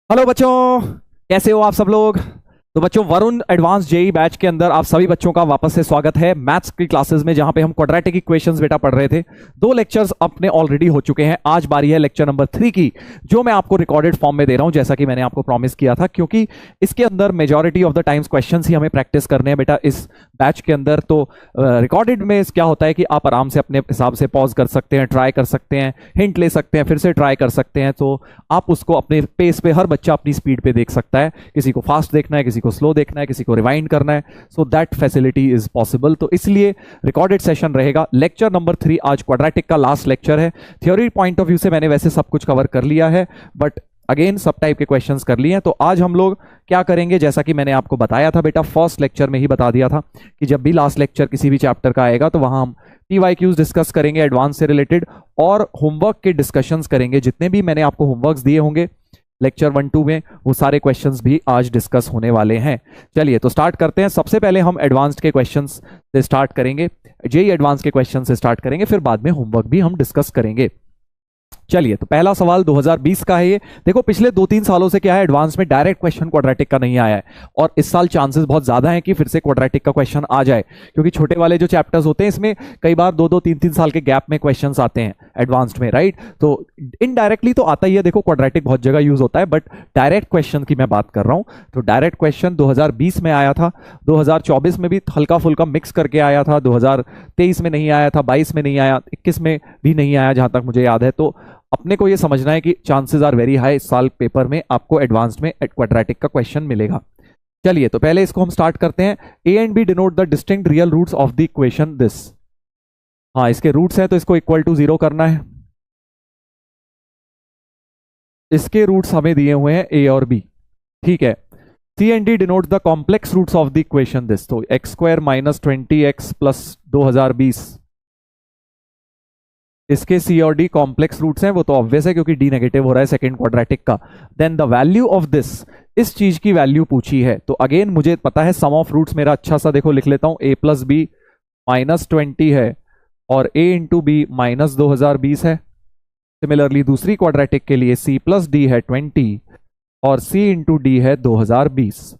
Hello बच्चों, कैसे हो आप सब लोग। तो बच्चों, वरुण एडवांस जेई बैच के अंदर आप सभी बच्चों का वापस से स्वागत है मैथ्स की क्लासेस में, जहां पे हम क्वाड्रेटिक इक्वेशंस बेटा पढ़ रहे थे। दो लेक्चर्स अपने ऑलरेडी हो चुके हैं। आज बारी है लेक्चर नंबर 3 की, जो मैं आपको रिकॉर्डेड फॉर्म में दे रहा हूं, जैसा कि मैंने आपको प्रॉमिस किया था, क्योंकि इसके अंदर majority of the times questions ही हमें प्रैक्टिस करने हैं बेटा इस बैच के अंदर। तो रिकॉर्डेड में क्या होता है कि आप आराम से अपने हिसाब से पॉज कर सकते हैं, ट्राई कर सकते हैं, हिंट ले सकते हैं, फिर से ट्राई कर सकते हैं। तो आप उसको अपने पेस पे, हर बच्चा अपनी स्पीड पे देख सकता है। किसी को फास्ट देखना है, किसी को स्लो देखना है, किसी को रिवाइंड करना है। So that facility is possible. तो इसलिए रिकॉर्डेड सेशन रहेगा। लेक्चर नंबर 3 आज क्वाड्रेटिक का लास्ट लेक्चर है। थ्योरी पॉइंट ऑफ व्यू से मैंने वैसे सब कुछ कवर कर लिया है, बट अगेन सब टाइप के क्वेश्चंस कर लिए हैं। तो आज हम लोग क्या करेंगे, जैसा कि मैंने आपको बताया था बेटा, फर्स्ट लेक्चर में ही बता दिया था कि जब भी लास्ट लेक्चर किसी भी चैप्टर का आएगा तो वहां हम PYQs डिस्कस करेंगे एडवांस से रिलेटेड, और होमवर्क के डिस्कशंस करेंगे। जितने भी मैंने आपको होमवर्क्स दिए होंगे लेक्चर 1-2 में, वो सारे क्वेश्चंस भी आज डिस्कस होने वाले हैं। चलिए तो स्टार्ट करते हैं। सबसे पहले हम एडवांस्ड के क्वेश्चंस से स्टार्ट करेंगे, जेई एडवांस के क्वेश्चन से स्टार्ट करेंगे, फिर बाद में होमवर्क भी हम डिस्कस करेंगे। चलिए तो पहला सवाल 2020 का है ये। देखो, पिछले 2-3 सालों से क्या है, एडवांस में डायरेक्ट क्वेश्चन क्वाड्रेटिक का नहीं आया है, और इस साल चांसेस बहुत ज्यादा हैं कि फिर से क्वाड्रेटिक का क्वेश्चन आ जाए, क्योंकि छोटे वाले जो चैप्टर्स होते हैं इसमें कई बार 2-2, 3-3 साल के गैप में क्वेश्चंस आते हैं एडवांस्ड में, राइट। तो इनडायरेक्टली तो आता ही है, देखो क्वाड्रेटिक बहुत जगह यूज होता है, बट डायरेक्ट क्वेश्चन की मैं बात कर रहा हूं। तो डायरेक्ट क्वेश्चन 2020 में आया था, 2024 में भी हल्का फुल्का मिक्स करके आया था, 2023 में नहीं आया था, 22 में नहीं आया, 21 में भी नहीं आया जहां तक मुझे याद है। तो अपने को ये समझना है कि चांसेस आर वेरी हाई, इस साल पेपर में आपको एडवांस्ड में क्वाड्रेटिक का क्वेश्चन मिलेगा। चलिए तो पहले इसको हम स्टार्ट करते हैं। A and B denote the distinct real roots of the equation this. हाँ, इसके रूट्स हैं तो इसको इक्वल टू 0 करना है। इसके रूट्स हमें दिए हुए हैं ए और बी, ठीक है। C and D denote the complex roots of the equation this. तो x² - 20x + 2020, इसके सी और डी कॉम्प्लेक्स रूट्स हैं, वो तो ऑब्वियस है क्योंकि डी नेगेटिव हो रहा है सेकंड क्वाड्रेटिक का। Then the value of this, इस चीज की वैल्यू पूछी है। तो अगेन मुझे पता है सम ऑफ रूट्स मेरा अच्छा सा देखो लिख लेता हूं, a + b -20 है और a × b -2020 है। सिमिलरली दूसरी क्वाड्रेटिक के लिए c + d है 20 और c × d है 2020।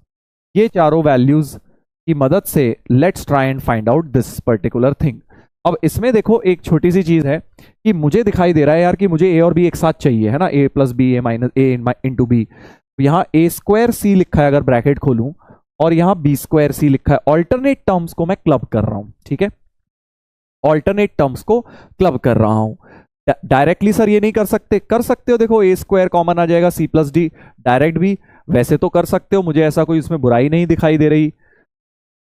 ये चारों वैल्यूज की मदद से let's try and find out this particular thing. अब इसमें देखो एक छोटी सी चीज है कि मुझे दिखाई दे रहा है यार कि मुझे a और b एक साथ चाहिए, है ना, a + b a × b। यहाँ a² c लिखा है अगर ब्रैकेट खोलूं, और यहाँ b² c लिखा है। ऑल्टरनेट टर्म्स को मैं क्लब कर रहा हूं, ठीक है, ऑल्टरनेट टर्म्स को क्लब कर रहा हूं। डायरेक्टली सर ये नहीं कर सकते, कर सकते हो। देखो a² कॉमन आ जाएगा, c + d डायरेक्ट भी वैसे तो कर सकते हो, मुझे ऐसा कोई उसमें बुराई नहीं दिखाई दे रही,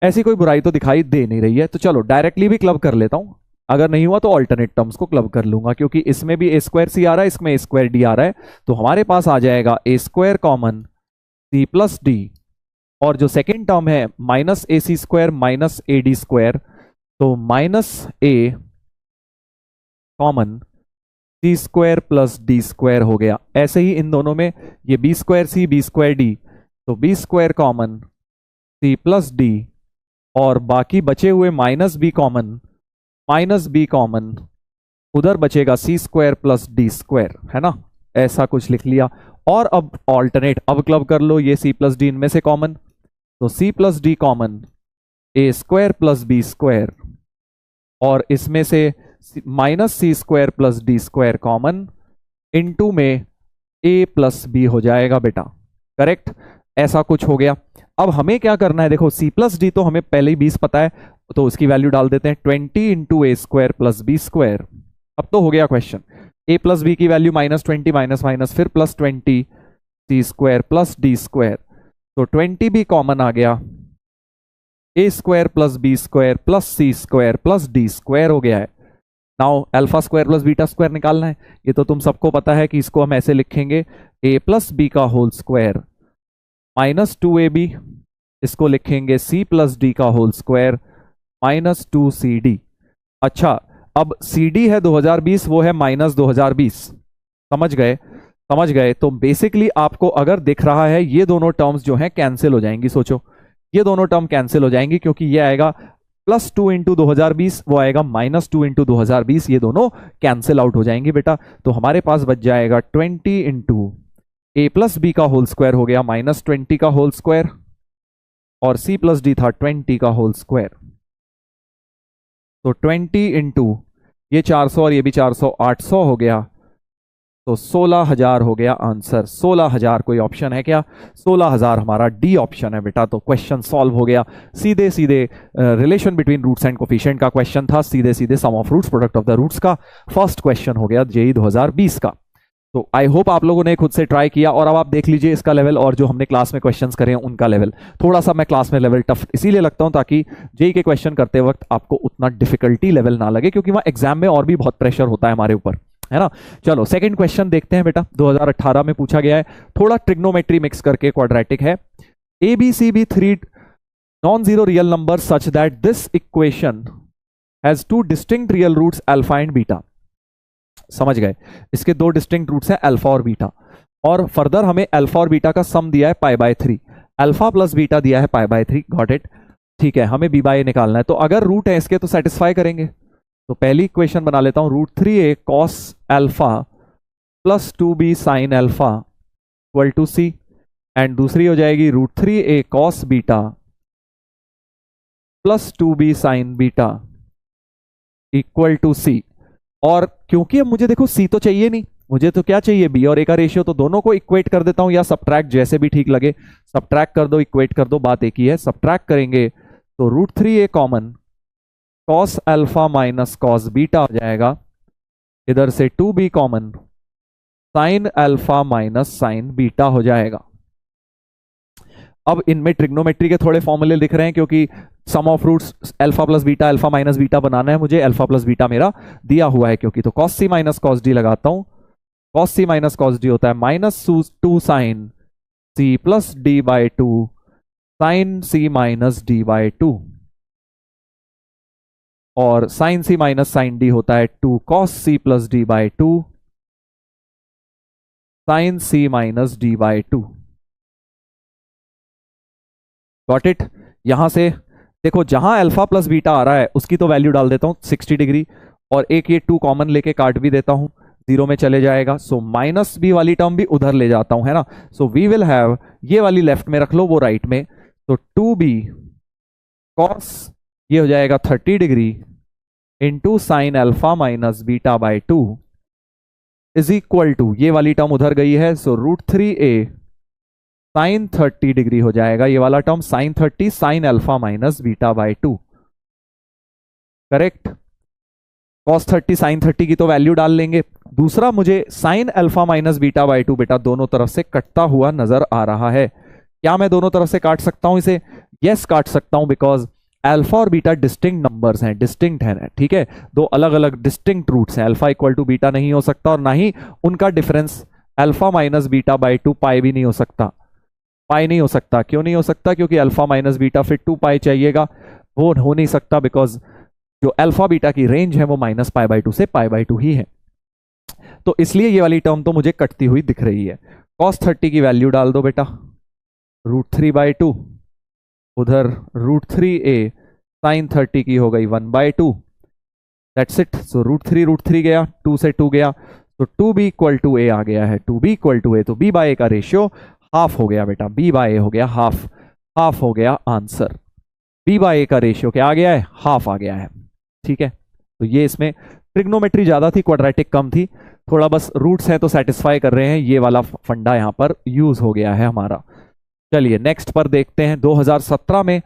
ऐसी कोई बुराई तो दिखाई दे नहीं रही है। तो चलो डायरेक्टली भी क्लब कर लेता हूं, अगर नहीं हुआ तो ऑल्टरनेट टर्म्स को क्लब कर लूंगा, क्योंकि इसमें भी a² c आ रहा है, इसमें a² d आ रहा है। तो हमारे पास आ जाएगा a² कॉमन c + d, और जो सेकेंड टर्म है -ac² - ad², तो -a कॉमन c² + d² हो गया। ऐसे ही इन दोनों में ये b² c b² d, तो b² कॉमन c + d, और बाकी बचे हुए -b कॉमन उधर बचेगा c² + d², है ना, ऐसा कुछ लिख लिया। और अब ऑल्टरनेट, अब क्लब कर लो ये c + d इनमें से कॉमन, तो c + d common a² + b², और इसमें से -c² + d² कॉमन, इनटू में a + b हो जाएगा बेटा, करेक्ट। ऐसा कुछ हो गया। अब हमें क्या करना है, देखो c + d तो हमें पहले ही 20 पता है, तो उसकी वैल्यू डाल देते हैं 20 × a² + b²। अब तो हो गया क्वेश्चन। a + b की वैल्यू -20 माइनस फिर +20 c² + d², तो 20 भी कॉमन आ गया, a² + b² + c² + d² हो गया है। नाउ α² + β² निकालना है। ये तो तुम सबको पता है कि इसको हम ऐसे लिखेंगे a + b का होल स्क्वायर -2ab, इसको लिखेंगे c + d का होल स्क्वायर -2cd। अच्छा, अब cd है 2020, वो है -2020, समझ गए, समझ गए। तो बेसिकली आपको अगर दिख रहा है ये दोनों टर्म्स जो हैं कैंसिल हो जाएंगी। सोचो ये दोनों टर्म कैंसिल हो जाएंगी, क्योंकि ये आएगा +2 × 2020, वो आएगा -2 × 2020, ये दोनों कैंसिल आउट हो जाएंगी बेटा। तो हमारे पास बच जाएगा 20 × ए प्लस बी का होल स्क्वायर हो गया -20 का होल स्क्वायर, और सी प्लस डी था 20 का होल स्क्वायर। तो 20 इंटू ये 400 और ये भी 400, 800 हो गया, तो 16,000 हो गया आंसर। 16,000 कोई ऑप्शन है क्या? 16,000 हमारा डी ऑप्शन है बेटा। तो क्वेश्चन सॉल्व हो गया। सीधे सीधे relation between roots and coefficient का क्वेश्चन था, सीधे सीधे sum of roots product of the roots का फर्स्ट क्वेश्चन हो गया जेईई 2020 का। तो आई होप आप लोगों ने खुद से ट्राई किया, और अब आप देख लीजिए इसका लेवल और जो हमने क्लास में क्वेश्चंस करे हैं उनका लेवल। थोड़ा सा मैं क्लास में लेवल टफ इसीलिए लगता हूं ताकि जेईई के क्वेश्चन करते वक्त आपको उतना डिफिकल्टी लेवल ना लगे, क्योंकि वहां एग्जाम में और भी बहुत प्रेशर होता है हमारे ऊपर, है ना। चलो सेकंड क्वेश्चन देखते हैं बेटा, 2018 में पूछा गया है, थोड़ा ट्रिग्नोमेट्री मिक्स करके, क्वाड्रेटिक है। A B C B three non zero real number such that this equation has two distinct real roots alpha and beta. समझ गए, इसके दो डिस्टिंक्ट रूट्स हैं अल्फा और बीटा, और फर्दर हमें अल्फा और बीटा का सम दिया है π/3, अल्फा प्लस बीटा दिया है π/3। गॉट इट, ठीक है। हमें b/a निकालना है, तो अगर रूट है इसके तो सेटिस्फाई करेंगे। तो पहली इक्वेशन बना लेता हूं, √3a cos alpha plus 2b sine alpha equal to c, and दूसरी हो जाएगी √3a cos beta plus 2b sine beta equal to c। और क्योंकि अब मुझे देखो c तो चाहिए नहीं, मुझे तो क्या चाहिए, b और a का रेशियो, तो दोनों को इक्वेट कर देता हूं, या सब्ट्रैक्ट, जैसे भी ठीक लगे। सब्ट्रैक्ट कर दो, इक्वेट कर दो, बात एक ही है। सब्ट्रैक्ट करेंगे तो √3a common, cos alpha minus cos beta हो जाएगा, इधर से 2b common, sign alpha minus sign beta हो जाएगा। अब इनमें ट्रिग्नोमेट्री के थोड़े फॉर्मूले लिख रहे हैं, क्योंकि sum of roots alpha plus beta, alpha minus beta बनाना है मुझे, अल्फा प्लस बीटा मेरा दिया हुआ है क्योंकि। तो cos c minus cos d लगाता हूं, cos c minus cos d होता है -2 sine c plus d/2 sine c minus d/2, और sine c minus sine d होता है 2 cos c plus d/2 sine c minus d/2। Got it. यहां से देखो, जहां अल्फा प्लस बीटा आ रहा है उसकी तो वैल्यू डाल देता हूं 60 डिग्री, और एक ये 2 कॉमन लेके काट भी देता हूं, 0 में चले जाएगा। सो माइनस बी वाली टर्म भी उधर ले जाता हूं, है ना। सो वी विल हैव, ये वाली लेफ्ट में रख लो, वो राइट में। तो 2b cos, ये हो जाएगा 30 degree into sine alpha minus बीटा/2 इज इक्वल टू, ये वाली टर्म उधर गई है, सो √3a साइन 30 डिग्री हो जाएगा, ये वाला term sine 30 sine alpha minus बीटा/2। करेक्ट। cos 30 साइन 30 की तो वैल्यू डाल लेंगे। दूसरा, मुझे साइन अल्फा माइनस बीटा/2 बेटा दोनों तरफ से कटता हुआ नजर आ रहा है। क्या मैं दोनों तरफ से काट सकता हूं इसे? यस, काट सकता हूं, बिकॉज अल्फा और बीटा डिस्टिंक्ट नंबर्स हैं, डिस्टिंक्ट है, ठीक है। दो अलग अलग डिस्टिंक्ट रूट्स हैं, अल्फा इक्वल टू बीटा नहीं हो सकता, और ना ही उनका डिफरेंस अल्फा माइनस बीटा/2 पाई भी नहीं हो सकता। पाई नहीं हो सकता, क्यों नहीं हो सकता? क्योंकि अल्फा माइनस बीटा फिर 2 पाई चाहिएगा, वो हो नहीं सकता, बिकॉज जो अल्फा बीटा की रेंज है वो -π/2 से π/2 ही है। तो इसलिए ये वाली टर्म तो मुझे कटती हुई दिख रही है। cos 30 की वैल्यू डाल दो बेटा, √3/2, उधर √3a साइन 30 की हो गई 1/2, दैट्स इट। सो √3 गया, 2 से 2 गया, तो 2b इक्वल टू a आ गया है, 2b इक्वल टू a, तो b/a का रेशियो हाफ हो गया बेटा, b/a हो गया हाफ, हाफ हो गया आंसर। b/a का रेशियो क्या आ गया है? हाफ आ गया है, ठीक है। तो ये इसमें ट्रिग्नोमेट्री ज्यादा थी, क्वाड्रेटिक कम थी, थोड़ा बस रूट्स हैं तो सेटिस्फाई कर रहे हैं, ये वाला फंडा यहां पर यूज हो गया है हमारा। चलिए नेक्स्ट पर देखते हैं। 2017 में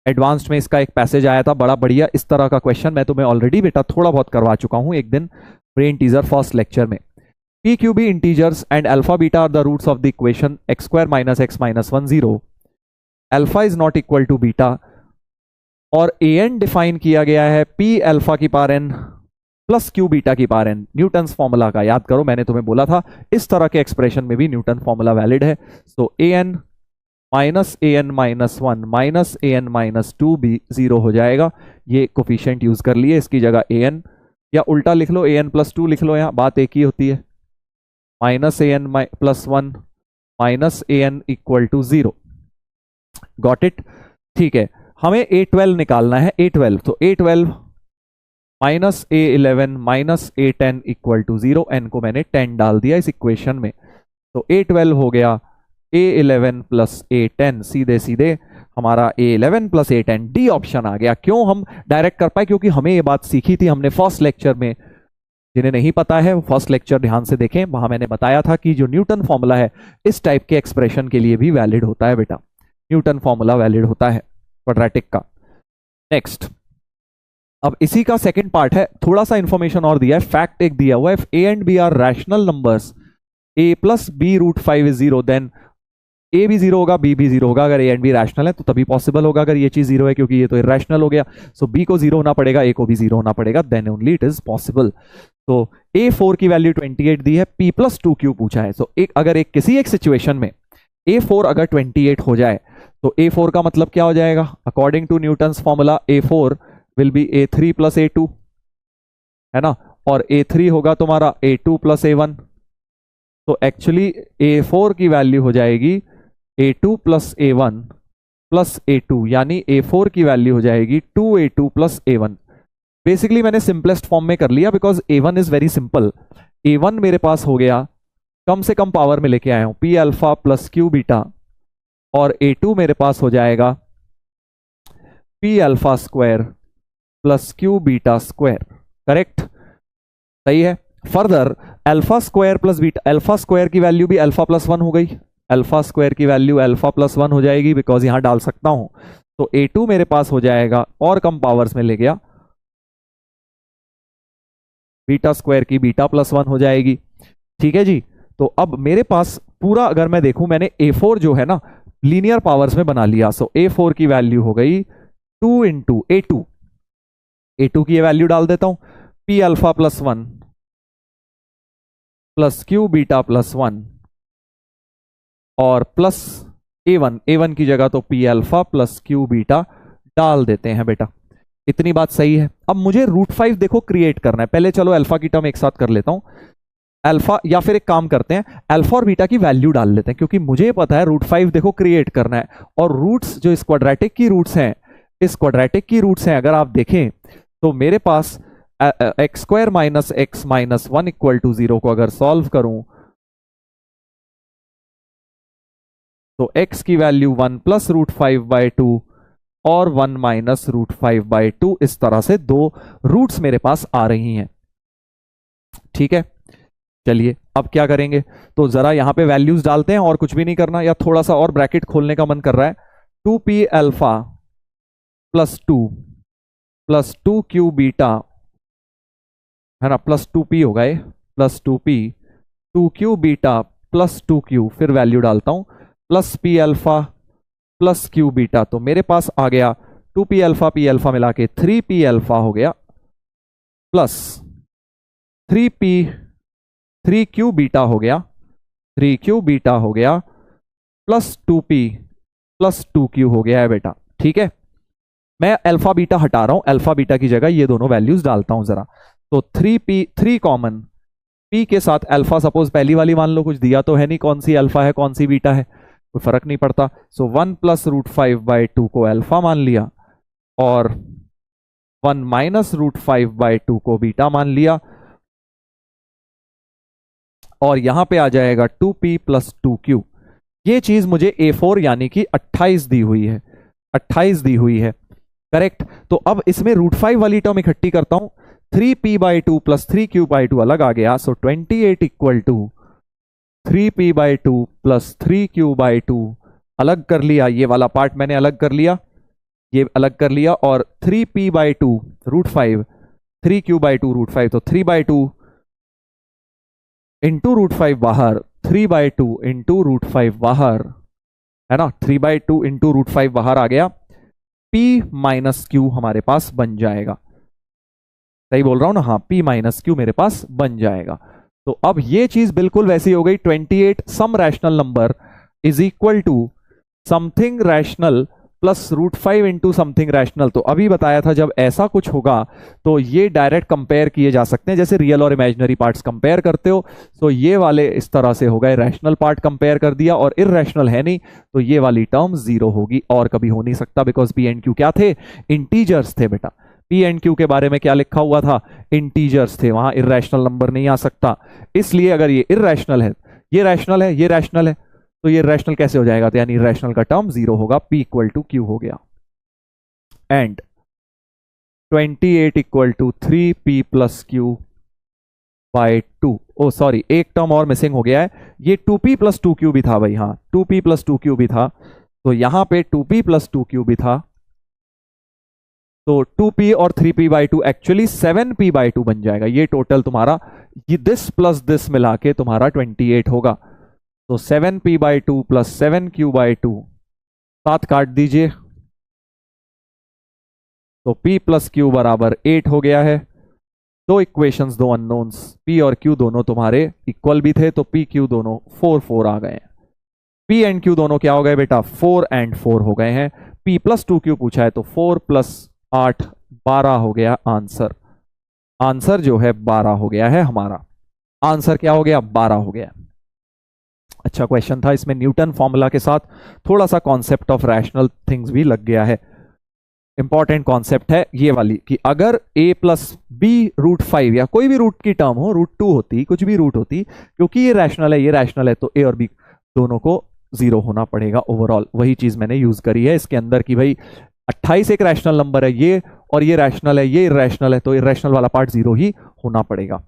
एडवांस्ड में इसका एक पैसेज आया था, बड़ा बढ़िया इस तरह का क्वेश्चन मैं तुम्हें ऑलरेडी बेटा थोड़ा बहुत करवा चुका हूं एक दिन ब्रेन टीजर फर्स्ट लेक्चर में। p q b integers and alpha beta are the roots of the equation x² - x - 1 0, alpha is not equal to beta, और an डिफाइन किया गया है p अल्फा की power n plus q beta की power n। Newton's formula का याद करो, मैंने तुम्हें बोला था इस तरह के एक्सप्रेशन में भी न्यूटन फॉर्मूला वैलिड है। सो an minus an minus 1 minus an minus 2 भी 0 हो जाएगा। ये कोफिशिएंट यूज कर लिए, इसकी जगह an, या उल्टा लिख लो an प्लस 2 लिख लो, यहां बात एक ही होती है, minus an plus 1 minus an equal to 0। Got it, ठीक है। हमें a12 निकालना है, a12, तो a12 minus a11 minus a10 equal to 0, n को मैंने 10 डाल दिया इस इक्वेशन में। तो A12 हो गया A11 प्लस A10, सीधे सीधे हमारा A11 plus A10, D option आ गया। क्यों हम डायरेक्ट कर पाए? क्योंकि हमें ये बात सीखी थी हमने फर्स्ट लेक्चर में। जिन्हें नहीं पता है फर्स्ट लेक्चर ध्यान से देखें, वहां मैंने बताया था कि जो न्यूटन फॉर्मूला है इस टाइप के एक्सप्रेशन के लिए भी वैलिड होता है बेटा, न्यूटन फॉर्मूला वैलिड होता है क्वाड्रेटिक का। नेक्स्ट, अब इसी का सेकंड पार्ट है, थोड़ा सा इंफॉर्मेशन और दिया है, फैक्ट एक दिया हुआ है, if A and B are rational numbers, A plus B root 5 is 0, then A भी 0 होगा, बी भी 0 होगा। अगर ए एंड बी रैशनल है तो तभी पॉसिबल होगा, अगर ये चीज 0 है, क्योंकि ये तो इरैशनल हो गया। सो बी को 0 होना पड़ेगा, ए को भी 0 होना पड़ेगा, then only it is possible. तो A4 की वैल्यू 28 दी है, P प्लस 2Q पूछा है। सो अगर किसी एक सिचुएशन में A4 अगर 28 हो जाए तो A4 का मतलब क्या हो जाएगा? According to Newton's formula A4 will be A3 plus A2, है ना, और A3 होगा तुम्हारा A2 प्लस A1। तो एक्चुअली A4 की वैल्यू हो जाएगी A2 plus A1 plus A2, यानी A4 की वैल्यू हो जाएगी 2A2 प्लस A1। बेसिकली मैंने सिंपलेस्ट फॉर्म में कर लिया because A1 is very simple. A1 मेरे पास हो गया, कम से कम पावर में लेके आया हूं, P alpha plus Q beta, और A2 मेरे पास हो जाएगा P alpha square plus Q beta square. Correct, सही है। Further alpha square plus beta, alpha square की वैल्यू भी अल्फा प्लस 1 हो गई, अल्फा स्क्वायर की वैल्यू अल्फा प्लस 1 हो जाएगी बिकॉज यहां डाल सकता हूं। तो A2 मेरे पास हो जाएगा, और कम पावर्स में ले गया, बीटा स्क्वायर की बीटा प्लस 1 हो जाएगी। ठीक है जी। तो अब मेरे पास पूरा अगर मैं देखूं, मैंने A4 जो है ना लीनियर पावर्स में बना लिया। सो A4 की वैल्यू हो गई 2 इंटू A2, A2 की ये वैल्यू डाल देता हूं, P alpha plus 1 plus Q beta plus 1 और प्लस A1, A1 की जगह तो P alpha plus Q beta डाल देते हैं बेटा। इतनी बात सही है। अब मुझे √5 देखो क्रिएट करना है। पहले चलो अल्फा की टर्म एक साथ कर लेता हूं, अल्फा, या फिर एक काम करते हैं अल्फा और बीटा की वैल्यू डाल लेते हैं, क्योंकि मुझे पता है √5 देखो क्रिएट करना है। और रूट्स जो इस क्वाड्रेटिक की रूट्स हैं, इस क्वाड्रेटिक की रूट्स हैं, अगर आप देखें तो मेरे पास X square minus X minus 1 equal to 0 को अगर सॉल्व करूं तो x की वैल्यू 1 प्लस √5/2 और 1 माइनस √5/2, इस तरह से दो रूट्स मेरे पास आ रही हैं। ठीक है, चलिए अब क्या करेंगे, तो जरा यहां पे वैल्यूज डालते हैं और कुछ भी नहीं करना, या थोड़ा सा और ब्रैकेट खोलने का मन कर रहा है। 2p alpha plus 2 plus 2q beta, है ना, प्लस 2p होगा ये, plus 2p 2q beta plus 2q, फिर वैल्यू डालता हूं, plus p alpha plus q beta. तो मेरे पास आ गया 2p अल्फा मिला के 3p अल्फा हो गया, प्लस 3q बीटा हो गया, 3q बीटा हो गया, प्लस 2p प्लस 2q हो गया है बेटा। ठीक है, मैं अल्फा बीटा हटा रहा हूं, अल्फा बीटा की जगह ये दोनों वैल्यूज डालता हूं जरा। तो 3 कॉमन, p के साथ अल्फा सपोज पहली वाली मान लो, कुछ दिया तो है नहीं, कौन सी अल्फा है कौन सी बीटा है, कोई फर्क नहीं पड़ता। सो 1 प्लस √5/2 को अल्फा मान लिया, और 1 माइनस √5/2 को बीटा मान लिया, और यहां पे आ जाएगा 2p प्लस 2q। ये चीज मुझे A4 यानी कि 28 दी हुई है, 28 दी हुई है। करेक्ट। तो अब इसमें √5 वाली टर्म इकट्ठी करता हूं, 3p/2 प्लस 3q/2 अलग आ गया। सो 28 equal to 3p/2 plus 3q/2 अलग कर लिया, ये वाला पार्ट मैंने अलग कर लिया, ये अलग कर लिया, और 3p/2 √5, 3q/2 √5, तो 3/2 इंटू √5 बाहर, 3/2 इंटू √5 बाहर, है ना, 3/2 इंटू √5 बाहर आ गया, p माइनस क्यू हमारे पास बन जाएगा। सही बोल रहा हूं ना? हाँ, p माइनस क्यू मेरे पास बन जाएगा। तो अब ये चीज बिल्कुल वैसी हो गई, 28 some rational number is equal to something rational plus √5 into something rational. तो अभी बताया था जब ऐसा कुछ होगा तो ये डायरेक्ट कंपेयर किए जा सकते हैं, जैसे रियल और इमेजिनरी पार्ट्स कंपेयर करते हो। तो ये वाले इस तरह से हो गए, रैशनल पार्ट कंपेयर कर दिया, और इररेशनल है नहीं, तो ये वाली टर्म 0 होगी, और कभी हो नहीं सकता, बिकॉज पी एंड क्यू क्या थे? इंटीजर्स थे बेटा। पी एंड क्यू के बारे में क्या लिखा हुआ था? इंटीजर्स थे, वहां इररेशनल नंबर नहीं आ सकता। इसलिए अगर ये इररेशनल है, ये रैशनल है, ये रैशनल है, तो ये रैशनल कैसे हो जाएगा, तो यानी रैशनल का टर्म 0 होगा, P इक्वल टू Q हो गया। And 28 equal to 3P plus Q by 2। Oh sorry, एक टर्म और मिसिंग हो गया है, ये 2P प्लस 2Q भी था भाई, हाँ 2P प्लस 2Q भी था, तो यहां पे 2P प्लस 2Q भी था, तो 2P और 3P by 2 actually 7P by 2 बन जाएगा। ये टोटल तुम्हारा, ये दिस प्लस दिस मिला के तुम्हारा 28 होगा। तो 7P by 2 plus 7Q by 2, 7 काट दीजिए, तो P प्लस Q बराबर 8 हो गया है। दो इक्वेशंस, दो अननोन्स, P और Q दोनों तुम्हारे इक्वल भी थे, तो P Q दोनों 4 4 आ गए हैं। P एंड Q दोनों क्या हो गए बेटा, 4 एंड 4 हो गए हैं। P प्लस 2Q पूछा है, तो 4 प्लस 8 12 हो गया आंसर। आंसर जो है 12 हो गया है हमारा, आंसर क्या हो गया, 12 हो गया। अच्छा क्वेश्चन था, इसमें न्यूटन फॉर्मूला के साथ थोड़ा सा कॉन्सेप्ट ऑफ रैशनल थिंग्स भी लग गया है। इंपॉर्टेंट कॉन्सेप्ट है ये वाली कि अगर a प्लस बी रूट 5 या कोई भी रूट की टर्म हो, रूट 2 होती, कुछ भी रूट होती, क्योंकि ये रैशनल है, ये रैशनल है, तो a और b दोनों को 0 होना पड़ेगा ओवरऑल। वही चीज मैंने यूज करी है इसके अंदर कि भाई 28 एक रैशनल नंबर है ये, और ये रैशनल है, ये इरैशनल है, तो इरैशनल वाला पार्ट 0 ही होना पड़ेगा।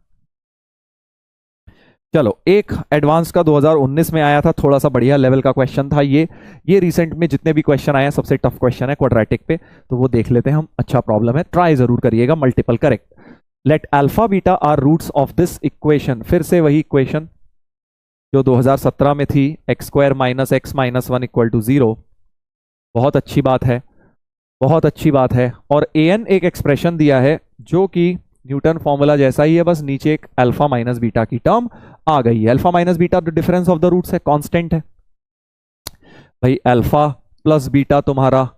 चलो, एक एडवांस का 2019 में आया था, थोड़ा सा बढ़िया लेवल का क्वेश्चन था ये रिसेंट में जितने भी क्वेश्चन आए हैं सबसे टफ क्वेश्चन है क्वाड्रेटिक पे, तो वो देख लेते हैं हम। अच्छा प्रॉब्लम है, ट्राई जरूर करिएगा, multiple correct. Let alpha beta are roots of this equation, फिर से वही इक्वेशन जो 2017 में थी, X square minus X minus 1 equal to 0। बहुत अच्छी बात है, बहुत अच्छी बात है। और an एक एक्सप्रेशन दिया है जो कि न्यूटन फॉर्मूला जैसा ही है, बस नीचे एक अल्फा माइनस बीटा की टर्म आ गई है। अल्फा माइनस बीटा तो डिफरेंस ऑफ द रूट्स है, कांस्टेंट है भाई। अल्फा प्लस बीटा तुम्हारा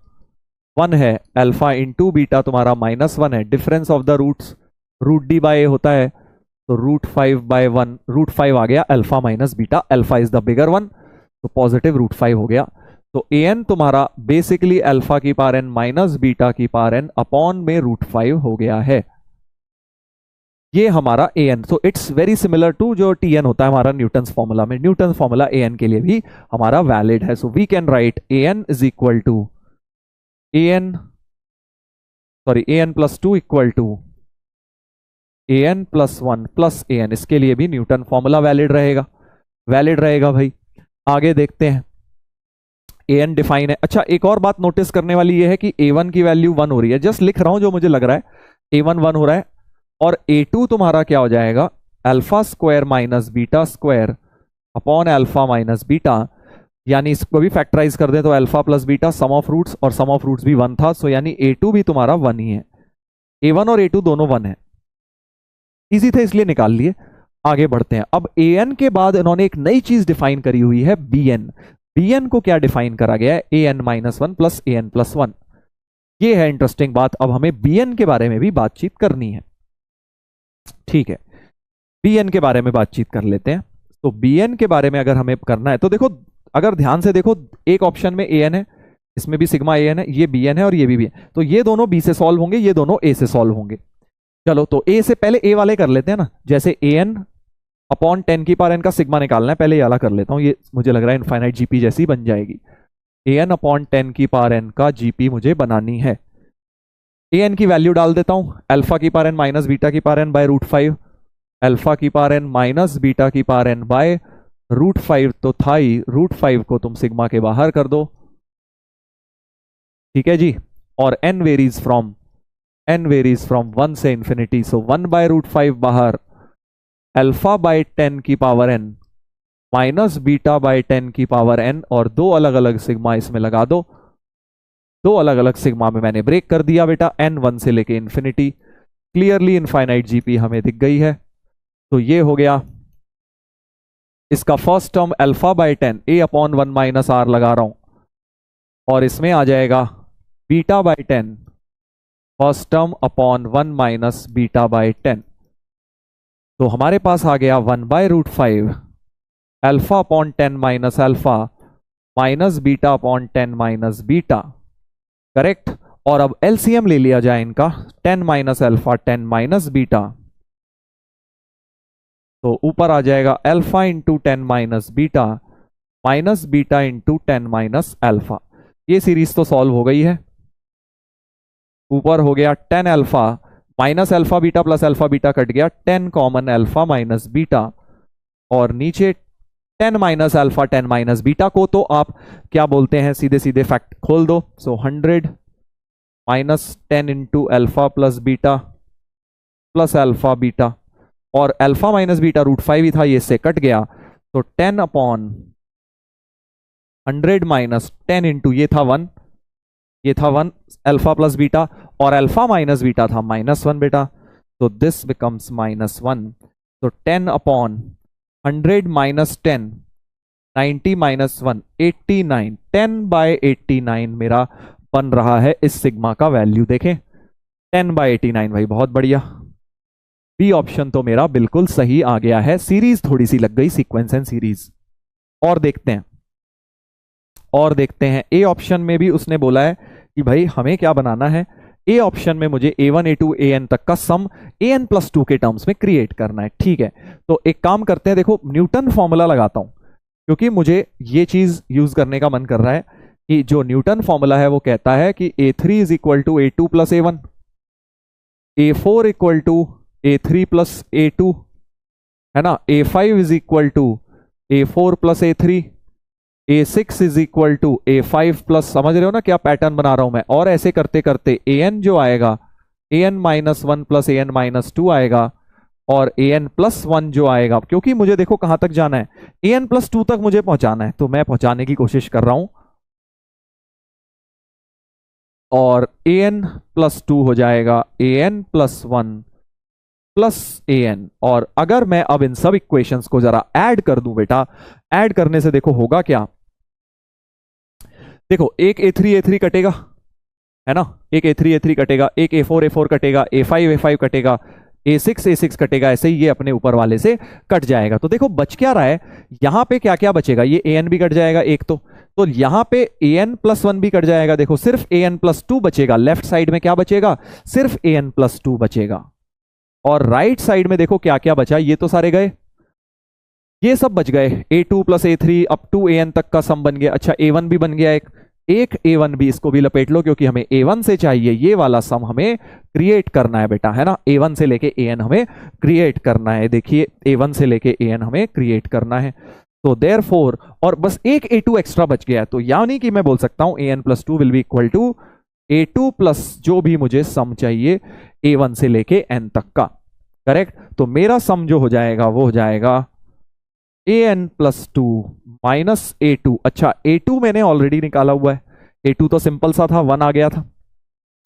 1 है, अल्फा इंटू बीटा तुम्हारा -1 है। Difference of the roots root D by A होता है, तो रूट 5 बाय 1, रूट 5 आ गया alpha minus beta, alpha is the bigger one, तो पॉजिटिव रूट 5 हो गया। तो an तुम्हारा बेसिकली अल्फा की पावर n माइनस बीटा की पावर n अपॉन में रूट 5 हो गया है, ये हमारा an। तो इट्स वेरी सिमिलर टू जो tn होता है हमारा न्यूटन्स फॉर्मूला में, न्यूटन्स फॉर्मूला an के लिए भी हमारा वैलिड है। So we can write an is equal to an plus 2 equal to an plus 1 plus an, इसके लिए भी न्यूटन फॉर्मूला वैलिड रहेगा, वैलिड रहेगा भाई। आगे देखते हैं, an डिफाइन है। अच्छा, एक और बात नोटिस करने वाली ये है कि a1 की वैल्यू 1 हो रही है, जस्ट लिख रहा हूं जो मुझे लग रहा है, a1 1 हो रहा है, और a2 तुम्हारा क्या हो जाएगा, alpha square minus beta square upon alpha minus beta, यानी इसको भी फैक्टराइज कर दें तो alpha plus beta sum of roots, और सम ऑफ रूट्स भी 1 था, सो यानी a2 भी तुम्हारा 1 ही है। a1 और a2 दोनों 1 है, इजी थे इसलिए निकाल लिए। आगे बढ़ते हैं, अब an के बाद इन्होंने एक नई चीज डिफाइन करी हुई है, bn को क्या डिफाइन करा गया है, an minus 1 plus an plus 1। ये है इंटरेस्टिंग बात, अब हमें bn के बारे में भी बातचीत करनी है, ठीक है। bn के बारे में बातचीत कर लेते हैं। तो bn के बारे में अगर हमें करना है तो देखो, अगर ध्यान से देखो, एक ऑप्शन में an है, इसमें भी सिग्मा an है, ये bn है और ये भी bn, तो ये दोनों b से सॉल्व होंगे, ये दोनों a से सॉल्व होंगे। चलो, तो a से पहले a वाले कर लेते हैं ना, जैसे an अपॉन 10 की पावर n का सिग्मा निकालना है, पहले ये वाला कर लेता हूं, ये मुझे लग रहा है इनफाइनाइट जीपी जैसी बन जाएगी। an अपॉन 10 की पावर n का जीपी मुझे बनानी है। an की वैल्यू डाल देता हूं, अल्फा की पावर n माइनस बीटा की power n by root 5, alpha की पावर n माइनस बीटा की पावर n बाय रूट 5, तो था ही, रूट 5 को तुम सिग्मा के बाहर कर दो, ठीक है जी। और n वेरीज फ्रॉम 1 से इंफिनिटी, सो 1 बाय रूट 5 बाहर, अल्फा बाय 10 की power n minus beta by 10 की पावर n, और दो अलग अलग सिग्मा इसमें लगा दो, दो अलग अलग सिग्मा में मैंने ब्रेक कर दिया बेटा, n 1 से लेके इंफिनिटी। क्लियरली इनफाइनाइट जीपी हमें दिख गई है, तो ये हो गया इसका first term alpha by 10, a upon 1 minus r लगा रहा हूं, और इसमें आ जाएगा beta by 10, first term upon 1 minus beta by 10, तो हमारे पास आ गया 1 by root 5, alpha upon 10 minus alpha minus beta upon 10 minus beta, correct. और अब एलसीएम ले लिया जाए इनका, 10 माइनस अल्फा 10 माइनस बीटा, तो ऊपर आ जाएगा alpha into 10 minus beta into 10 minus alpha. ये सीरीज तो सॉल्व हो गई है। ऊपर हो गया 10 alpha minus alpha beta plus alpha beta cut गया 10 कॉमन अल्फा माइनस बीटा, और नीचे 10 माइनस अल्फा 10 माइनस बीटा को तो आप क्या बोलते हैं, सीधे सीधे फैक्ट खोल दो। सो 100 minus 10 into alpha plus beta plus alpha beta, और अल्फा माइनस बीटा √5 ही था, ये इससे कट गया। तो 10 अपॉन 100 माइनस 10 इंटू ये था 1, ये था 1 अल्फा प्लस बीटा, और अल्फा माइनस बीटा था -1 बेटा। तो दिस बिकम्स -1। तो 10 अपॉन 100 माइनस 10 90 माइनस 1 89, 10/89 मेरा बन रहा है इस सिग्मा का वैल्यू। देखें 10/89 भाई, बहुत बढ़िया। बी ऑप्शन तो मेरा बिल्कुल सही आ गया है। सीरीज थोड़ी सी लग गई, सीक्वेंस एंड सीरीज। और देखते हैं, और देखते हैं ए ऑप्शन में भी उसने बोला है कि भाई हमें क्या बनाना है। ए ऑप्शन में मुझे A1 A2 AN तक का सम AN+2 के टर्म्स में क्रिएट करना है। ठीक है, तो एक काम करते हैं, देखो न्यूटन फॉर्मूला लगाता हूं, क्योंकि मुझे ये चीज यूज करने का मन कर रहा है कि जो न्यूटन फॉर्मूला है वो कहता है कि A3 is equal to A2 plus A1, A4 equal to A3 plus A2, है ना, A5 is equal to A4 plus A3, A6 is equal to A5 plus, समझ रहे हो ना क्या पैटर्न बना रहा हूं मैं। और ऐसे करते करते AN जो आएगा AN-1 प्लस AN-2 आएगा, और AN+1 जो आएगा, क्योंकि मुझे देखो कहां तक जाना है, AN+2 तक मुझे पहुंचाना है, तो मैं पहुंचाने की कोशिश कर रहा हूं। और AN+2 हो जाएगा AN+1 प्लस AN। और अगर मैं अब इन सब इक्वेशंस को जरा ऐड कर दूं बेटा, ऐड करने से देखो होगा क्या। देखो एक A3 कटेगा, है ना, एक A3 कटेगा, एक A4 कटेगा, A5 कटेगा, A6 कटेगा, ऐसे ही ये अपने ऊपर वाले से कट जाएगा। तो देखो बच क्या रहा है, यहां पे क्या क्या बचेगा, ये AN भी कट जाएगा एक, तो यहां पे AN+1 भी कट जाएगा। देखो सिर्फ AN+2 बचेगा, लेफ्ट साइड में क्या बचेगा, सिर्फ AN+2 बचेगा। और राइट साइड में देखो क्या क्या बचा, ये तो सारे गए, ये सब बच गए। A2 plus A3 up to AN तक का सम बन गया। अच्छा A1 भी बन गया, एक A1 भी, इसको भी लपेट लो, क्योंकि हमें A1 से चाहिए ये वाला सम हमें क्रिएट करना है बेटा, है ना। A1 से लेके AN हमें क्रिएट करना है। देखिए A1 से लेके AN हमें क्रिएट करना है। तो देयरफॉर, और बस एक A2 एक्स्ट्रा बच गया है, तो यानी कि मैं बोल सकता हूं AN+2 will be equal to A2 plus जो भी मुझे सम चाहिए A1 से लेके N तक का। करेक्ट, तो मेरा सम जो हो जाएगा वो हो जाएगा AN+2 माइनस A2। अच्छा A2 मैंने ऑलरेडी निकाला हुआ है, A2 तो सिंपल सा था, 1 आ गया था।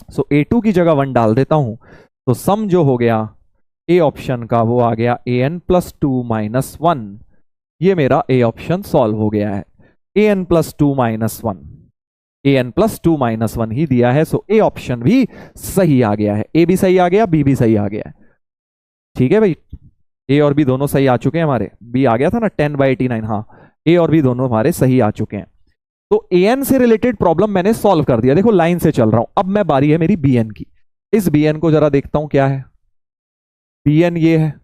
सो A2 की जगह 1 डाल देता हूं, तो सम जो हो गया ए ऑप्शन का वो आ गया AN+2 माइनस 1। ये मेरा ए ऑप्शन सॉल्व हो गया है। AN+2 माइनस 1, AN+2 माइनस 1 ही दिया है। सो ए ऑप्शन भी सही आ गया है, ए भी सही आ गया, बी भी सही आ गया है। ठीक है भाई, ए और बी दोनों सही आ चुके हैं हमारे। बी आ गया था ना 10/89, हाँ, ए और बी दोनों हमारे सही आ चुके हैं। तो AN से रिलेटेड प्रॉब्लम मैंने सॉल्व कर दिया। देखो लाइन से चल रहा हूं, अब मैं बारी है मेरी BN की। इस BN को जरा देखता हूं क्या है। BN ये है।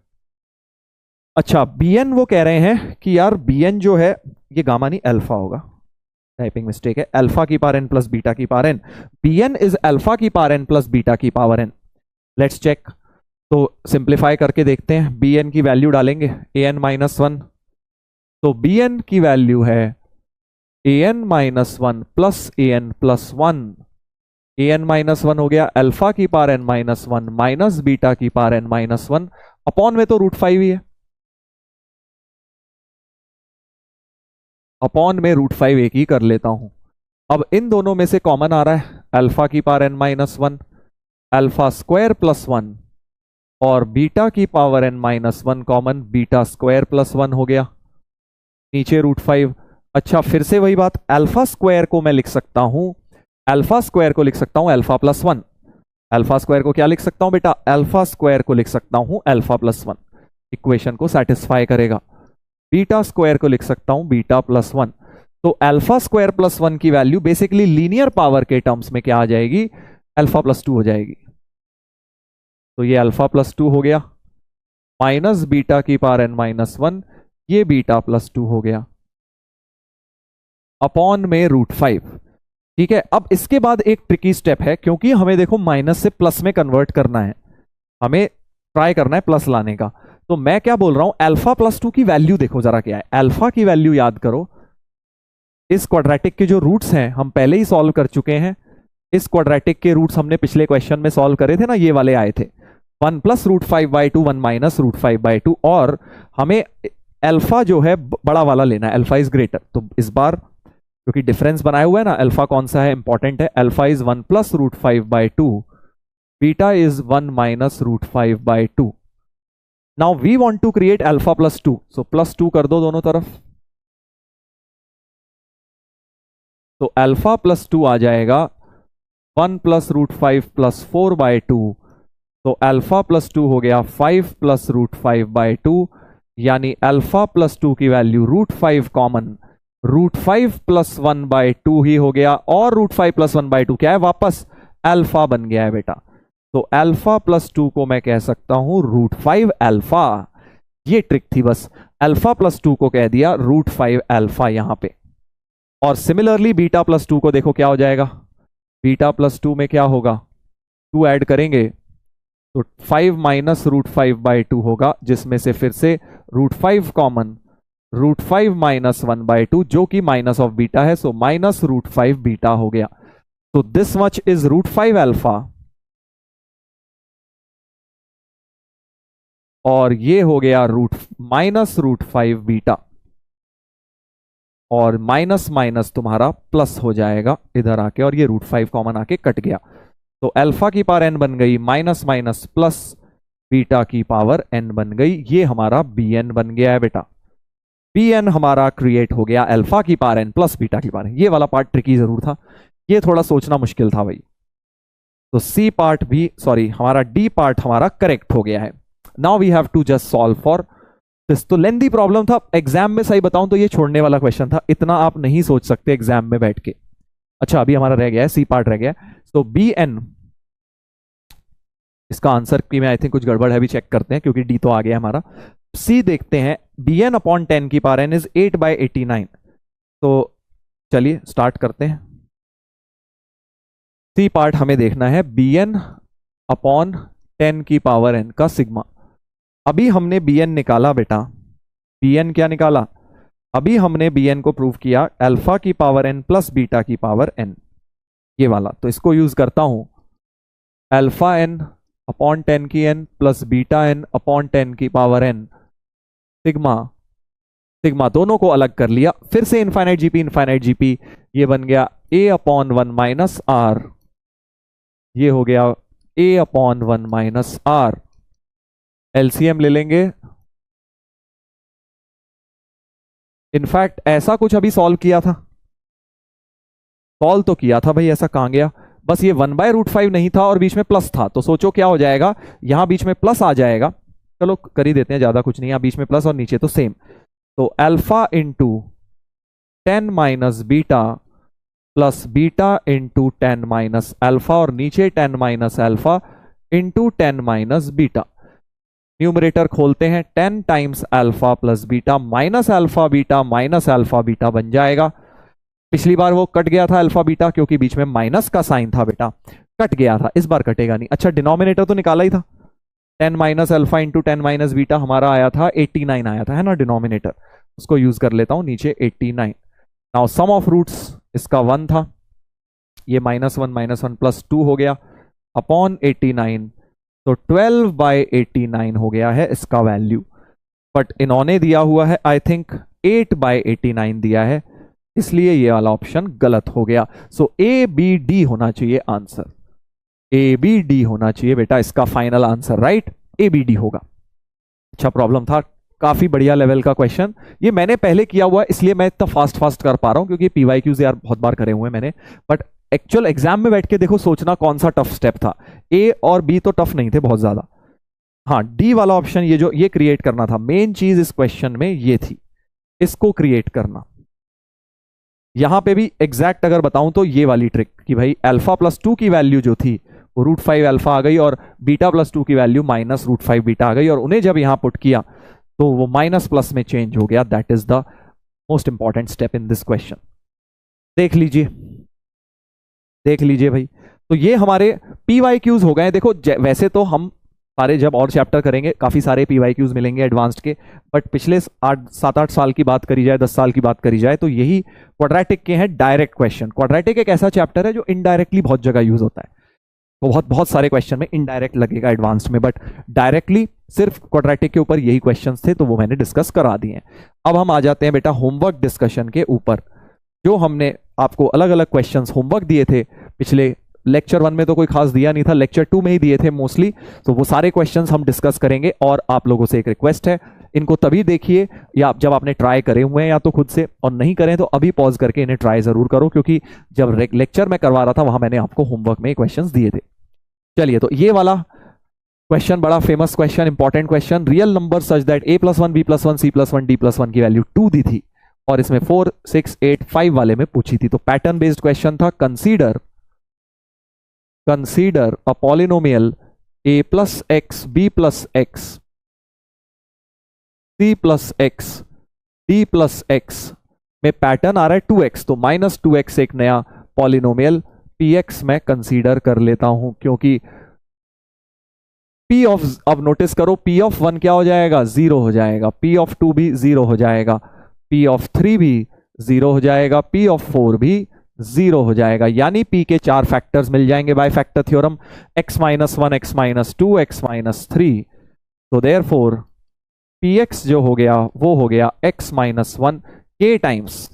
अच्छा BN वो कह रहे हैं कि यार BN जो है ये गामा नहीं अल्फा होगा, टाइपिंग मिस्टेक है, अल्फा की पावर n प्लस बीटा की power n। BN is alpha की पावर n प्लस बीटा की पावर n। लेट्स चेक, तो सिंप्लीफाई करके देखते हैं। BN की वैल्यू डालेंगे AN-1, तो BN की वैल्यू है AN-1 प्लस AN+1। AN-1 हो गया अल्फा की पावर n-1 माइनस बीटा की पावर n-1, अपॉन में तो √5 ही है, अपॉन में √5 एक ही कर लेता हूं। अब इन दोनों में से कॉमन आ रहा है अल्फा की power n-1, alpha square plus 1, और बीटा की power n-1 common, beta square plus 1 हो गया, नीचे √5। अच्छा फिर से वही बात, अल्फा स्क्वायर को मैं लिख सकता हूं, अल्फा स्क्वायर को लिख सकता हूं अल्फा प्लस 1। अल्फा स्क्वायर को क्या लिख सकता हूं बेटा, अल्फा स्क्वायर को लिख सकता हूं अल्फा प्लस 1, इक्वेशन को सेटिस्फाई करेगा। बीटा स्क्वायर को लिख सकता हूं बीटा प्लस 1। तो अल्फा स्क्वायर प्लस 1 की वैल्यू बेसिकली लीनियर पावर के टर्म्स में क्या आ जाएगी, अल्फा प्लस 2 हो जाएगी। तो ये अल्फा प्लस 2 हो गया, माइनस बीटा की पावर n माइनस 1, ये बीटा प्लस 2 हो गया अपॉन में √5। ठीक है, अब इसके बाद एक ट्रिकी स्टेप है, क्योंकि हमें देखो माइनस से प्लस में कन्वर्ट करना है, हमें ट्राई करना है प्लस लाने का। तो मैं क्या बोल रहा हूं, अल्फा प्लस 2 की वैल्यू देखो जरा क्या है। अल्फा की वैल्यू याद करो, इस क्वाड्रेटिक के जो रूट्स हैं हम पहले ही सॉल्व कर चुके हैं। इस क्वाड्रेटिक के रूट्स हमने पिछले क्वेश्चन में सॉल्व करे थे ना, ये वाले आए थे 1 प्लस √5/2, 1 माइनस √5/2, और हमें अल्फा जो है बड़ा वाला लेना है, अल्फा इज ग्रेटर। तो इस बार क्योंकि डिफरेंस बनाया हुआ है ना, अल्फा कौन सा है इंपॉर्टेंट है, alpha is 1 plus √5/2, beta is 1 minus √5/2। Now we want to create alpha plus 2, so plus 2 कर दो दोनों तरफ, तो अल्फा प्लस 2 आ जाएगा 1 प्लस √5 प्लस 4/2, तो अल्फा प्लस 2 हो गया 5 प्लस √5/2, यानी अल्फा प्लस 2 की वैल्यू √5 कॉमन, √5 प्लस 1/2 ही हो गया, और √5 प्लस 1/2 क्या है, वापस अल्फा बन गया है बेटा। तो अल्फा प्लस 2 को मैं कह सकता हूं √5 अल्फा। ये ट्रिक थी बस, अल्फा प्लस 2 को कह दिया √5 अल्फा यहां पे। और सिमिलरली बीटा प्लस 2 को देखो क्या हो जाएगा, बीटा प्लस 2 में क्या होगा, 2 ऐड करेंगे तो 5 माइनस √5/2 होगा, जिसमें से फिर से √5 कॉमन, √5 माइनस 1/2 जो कि माइनस ऑफ बीटा है, सो माइनस √5 बीटा हो गया। तो दिस मच इज √5 अल्फा, और ये हो गया माइनस √5 बीटा, और माइनस माइनस तुम्हारा प्लस हो जाएगा इधर आके, और ये √5 कॉमन आके कट गया। तो अल्फा की पावर n बन गई माइनस माइनस प्लस, बीटा की पावर n बन गई, ये हमारा bn बन गया है बेटा। bn हमारा क्रिएट हो गया अल्फा की पावर n प्लस बीटा की पावर। ये वाला पार्ट ट्रिकी जरूर था, ये थोड़ा सोचना मुश्किल था भाई। तो सी पार्ट भी, सॉरी हमारा डी पार्ट हमारा करेक्ट हो गया है। Now we have to just solve for this. तो लेंथी प्रॉब्लम था, एग्जाम में सही बताऊं तो ये छोड़ने वाला क्वेश्चन था, इतना आप नहीं सोच सकते एग्जाम में बैठ के। अच्छा अभी हमारा रह गया है सी पार्ट रह गया है, तो bn, इसका आंसर की में आई थिंक कुछ गड़बड़ है, अभी चेक करते हैं क्योंकि डी तो आ गया हमारा। सी देखते हैं, bn अपॉन 10 की पावर n इज 8/89। तो चलिए स्टार्ट करते हैं। सी पार्ट हमें देखना है bn अपॉन 10 की पावर n का सिग्मा। अभी हमने bn निकाला बेटा, bn क्या निकाला, अभी हमने bn को प्रूव किया अल्फा की पावर n प्लस बीटा की पावर n, ये वाला। तो इसको यूज करता हूं, अल्फा n अपॉन 10 की n plus beta n upon 10 की पावर n, सिग्मा, सिग्मा दोनों को अलग कर लिया, फिर से इनफाइनाइट जीपी, ये बन गया a अपॉन 1 माइनस r, ये हो गया a upon 1 minus r। LCM ले लेंगे, इनफैक्ट ऐसा कुछ अभी सॉल्व किया था, सॉल्व तो किया था भाई, ऐसा कहां गया, बस ये 1/√5 नहीं था और बीच में प्लस था, तो सोचो क्या हो जाएगा, यहां बीच में प्लस आ जाएगा, चलो कर ही देते हैं, ज्यादा कुछ नहीं, यहां बीच में प्लस और नीचे तो सेम। तो alpha into 10 minus beta plus beta into 10 minus alpha, और नीचे 10 minus alpha into 10 minus beta. Numerator खोलते हैं, 10 times alpha plus beta minus alpha beta बन जाएगा। पिछली बार वो कट गया था अल्फा बीटा क्योंकि बीच में माइनस का साइन था बेटा, कट गया था, इस बार कटेगा नहीं। अच्छा डिनोमिनेटर तो निकाला ही था, 10 minus alpha into 10 minus beta हमारा आया था 89 आया था, है ना डिनोमिनेटर, उसको यूज कर लेता हूं नीचे 89। नाउ सम ऑफ रूट्स इसका 1 था, ये -1 प्लस 2 हो गया अपॉन 89, तो 12/89 हो गया है इसका वैल्यू, बट इन्होंने दिया हुआ है आई थिंक 8/89 दिया है, इसलिए ये वाला ऑप्शन गलत हो गया। सो ABD होना चाहिए आंसर, ABD होना चाहिए बेटा इसका फाइनल आंसर, राइट ABD होगा। अच्छा प्रॉब्लम था, काफी बढ़िया लेवल का क्वेश्चन, ये मैंने पहले किया हुआ है इसलिए मैं इतना फास्ट कर पा रहा हूं, क्योंकि PYQs यार बहुत बार करे हुए मैंने, बट एक्चुअल एग्जाम में बैठ के देखो सोचना कौन सा टफ स्टेप था। A और B तो टफ नहीं थे बहुत ज्यादा, हाँ D वाला ऑप्शन ये क्रिएट करना था, मेन चीज इस क्वेश्चन में ये थी, इसको क्रिएट करना। यहां पे भी एग्जैक्ट अगर बताऊं तो ये वाली ट्रिक कि भाई अल्फा प्लस 2 की वैल्यू जो थी वो √5 अल्फा आ गई और बीटा प्लस 2 की वैल्यू -√5 बीटा आ गई, और उन्हें जब यहां पुट किया तो वो माइनस प्लस में चेंज हो गया। That is the most important step in this question. देख लीजिए, देख लीजिए भाई। तो ये हमारे PYQs हो गए। देखो वैसे तो हम सारे जब और चैप्टर करेंगे काफी सारे PYQs मिलेंगे एडवांस्ड के, बट पिछले 7-8 साल की बात करी जाए, 10 साल की बात करी जाए, तो यही क्वाड्रेटिक के हैं डायरेक्ट क्वेश्चन। क्वाड्रेटिक एक ऐसा चैप्टर है जो इनडायरेक्टली बहुत जगह यूज होता है। तो बहुत बहुत सारे क्वेश्चन में इनडायरेक्ट लगेगा एडवांस्ड में, बट डायरेक्टली सिर्फ क्वाड्रेटिक के ऊपर यही क्वेश्चंस थे, तो वो मैंने डिस्कस करा दिए हैं। अब हम आ जाते हैं बेटा होमवर्क डिस्कशन के ऊपर। जो हमने आपको अलग अलग क्वेश्चंस होमवर्क दिए थे पिछले लेक्चर 1 में, तो कोई खास दिया नहीं था, लेक्चर 2 में ही दिए थे मोस्टली। तो वो सारे क्वेश्चंस हम डिस्कस करेंगे, और आप लोगों से एक रिक्वेस्ट है, इनको तभी देखिए या जब आपने ट्राई करे हुए हैं या तो खुद से, और नहीं करें तो अभी पॉज करके इन्हें ट्राई जरूर करो, क्योंकि जब लेक्चर में करवा रहा था वहां मैंने आपको होमवर्क में क्वेश्चंस दिए थे। चलिए, तो ये वाला क्वेश्चन बड़ा famous question, important question. Real number such that a+1 b+1 c+1 d+1 की वैल्यू 2 दी थी, और इसमें 4, 6, 8, 5 वाले में पूछी थी। तो पैटर्न बेस्ड क्वेश्चन था। Consider a polynomial a+x b+x c+x d+x में पैटर्न आ रहा है 2x, तो -2x एक नया पॉलिनोमियल px में कंसीडर कर लेता हूं, क्योंकि p ऑफ, अब नोटिस करो, p ऑफ 1 क्या हो जाएगा, 0 हो जाएगा, p ऑफ 2 भी 0 हो जाएगा, p ऑफ 3 भी 0 हो जाएगा, p ऑफ 4 भी 0 हो जाएगा। यानी p के 4 फैक्टर्स मिल जाएंगे by factor theorem, x-1, x-2, x-3। तो देयरफॉर px जो हो गया वो हो गया x-1 k times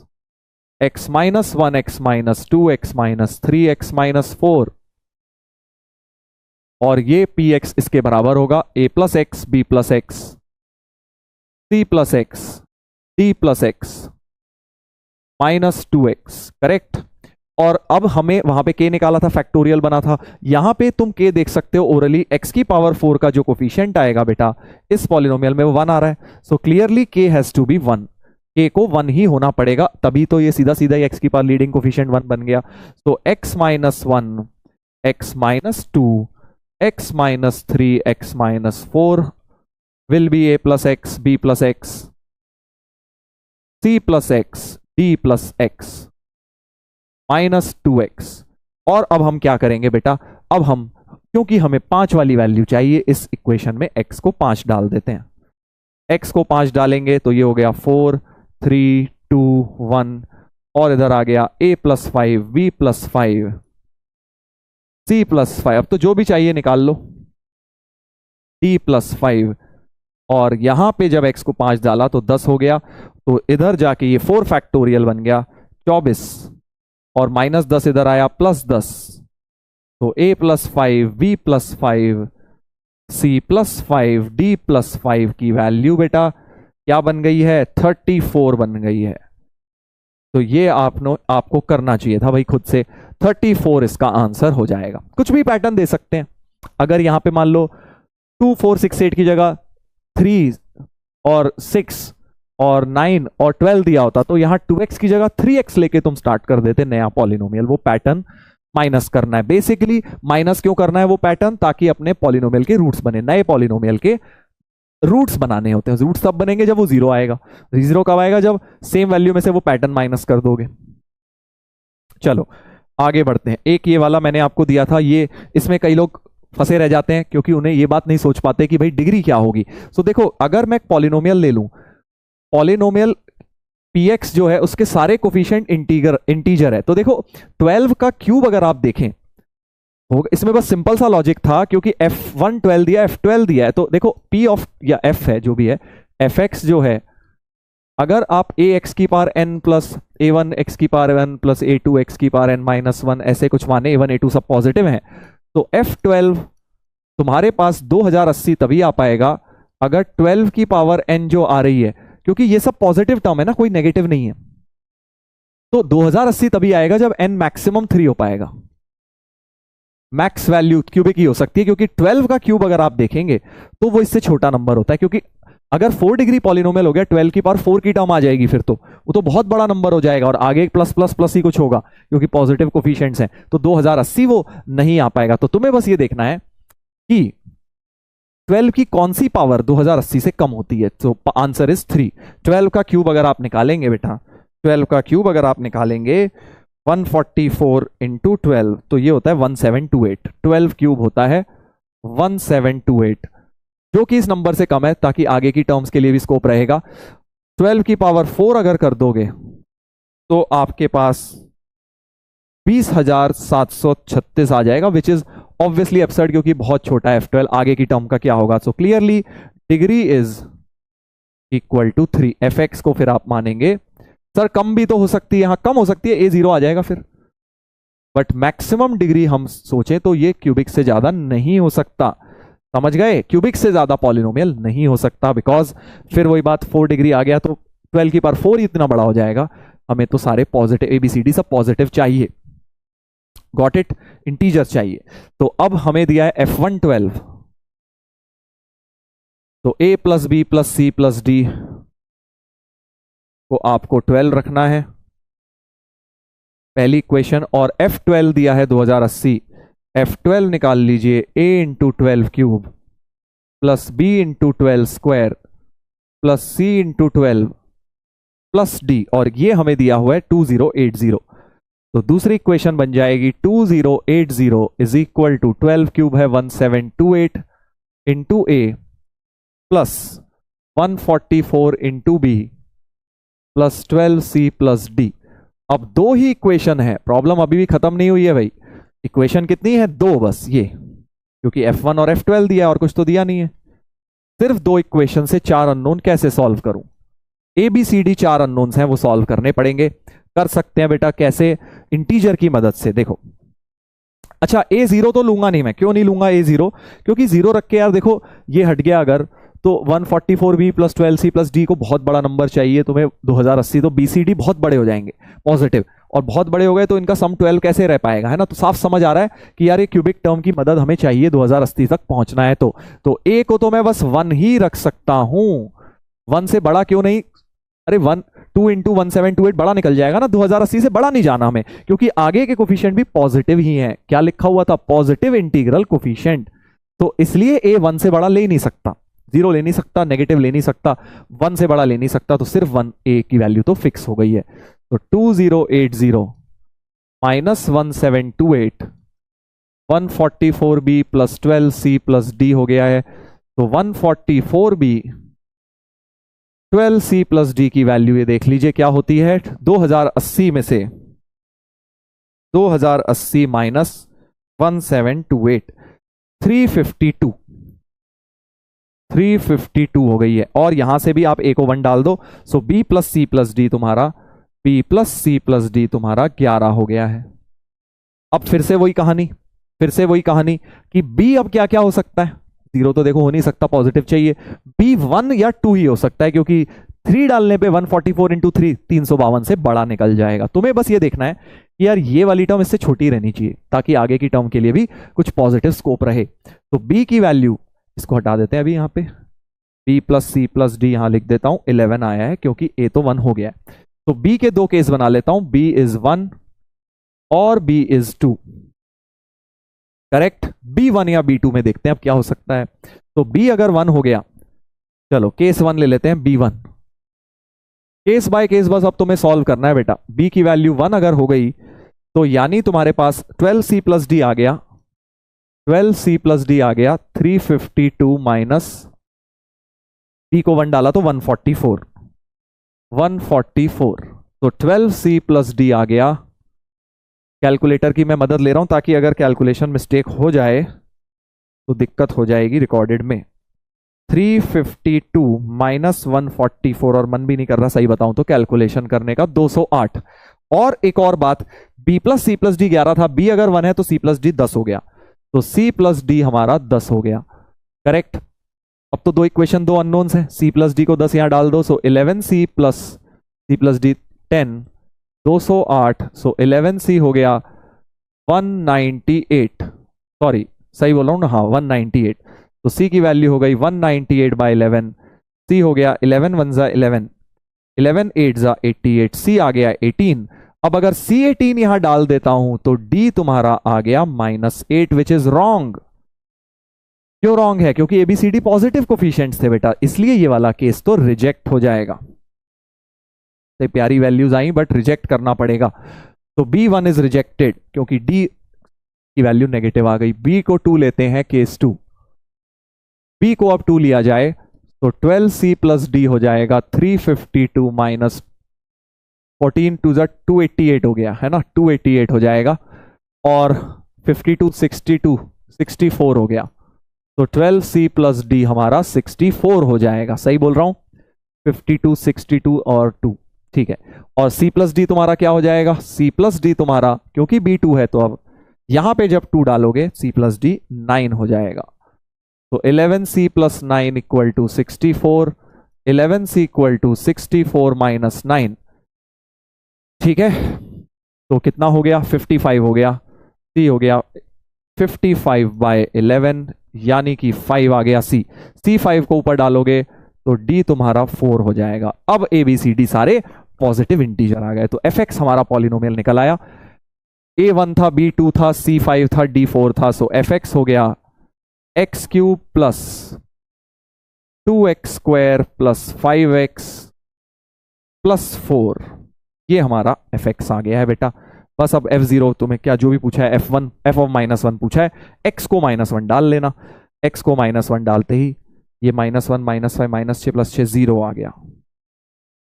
x-1, x-2, x-3, x-4, और ये px इसके बराबर होगा a+x b+x c+x d+x -2x, correct. और अब हमें वहां पे k निकाला था, फैक्टोरियल बना था। यहां पे तुम k देख सकते हो ओरली, x की पावर 4 का जो कोफिशिएंट आएगा बेटा इस पॉलिनोमियल में वो 1 आ रहा है। So clearly k has to be 1, k को 1 ही होना पड़ेगा, तभी तो ये सीधा सीधा ही x की पावर लीडिंग कोफिशिएंट 1 बन गया। तो x-1, x-2, x-3, x-4 will be a+x b+x c+x d+x -2x। और अब हम क्या करेंगे बेटा, अब हम, क्योंकि हमें 5 वाली वैल्यू चाहिए इस इक्वेशन में, x को 5 डाल देते हैं। x को 5 डालेंगे तो ये हो गया 4, 3, 2, 1, और इधर आ गया a+5 b+5 c+5। अब तो जो भी चाहिए निकाल लो, d+5, और यहां पे जब x को 5 डाला तो 10 हो गया, तो इधर जाके ये 4 फैक्टोरियल बन गया 24, और -10 इधर आया +10, तो a+5 b+5 c+5 d+5 की वैल्यू बेटा क्या बन गई है, 34 बन गई है। तो ये आपको करना चाहिए था भाई खुद से, 34 इसका आंसर हो जाएगा। कुछ भी पैटर्न दे सकते हैं, अगर यहां पे मान लो 2, 4, 6, 8 की जगह 3 और 6 और 9 और 12 दिया होता, तो यहां 2x की जगह 3x लेके तुम स्टार्ट कर देते नया पॉलिनोमियल। वो पैटर्न माइनस करना है, बेसिकली माइनस क्यों करना है वो पैटर्न, ताकि अपने पॉलिनोमियल के रूट्स बने, नए पॉलिनोमियल के रूट्स बनाने होते हैं। रूट्स तब बनेंगे जब वो 0 आएगा। 0 कब आएगा, जब सेम वैल्यू में से वो पैटर्न माइनस कर दोगे। चलो आगे बढ़ते हैं। एक ये वाला मैंने आपको दिया था, ये इसमें कई लोग फंसे रह जाते हैं क्योंकि उन्हें ये बात नहीं सोच पाते कि भाई डिग्री क्या होगी। सो देखो, अगर मैं पॉलिनोमियल ले लूं, पॉलिनोमियल px जो है उसके सारे कोफिशिएंट इंटीजर है, तो देखो 12 का क्यूब अगर आप देखें, इसमें बस सिंपल सा लॉजिक था, क्योंकि f1 12 दिया, f12 दिया है, तो देखो p ऑफ या f है जो भी है, fx जो है, अगर आप ax की power n plus a1 x की power n plus a2 x की पावर n -1 ऐसे कुछ माने, a1 a2 सब पॉजिटिव हैं, तो f12 तुम्हारे पास 2080 तभी आ पाएगा अगर 12 की पावर n जो आ रही है, क्योंकि ये सब पॉजिटिव टर्म है ना, कोई नेगेटिव नहीं है, तो 2080 तभी आएगा जब n मैक्सिमम 3 हो पाएगा। मैक्स वैल्यू क्यूबिक ही हो सकती है, क्योंकि 12 का क्यूब अगर आप देखेंगे तो वो इससे छोटा नंबर होता है, क्योंकि अगर 4 डिग्री पॉलिनोमियल हो गया 12 की पावर 4 की टर्म आ जाएगी, फिर तो वो तो बहुत बड़ा नंबर हो जाएगा और आगे प्लस प्लस प्लस ही कुछ होगा क्योंकि पॉजिटिव कोफिशिएंट्स हैं, तो 2080 वो नहीं आ पाएगा। तो तुम्हें बस ये देखना है कि 12 की कौन सी पावर 2080 से कम होती है। तो आंसर इज 3। 12 का क्यूब अगर आप निकालेंगे बेटा, 12 का क्यूब अगर आप निकालेंगे 144 इंटू 12 तो ये होता है 1728। 12 क्यूब होता है 1728, जो कि इस नंबर से कम है, ताकि आगे की टर्म्स के लिए भी स्कोप रहेगा। 12 की पावर 4 अगर कर दोगे तो आपके पास 20,736 आ जाएगा, विच इज ऑब्वियसली एब्सर्ड क्योंकि बहुत छोटा है F12। आगे की टर्म का क्या होगा? So clearly degree is equal to 3। Fx को फिर आप मानेंगे सर कम भी तो हो सकती है, यहां कम हो सकती है, A0 आ जाएगा फिर, बट मैक्सिमम डिग्री हम सोचें तो ये क्यूबिक से ज्यादा नहीं हो सकता। समझ गए? क्यूबिक से ज्यादा पॉलिनोमियल नहीं हो सकता, बिकॉज फिर वही बात 4 डिग्री आ गया तो 12 की पावर 4 ही इतना बड़ा हो जाएगा। हमें तो सारे पॉजिटिव ABCD सब पॉजिटिव चाहिए। Got it? इंटीजर चाहिए। तो अब हमें दिया है F1 12, तो A plus B plus C plus D को आपको 12 रखना है, पहली इक्वेशन। और F12 दिया है 2080, F12 निकाल लीजिए A into 12 cube plus B into 12 square plus C into 12 plus D, और ये हमें दिया हुआ है 2080। तो दूसरी इक्वेशन बन जाएगी 2080 इज इक्वल टू 12 क्यूब है 1728 into A plus 144 into B plus 12C plus D। अब दो ही इक्वेशन है, प्रॉब्लम अभी भी खत्म नहीं हुई है भाई। इक्वेशन कितनी है? दो बस, ये क्योंकि F1 और F12 दिया है और कुछ तो दिया नहीं है। सिर्फ दो इक्वेशन से 4 अननोन कैसे सॉल्व करूं? ABCD 4 अननोन्स हैं, वो सॉल्व करने पड़ेंगे। कर सकते हैं बेटा कैसे? इंटीजर की मदद से। देखो, अच्छा A0 तो लूंगा नहीं मैं। क्यों नहीं लूंगा A0? क्योंकि 0 रख के यार देखो ये हट गया अगर, तो 144B plus 12C plus D को बहुत बड़ा नंबर चाहिए तुम्हें 2080, तो BCD बहुत बड़े हो जाएंगे पॉजिटिव, और बहुत बड़े हो गए तो इनका सम 12 कैसे रह पाएगा, है ना? तो साफ समझ आ रहा है कि यार ये क्यूबिक टर्म की मदद हमें चाहिए 2080 तक पहुंचना है। तो A को तो मैं बस 1 ही रख सकता हूं, 1 से बड़ा क्यों नहीं? अरे 2 इंटू 1728 बड़ा निकल जाएगा ना, 2080 से बड़ा नहीं जाना हमें, क्योंकि आगे के कोफिशिएंट भी पॉजिटिव ही हैं। क्या लिखा हुआ था? Positive integral coefficient. तो इसलिए A 1 से बड़ा ले नहीं सकता, 0 ले नहीं सकता, नेगेटिव ले नहीं सकता, 1 से बड़ा ले नहीं सकता, तो सिर्फ 1 A की वैल्यू तो फिक्स हो गई है। तो 2080 minus 1728 144B plus 12C plus D हो गया है। तो 144B 12C प्लस D की वैल्यू ये देख लीजिए क्या होती है। 2080 में से 2080 माइनस 1728 352 हो गई है। और यहां से भी आप A को 1 डाल दो, सो B plus C plus D तुम्हारा, B plus C plus D तुम्हारा 11 हो गया है। अब फिर से वही कहानी कि B अब क्या क्या हो सकता है? 0 तो देखो हो नहीं सकता, पॉजिटिव चाहिए। B 1 या 2 ही हो सकता है, क्योंकि 3 डालने पे 144 इंटू 3 352 से बड़ा निकल जाएगा। तुम्हें बस ये देखना है कि यार ये वाली टर्म इससे छोटी रहनी चाहिए, ताकि आगे की टर्म के लिए भी कुछ पॉजिटिव स्कोप रहे। तो B की वैल्यू, इसको हटा देते हैं अभी, यहाँ पे B plus C plus D यहां लिख देता हूं, 11 आया है क्योंकि A तो 1 हो गया है। तो B के दो केस बना लेता हूं, B इज 1 और B इज 2। करेक्ट? B1 या B2 में देखते हैं अब क्या हो सकता है। तो B अगर 1 हो गया, चलो केस 1 ले लेते हैं, B1। केस बाय केस बस अब तुम्हें सॉल्व करना है बेटा। B की वैल्यू 1 अगर हो गई तो यानी तुम्हारे पास 12C प्लस D आ गया, 12C प्लस D आ गया, 352 माइनस B को 1 डाला तो 144। तो 12C प्लस D आ गया। कैलकुलेटर की मैं मदद ले रहा हूं ताकि अगर कैलकुलेशन मिस्टेक हो जाए तो दिक्कत हो जाएगी रिकॉर्डेड में। 352 माइनस 144, और मन भी नहीं कर रहा सही बताऊं तो कैलकुलेशन करने का, 208। और एक और बात, B plus C plus D 11 था, B अगर 1 है तो C प्लस D 10 हो गया, तो C प्लस D हमारा 10 हो गया। करेक्ट? अब तो दो इक्वेशन, दो अननोन्स है, C प्लस D को 10 यहां डाल दो, सो 11C plus C plus D 10, 208, सो 11C हो गया 198। सॉरी सही बोल रहा हूं ना? हाँ 198। तो C की वैल्यू हो गई 198 बाई 11, C हो गया 11 1 जा 11, 11 8 जा 88, सी आ गया 18। अब अगर C18 यहां डाल देता हूं तो D तुम्हारा आ गया -8, विच इज रॉन्ग। क्यों रॉन्ग है? क्योंकि ABCD पॉजिटिव कोफिशिएंट्स थे बेटा, इसलिए ये वाला केस तो रिजेक्ट हो जाएगा। तो प्यारी वैल्यूज आई बट रिजेक्ट करना पड़ेगा। तो B1 इज रिजेक्टेड क्योंकि D की वैल्यू नेगेटिव आ गई। B को 2 लेते हैं, केस 2। B को अब 2 लिया जाए तो 12C प्लस D हो जाएगा 352 माइनस 14 टू जा 288 हो गया है ना, 288 हो जाएगा। और 52 62 64 हो गया। तो 12C प्लस D हमारा 64 हो जाएगा। सही बोल रहा हूं? 52 62 और 2, ठीक है। और C प्लस डी तुम्हारा क्या हो जाएगा? C प्लस डी तुम्हारा, क्योंकि B2 है तो अब यहां पे जब 2 डालोगे C प्लस डी 9 हो जाएगा। तो 11C plus 9 equal to 64, 11C equal to 64 minus 9, ठीक है। तो कितना हो गया? 55 हो गया। C हो गया 55 बाय 11, यानी कि 5 आ गया C। C5 को ऊपर डालोगे तो D तुम्हारा 4 हो जाएगा। अब ABCD सारे पॉजिटिव इंटीजर आ गए, तो fx हमारा पॉलिनोमियल निकल आया। A1 था, B2 था, C5 था, D4 था। सो fx हो गया x cube plus 2x square plus 5x plus 4, ये हमारा fx आ गया है बेटा। बस अब f0 तुम्हें क्या जो भी पूछा है, f1 f ऑफ -1 पूछा है, x को -1 डाल लेना। x को -1 डालते ही ये -1 -5 -6 प्लस 6 0 आ गया।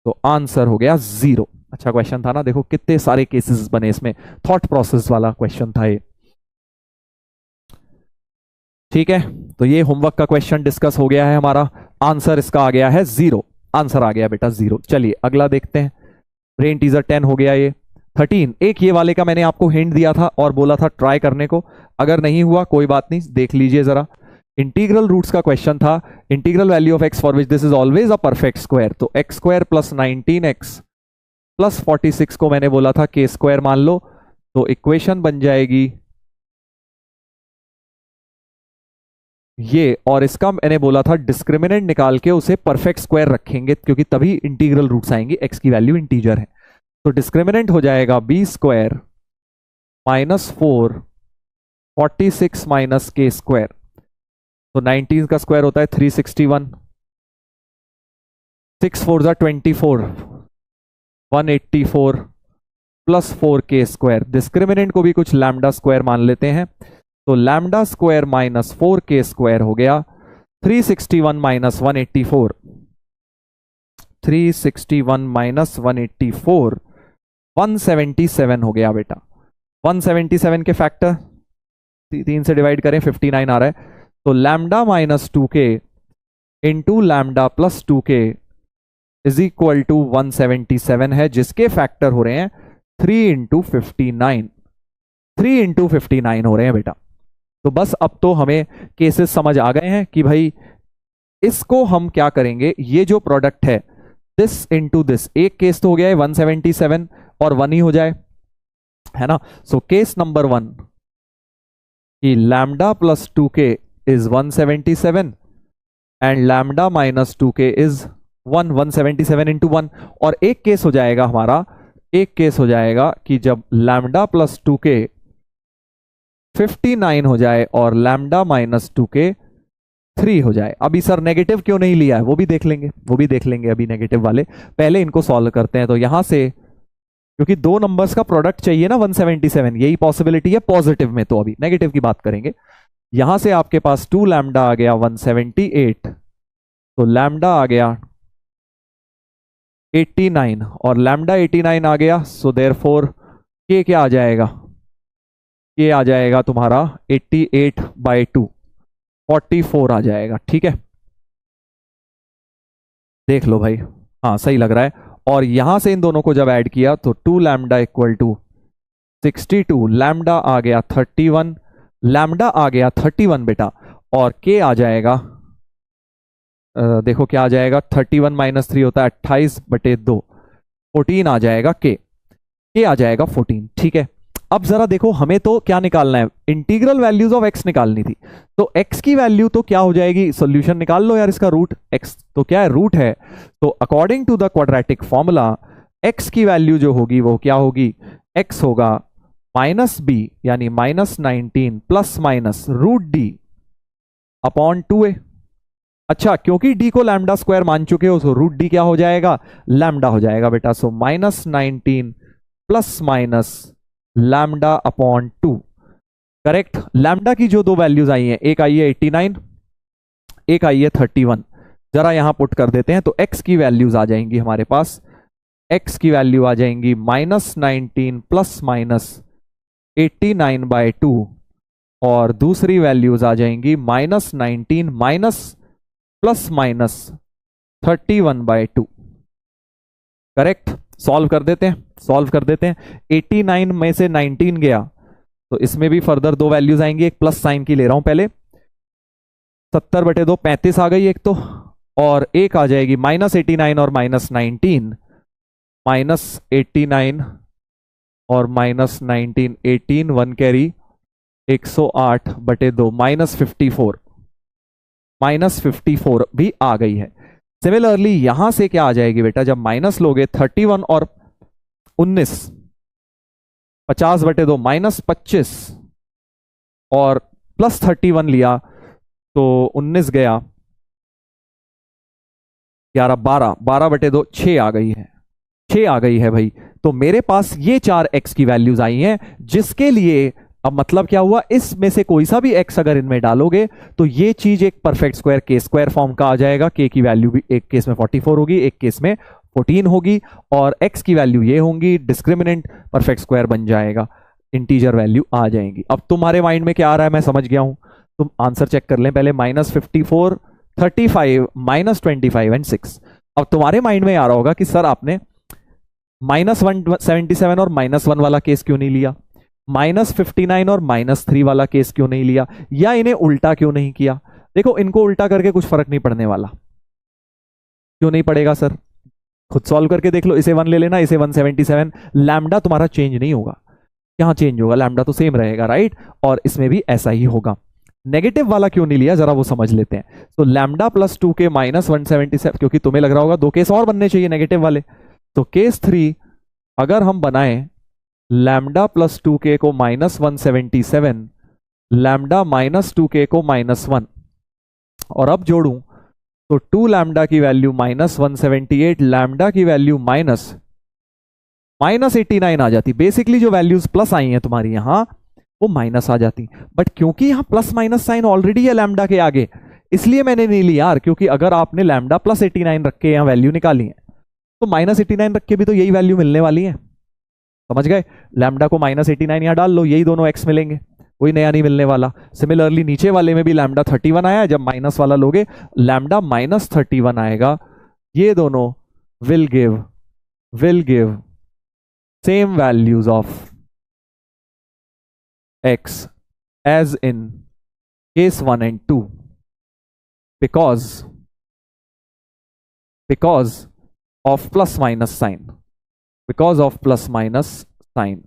तो आंसर हो गया 0। अच्छा क्वेश्चन था ना, देखो कितने सारे केसेस बने इसमें, थॉट प्रोसेस वाला क्वेश्चन था ये, ठीक है। तो ये होमवर्क का क्वेश्चन डिस्कस हो गया है हमारा। आंसर इसका आ गया है 0। आंसर आ गया बेटा 0। चलिए अगला देखते हैं। ब्रेन टीजर 10 हो गया, ये 13। एक ये वाले का मैंने आपको हिंट दिया था और बोला था ट्राई करने को, अगर नहीं हुआ कोई बात नहीं, देख लीजिए जरा। इंटीग्रल रूट्स का क्वेश्चन था। Integral value of X for which this is always a perfect square. तो x square plus 19x plus 46 को मैंने बोला था के स्क्वायर मान लो, तो इक्वेशन बन जाएगी ये। और इसका मैंने बोला था डिस्क्रिमिनेंट निकाल के उसे परफेक्ट स्क्वायर रखेंगे, क्योंकि तभी इंटीग्रल रूट्स आएंगे, एक्स की वैल्यू इंटीजर है। तो डिस्क्रिमिनेंट हो जाएगा बी स्क्वायर माइनस 4 46 माइनस के स्क्वायर। तो 19 का स्क्वायर होता है 361, 6 4 जा 24, 184 प्लस 4 के स्क्वायर। डिस्क्रिमिनेंट को भी कुछ लैम्डा स्क्वायर मान लेते हैं, तो लैम्डा स्क्वायर माइनस 4 के स्क्वायर हो गया 361 माइनस 184, 361 माइनस 184 177 हो गया बेटा। 177 के फैक्टर 3 से डिवाइड करें 59 आ रहा है। तो lambda minus 2k into lambda plus 2k is equal to 177 है, जिसके फैक्टर हो रहे हैं 3 इंटू 59, 3 इंटू 59 हो रहे हैं बेटा। तो बस अब तो हमें केसेस समझ आ गए हैं कि भाई इसको हम क्या करेंगे, ये जो प्रोडक्ट है दिस इंटू दिस, एक केस तो हो गया है 177 और 1 ही हो जाए, है ना। सो केस नंबर 1 कि lambda plus 2k is 177 and lambda minus 2k is 177 into 1। और एक केस हो जाएगा हमारा, एक केस हो जाएगा कि जब लैम्डा प्लस 2k 59 हो जाए और लैम्डा माइनस 2k 3 हो जाए। अभी सर नेगेटिव क्यों नहीं लिया है, वो भी देख लेंगे, वो भी देख लेंगे अभी नेगेटिव वाले, पहले इनको सॉल्व करते हैं। तो यहां से क्योंकि दो नंबर्स का प्रोडक्ट चाहिए ना 177, यही पॉसिबिलिटी है पॉजिटिव में, तो अभी नेगेटिव की बात करेंगे। यहां से आपके पास 2 लैम्डा आ गया 178, तो लैम्डा आ गया 89 और लैम्डा 89 आ गया। सो देयरफॉर के क्या आ जाएगा, ये आ जाएगा तुम्हारा 88 बाई 2 44 आ जाएगा, ठीक है। देख लो भाई, हाँ सही लग रहा है। और यहां से इन दोनों को जब ऐड किया तो 2 लैम्डा इक्वल टू 62, लैम्डा आ गया 31, लैम्डा आ गया 31 बेटा, और के आ जाएगा देखो क्या आ जाएगा, 31 माइनस 3 होता है 28/2, 14 आ जाएगा के आ जाएगा 14, ठीक है। अब जरा देखो, हमें तो क्या निकालना है, इंटीग्रल वैल्यूज ऑफ एक्स निकालनी थी। तो एक्स की वैल्यू तो क्या हो जाएगी, सॉल्यूशन निकाल लो यार इसका, रूट एक्स तो क्या है, रूट है। तो according to the quadratic formula x की वैल्यू जो होगी वो क्या होगी, एक्स होगा माइनस बी यानी -19 plus minus root D upon 2a। अच्छा, क्योंकि डी को लैम्डा स्क्वायर मान चुके हो तो रूट डी क्या हो जाएगा, लैम्डा हो जाएगा बेटा। सो -19 plus minus lambda upon 2। Correct. Lambda की जो दो वैल्यूज आई हैं, एक आई है 89, एक आई है 31। जरा यहां पुट कर देते हैं तो एक्स की वैल्यूज आ जाएंगी हमारे पास, एक्स की वैल्यू आ जाएंगी -19 प्लस माइनस 89/2 और दूसरी वैल्यूज आ जाएंगी -19 minus plus minus 31/2। Correct. Solve कर देते हैं, सॉल्व कर देते हैं। 89 में से 19 गया तो इसमें भी फर्दर दो वैल्यूज आएंगी, एक प्लस साइन की ले रहा हूं पहले, 70/2 35 आ गई एक तो, और एक आ जाएगी -89 और -19, -89 और -19 18 1 कैरी 108/2 -54 भी आ गई है। सिमिलरली यहां से क्या आ जाएगी बेटा, जब माइनस लोगे 31 और 19 50/2 -25 और प्लस 31 लिया तो 19 गया 11 12 6 आ गई है, 6 आ गई है भाई। तो मेरे पास ये 4 एक्स की वैल्यूज आई हैं, जिसके लिए अब मतलब क्या हुआ, इसमें से कोई सा भी एक्स अगर इनमें डालोगे तो ये चीज एक परफेक्ट स्क्वायर के स्क्वायर फॉर्म का आ जाएगा। के की वैल्यू भी एक केस में 44 होगी, एक केस में 14 होगी, और एक्स की वैल्यू ये होंगी, डिस्क्रिमिनेंट परफेक्ट स्क्वायर बन जाएगा, इंटीजर वैल्यू आ जाएंगी। अब तुम्हारे माइंड में क्या आ रहा है मैं समझ गया हूं, तुम आंसर चेक कर लें पहले। -54 35 -25 एंड 6। अब तुम्हारे माइंड में आ रहा होगा कि सर आपने -177 और -1 वाला केस क्यों नहीं लिया, -59 और -3 वाला केस क्यों नहीं लिया, या इन्हें उल्टा क्यों नहीं किया। देखो, इनको उल्टा करके कुछ फर्क नहीं पड़ने वाला। क्यों नहीं पड़ेगा सर, खुद सॉल्व करके देख लो। इसे 1 ले लेना, इसे 177, लैम्डा तुम्हारा चेंज नहीं होगा। यहां चेंज होगा, लैम्डा तो सेम रहेगा, राइट। और इसमें भी ऐसा ही होगा। नेगेटिव वाला क्यों नहीं लिया, जरा वो समझ लेते हैं। तो लैम्डा प्लस 2 के -177, क्योंकि तुम्हें लग रहा होगा दो केस और बनने चाहिए नेगेटिव वाले, तो केस 3 अगर हम बनाएं लैम्डा प्लस 2k को -177, लैम्डा -2k को -1, और अब जोड़ूं तो 2 लैम्डा की वैल्यू -178, लैम्डा की वैल्यू -89 आ जाती। बेसिकली जो वैल्यूज प्लस आई हैं तुम्हारी यहां वो माइनस आ जाती, बट क्योंकि यहां प्लस माइनस साइन ऑलरेडी है लैम्डा के आगे, इसलिए मैंने नहीं लिया यार। क्योंकि अगर आपने लैम्डा +89 रख के यहां वैल्यू निकाली है तो -89 रख के भी तो यही वैल्यू मिलने वाली है, समझ गए। लैम्डा को -89 यहां डाल लो, यही दोनों एक्स मिलेंगे, कोई नया नहीं मिलने वाला। सिमिलरली नीचे वाले में भी लैम्डा 31 आया, जब माइनस वाला लोगे लैम्डा -31 आएगा। ये दोनों will give same values of x as in case 1 and 2 because of plus minus sign, because of plus minus sign,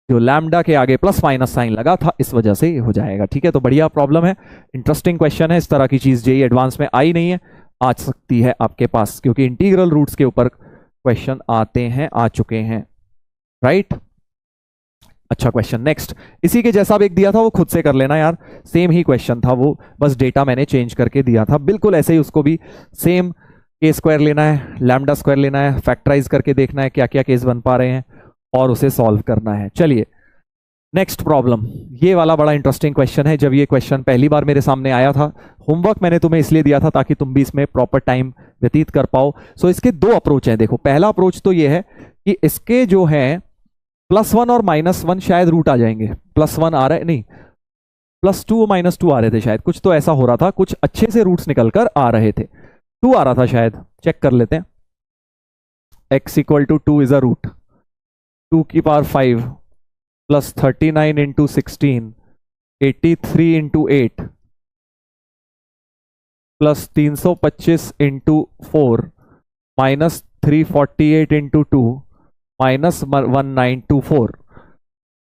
जो लैम्डा के आगे प्लस माइनस साइन लगा था इस वजह से हो जाएगा। ठीक है, तो बढ़िया प्रॉब्लम है, इंटरेस्टिंग क्वेश्चन है। इस तरह की चीज जेईई एडवांस में आई नहीं है, आ सकती है आपके पास, क्योंकि इंटीग्रल रूट्स के ऊपर क्वेश्चन आते हैं, आ चुके हैं, राइट। अच्छा क्वेश्चन नेक्स्ट, इसी के जैसा भी एक दिया था वो खुद से कर लेना यार, सेम ही क्वेश्चन था वो, बस डेटा मैंने चेंज करके दिया था, बिल्कुल ऐसे ही उसको भी सेम के स्क्वायर लेना है, लैम्डा स्क्वायर लेना है, फैक्टराइज करके देखना है क्या क्या केस बन पा रहे हैं और उसे सॉल्व करना है। चलिए नेक्स्ट प्रॉब्लम, ये वाला बड़ा इंटरेस्टिंग क्वेश्चन है। जब ये क्वेश्चन पहली बार मेरे सामने आया था, होमवर्क मैंने तुम्हें इसलिए दिया था ताकि तुम भी इसमें प्रॉपर टाइम व्यतीत कर पाओ। सो इसके दो अप्रोच हैं। देखो, पहला अप्रोच तो ये है कि इसके जो है +1 और -1 शायद रूट आ जाएंगे। +1 आ रहा है, नहीं +2 -2 आ रहे थे शायद, कुछ तो ऐसा हो रहा था, कुछ अच्छे से रूट्स निकलकर आ रहे थे। 2 आ रहा था शायद, चेक कर लेते हैं। x = 2 इज अ रूट, 2 की पावर 5 + 39 × 16 83 × 8 + 325 × 4 -348 × 2 -1924।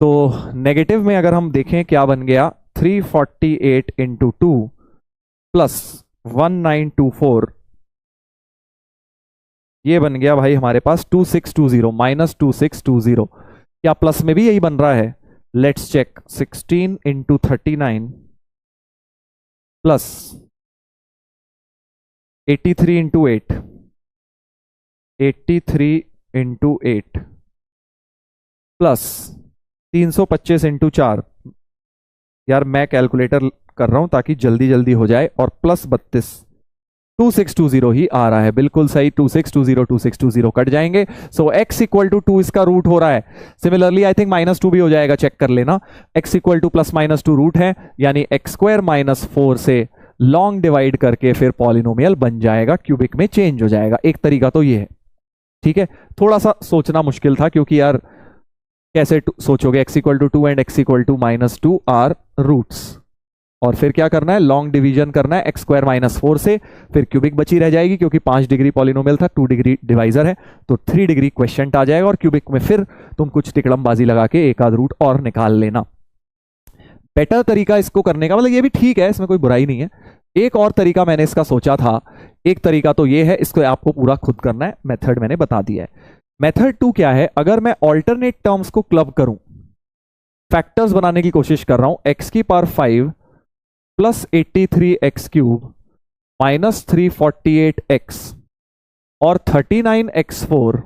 तो नेगेटिव में अगर हम देखें क्या बन गया, 348 इंटू 2 प्लस 1924, ये बन गया भाई हमारे पास 2620 माइनस 2620। क्या प्लस में भी यही बन रहा है? Let's check. 16 into 39 plus 83 into 8, 83 into 8 plus 325 into 4। यार मैं कैलकुलेटर कर रहा हूं ताकि जल्दी जल्दी हो जाए, और प्लस 32, 2620 ही आ रहा है, बिल्कुल सही। 2620 2620 कट जाएंगे। सो x इक्वल टू 2 इसका रूट हो रहा है। सिमिलरली आई थिंक -2 भी हो जाएगा, चेक कर लेना। x equal to plus -2 root है, यानी x स्क्वायर -4 से लॉन्ग डिवाइड करके फिर पॉलिनोमियल बन जाएगा, क्यूबिक में चेंज हो जाएगा। एक तरीका तो ये है, ठीक है। थोड़ा सा सोचना मुश्किल था, क्योंकि यार कैसे सोचोगे, x equal to 2 and x equal to -2 are roots, और फिर क्या करना है, लॉन्ग डिवीजन करना है x स्क्वायर -4 से, फिर क्यूबिक बची रह जाएगी, क्योंकि 5 डिग्री पॉलिनोमियल था, 2 डिग्री डिवाइजर है, तो 3 डिग्री क्वेश्चन आ जाएगा, और क्यूबिक में फिर तुम कुछ टिकड़मबाजी लगा के एक आध रूट और निकाल लेना। बेटर तरीका इसको करने का, मतलब ये भी ठीक है, इसमें कोई बुराई नहीं है। एक और तरीका मैंने इसका सोचा था। एक तरीका तो ये है, इसको आपको पूरा खुद करना है, मेथड मैंने बता दिया है। मेथड 2 क्या है, अगर मैं ऑल्टरनेट टर्म्स को क्लब करूं, फैक्टर्स बनाने की कोशिश कर रहा हूं, x की power 5 plus 83x cube minus 348x और 39x4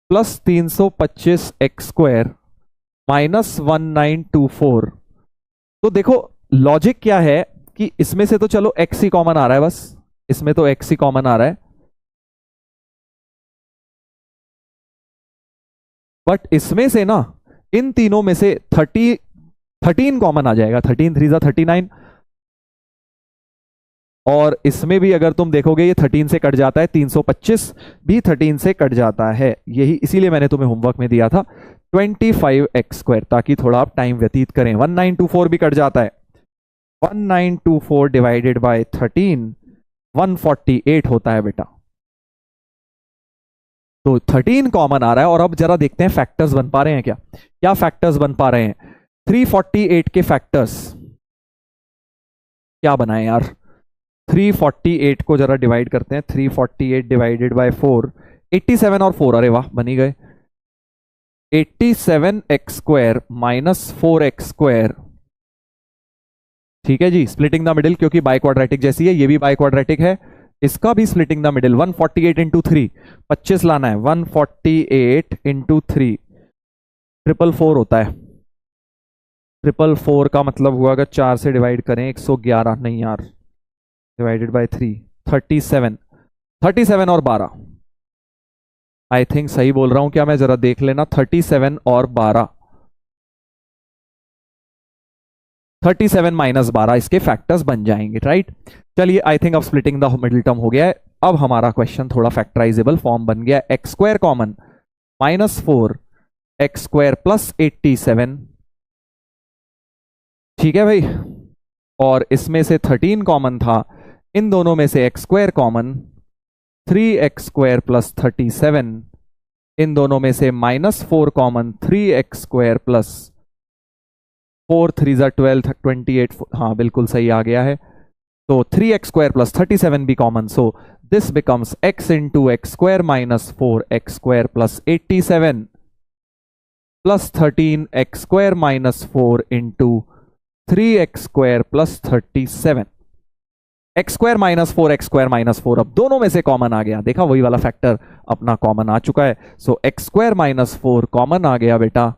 plus 325x square minus 1924। तो देखो लॉजिक क्या है कि इसमें से तो चलो x ही कॉमन आ रहा है, बस इसमें तो x ही कॉमन आ रहा है, बट इसमें से ना, इन तीनों में से 13 कॉमन आ जाएगा। 13 3 जा 39, और इसमें भी अगर तुम देखोगे ये 13 से कट जाता है, 325 भी 13 से कट जाता है। यही इसीलिए मैंने तुम्हें होमवर्क में दिया था 25x स्क्वायर, ताकि थोड़ा आप टाइम व्यतीत करें। 1924 भी कट जाता है, 1924 डिवाइडेड बाय 13 148 होता है बेटा। तो 13 कॉमन आ रहा है। और अब जरा देखते हैं फैक्टर्स बन पा रहे हैं क्या, क्या फैक्टर्स बन पा रहे हैं। 348 के फैक्टर्स क्या बनाए यार, 348 को जरा डिवाइड करते हैं। 348 डिवाइडेड बाय 4, 87 और 4, अरे वाह बनी गए। 87x square minus 4x square, ठीक है जी। स्प्लिटिंग द मिडिल, क्योंकि बाई क्वाड्रेटिक जैसी है, ये भी बाई क्वाड्रेटिक है, इसका भी स्प्लिटिंग द मिडिल। 148 इंटू 3, 25 लाना है, 148 इंटू 3 444 होता है। 444 का मतलब हुआ अगर 4 से डिवाइड करें 111, नहीं यार, डिवाइडेड बाय 3, 37, 37 और 12, आई थिंक सही बोल रहा हूं क्या मैं, जरा देख लेना। 37 और 12, 37 माइनस 12 इसके फैक्टर्स बन जाएंगे, राइट। चलिए आई थिंक अब स्प्लिटिंग द मिडिल टर्म हो गया है। अब हमारा क्वेश्चन थोड़ा फैक्टराइजेबल फॉर्म बन गया। X square common -4 x square plus 87, ठीक है भाई। और इसमें से 13 कॉमन था, इन दोनों में से x square common, 3x square plus 37, इन दोनों में से -4 कॉमन, 3x स्क्वायर प्लस 4 3 जा 12 28, हाँ बिल्कुल सही आ गया है। तो 3x स्क्वायर प्लस 37 भी common, so this becomes x into x square minus 4x square plus 87 plus 13x square minus 4 into 3x square plus 37। X square minus 4 x square minus 4 अब दोनों में से कॉमन आ गया, देखा वही वाला फैक्टर अपना कॉमन आ चुका है। सो एक्स स्क्वायर माइनस 4 कॉमन आ गया बेटा,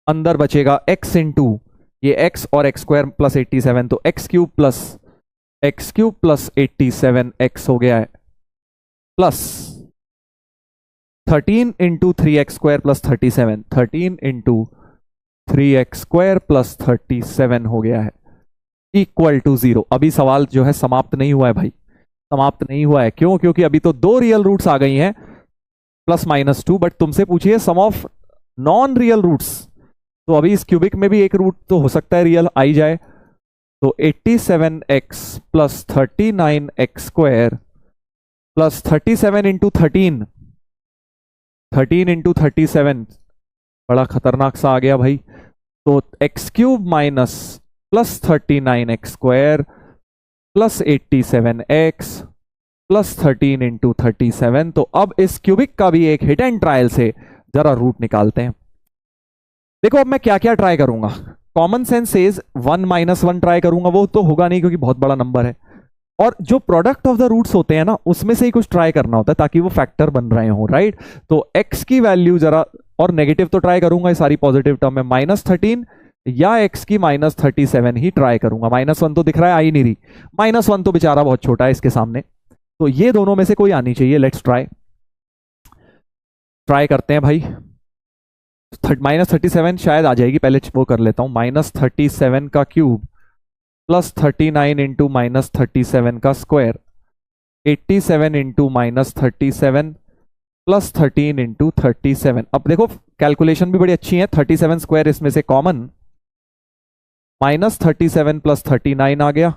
अंदर बचेगा x इंटू ये x और एक्स स्क्वायर प्लस 87, तो एक्स क्यूब प्लस 87 x हो गया है, plus 13 into 3x square plus 37, 13 into 3x square plus 37 हो गया है, इक्वल टू 0। अभी सवाल जो है समाप्त नहीं हुआ है भाई, समाप्त नहीं हुआ है। क्यों? क्योंकि अभी तो 2 रियल रूट्स आ गई हैं +-2, बट तुमसे पूछिए सम ऑफ नॉन रियल रूट्स, तो अभी इस क्यूबिक में भी एक रूट तो हो सकता है रियल आई जाए। तो 87x plus 39x square plus 37 into 13, 13 into 37 बड़ा खतरनाक सा आ गया भाई। तो x cube minus plus 39x² plus 87x plus 13 into 37। तो अब इस क्यूबिक का भी एक हिट एंड ट्रायल से जरा रूट निकालते हैं। देखो अब मैं क्या क्या ट्राई करूंगा। Common sense says 1 minus 1 try करूंगा, वो तो होगा नहीं क्योंकि बहुत बड़ा नंबर है। और जो प्रोडक्ट ऑफ द रूट्स होते हैं ना, उसमें से ही कुछ ट्राई करना होता है ताकि वो फैक्टर बन रहे हो, राइट। तो x की वैल्यू जरा, और नेगेटिव तो ट्राई करूंगा, ये सारी पॉजिटिव टर्म में -13 या x की -37 ही ट्राई करूंगा। -1 तो दिख रहा है, आ ही नहीं रही। -1 तो बेचारा बहुत छोटा है इसके सामने। तो ये दोनों में से कोई आनी चाहिए। लेट्स ट्राई करते हैं भाई। -37 शायद आ जाएगी, पहले वो कर लेता हूं। -37 का क्यूब प्लस 39 इंटू -37 का स्क्वायर, 87 इंटू -37 प्लस 13 इंटू 37। अब देखो कैलकुलेशन भी बड़ी अच्छी है। 37 स्क्वायर इसमें से कॉमन, -37 प्लस 39 आ गया,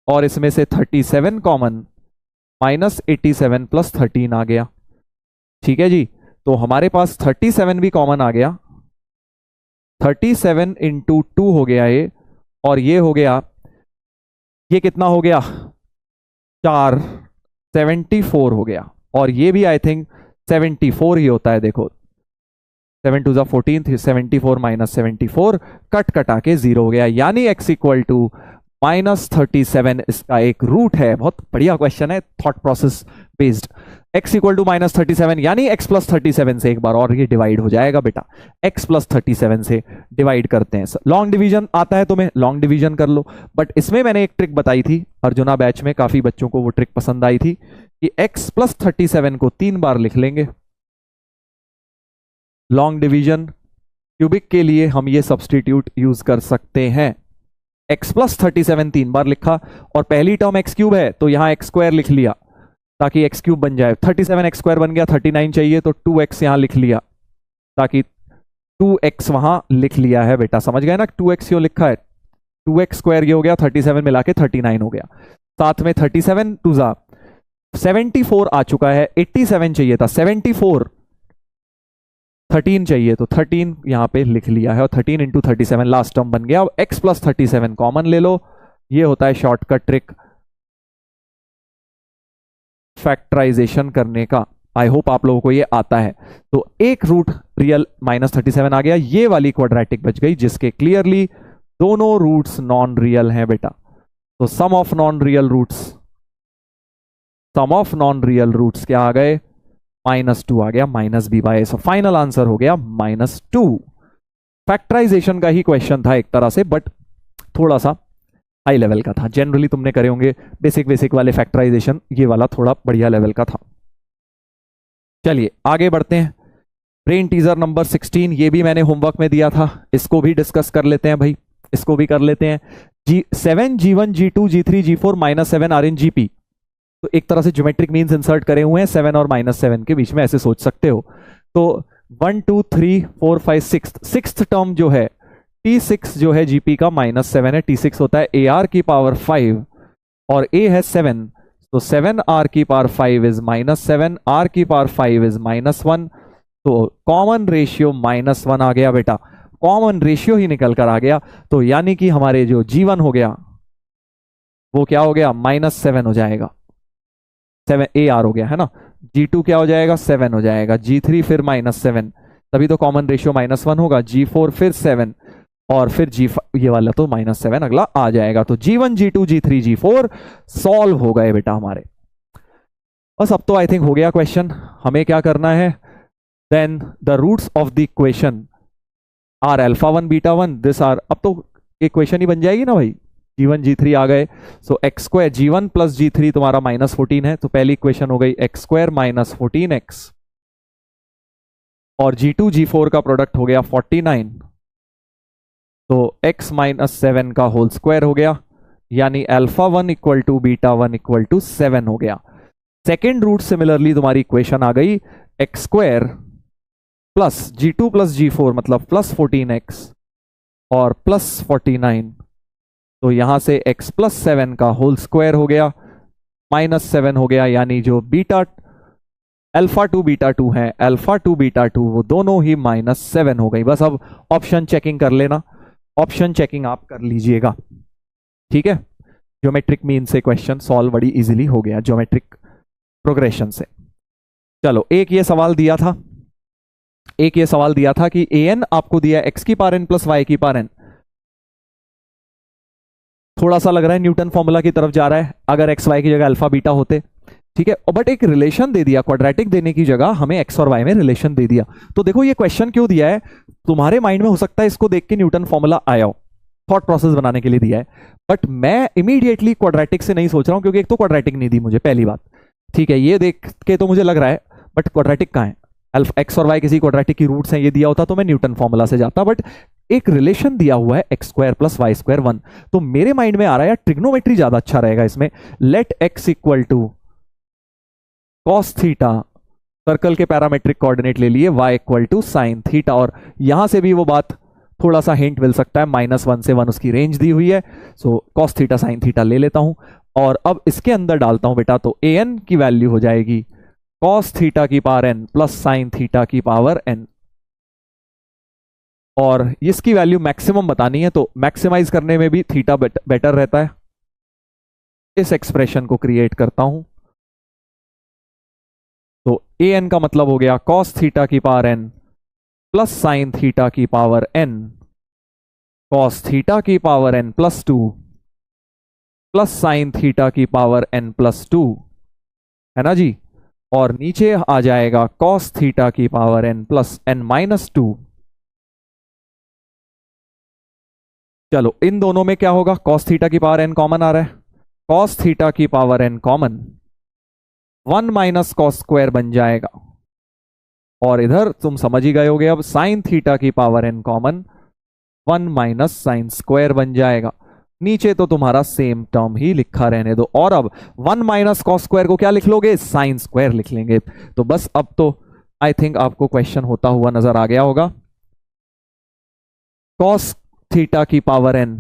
और इसमें से 37 कॉमन, -87 प्लस 13 आ गया। ठीक है जी। तो हमारे पास 37 भी कॉमन आ गया। 37 इंटू 2 हो गया ये, और ये हो गया, ये कितना हो गया, 4, 74 हो गया। और ये भी आई थिंक 74 ही होता है। देखो 7 2 14, 74 माइनस 74 कट कटा के 0 हो गया, यानी x इक्वल टू -37 इसका एक रूट है। बहुत बढ़िया क्वेश्चन है, thought process based. x equal to -37 यानी x प्लस 37 से एक बार और ये डिवाइड हो जाएगा बेटा। x प्लस 37 से डिवाइड करते हैं। लॉन्ग डिवीजन आता है तुम्हें, लॉन्ग डिवीजन कर लो। बट इसमें मैंने एक ट्रिक बताई थी, अर्जुना बैच में काफी बच्चों को वो ट्रिक पसंद आई थी कि x प्लस 37 को 3 बार लिख लेंगे। लॉन्ग डिवीजन क्यूबिक के लिए हम ये सब्सटीट्यूट यूज कर सकते हैं। x प्लस 37 3 बार लिखा, और पहली टर्म x क्यूब है तो यहां x² लिख लिया ताकि x क्यूब बन जाए। 37 x² बन गया, 39 चाहिए तो 2x यहां लिख लिया ताकि 2x वहां लिख लिया है बेटा। समझ गए ना 2x क्यों लिखा है। 2x² ये हो गया, 37 मिला के 39 हो गया। साथ में 37 2 74 आ चुका है। 87 चाहिए था, 74 13 चाहिए तो 13 यहां पे लिख लिया है, और 13 इंटू 37 लास्ट टर्म बन गया। अब x प्लस 37 कॉमन ले लो, ये होता है शॉर्टकट ट्रिक फैक्टराइजेशन करने का। आई होप आप लोगों को ये आता है। तो एक रूट रियल -37 आ गया, ये वाली क्वाड्रेटिक बच गई जिसके क्लियरली दोनों रूट्स नॉन रियल हैं बेटा। तो sum of non real roots, sum of non real roots क्या आ गए, -2 आ गया, -b/a। सो फाइनल आंसर हो गया -2। फैक्टराइजेशन का ही क्वेश्चन था एक तरह से, बट थोड़ा सा हाई लेवल का था। जनरली तुमने करे होंगे बेसिक वाले फैक्टराइजेशन, ये वाला थोड़ा बढ़िया लेवल का था। चलिए आगे बढ़ते हैं। ब्रेन टीजर नंबर 16, ये भी मैंने होमवर्क में दिया था, इसको भी डिस्कस कर लेते हैं भाई, इसको भी कर लेते हैं। G7 G1 G2 G3 G4 -7 are in GP। तो एक तरह से ज्योमेट्रिक मीन्स इंसर्ट करे हुए हैं 7 और -7 के बीच में, ऐसे सोच सकते हो। तो 1 2 3 4 5 6th टर्म जो है T6 जो है GP का -7 है। T6 होता है AR की पावर 5 और A है 7, तो 7R की पावर 5 इज -7, R की पावर 5 इज -1। तो कॉमन रेशियो -1 आ गया बेटा, कॉमन रेशियो ही निकल कर आ गया। तो यानी कि हमारे जो G1 हो गया वो क्या हो गया, -7 हो जाएगा, 7 AR हो गया है ना। G2 क्या हो जाएगा, 7 हो जाएगा। G3 फिर -7, तभी तो कॉमन रेशियो -1 होगा। G4 फिर 7, और फिर G5 ये वाला तो -7 अगला आ जाएगा। तो G1 G2 G3 G4 solve हो गए बेटा हमारे। बस अब तो आई थिंक हो गया क्वेश्चन। हमें क्या करना है, then the roots of the equation are α1 β1 this are. अब तो इक्वेशन ही बन जाएगी ना भाई, G1 G3 आ गए। सो x² G1 प्लस G3 तुम्हारा -14 है, तो पहली इक्वेशन हो गई x² -14x, और G2 G4 का प्रोडक्ट हो गया 49, तो x -7 का होल स्क्वायर हो गया, यानी α1 इक्वल टू β1 इक्वल टू 7 हो गया। सेकेंड रूट सिमिलरली तुम्हारी इक्वेशन आ गई x² plus G2 plus G4 मतलब प्लस 14x और प्लस 49, तो यहां से x प्लस 7 का होल स्क्वायर हो गया, -7 हो गया, यानी जो beta alpha two beta two है, अल्फा टू बीटा टू वो दोनों ही -7 हो गई। बस अब ऑप्शन चेकिंग कर लेना, ऑप्शन चेकिंग आप कर लीजिएगा, ठीक है। ज्योमेट्रिक मीन से क्वेश्चन सॉल्व बड़ी इजीली हो गया, ज्योमेट्रिक प्रोग्रेशन से। चलो एक ये सवाल दिया था, एक ये सवाल दिया था कि an आपको दिया x की पावर n प्लस y की पावर n। थोड़ा सा लग रहा है न्यूटन फॉर्मूला की तरफ जा रहा है, अगर एक्स वाई की जगह अल्फा बीटा होते, ठीक है। बट एक रिलेशन दे दिया, क्वाड्रेटिक देने की जगह हमें एक्स और वाई में रिलेशन दे दिया। तो देखो ये क्वेश्चन क्यों दिया है, तुम्हारे माइंड में हो सकता है इसको देख के न्यूटन फॉर्मूला आया हो, थॉट प्रोसेस बनाने के लिए दिया है। बट मैं इमीडिएटली क्वाड्रेटिक से नहीं सोच रहा हूं, क्योंकि एक तो क्वाड्रेटिक नहीं दी मुझे, पहली बात, ठीक है। ये देख के तो मुझे लग रहा है, बट क्वाड्रेटिक कहां है, अल्फा एक्स और वाई किसी क्वाड्रेटिक की रूट्स हैं, ये दिया होता तो मैं न्यूटन फॉर्मूला से जाता। बट एक रिलेशन दिया हुआ है x square plus y square 1, तो मेरे माइंड में आ रहा है ट्रिग्नोमेट्री ज्यादा अच्छा रहेगा इसमें। Let x equal to cos theta, circle के पैरामेट्रिक कोऑर्डिनेट ले लिए, y equal to sine theta, और यहां से भी वो बात थोड़ा सा हिंट मिल सकता है, -1 से 1 उसकी रेंज दी हुई है। So cos theta sine theta ले लेता हूं, और अब इसके अंदर डालता हूं बेटा, तो an की वैल्यू हो जाएगी कॉस थीटा की power n plus sine theta की पावर n, और इसकी वैल्यू मैक्सिमम बतानी है, तो मैक्सिमाइज करने में भी थीटा बेटर रहता है। इस एक्सप्रेशन को क्रिएट करता हूं, तो an का मतलब हो गया cos थीटा की power n plus sine theta की पावर n, cos थीटा की power n plus 2 plus sine theta की पावर n प्लस 2, है ना जी। और नीचे आ जाएगा cos थीटा की power n plus n minus 2। चलो इन दोनों में क्या होगा, cos थीटा की पावर n कॉमन आ रहा है, cos थीटा की power n common 1 minus cos square बन जाएगा, और इधर तुम समझ ही गए होगे अब साइन थीटा की power n common 1 minus sine square बन जाएगा। नीचे तो तुम्हारा सेम टर्म ही लिखा रहने दो, और अब 1 माइनस कॉस स्क्वायर को क्या लिख लोगे, साइन स्क्वायर लिख लेंगे। तो बस अब तो आई थिंक आपको क्वेश्चन होता हुआ नजर आ गया होगा। कॉस थीटा की power n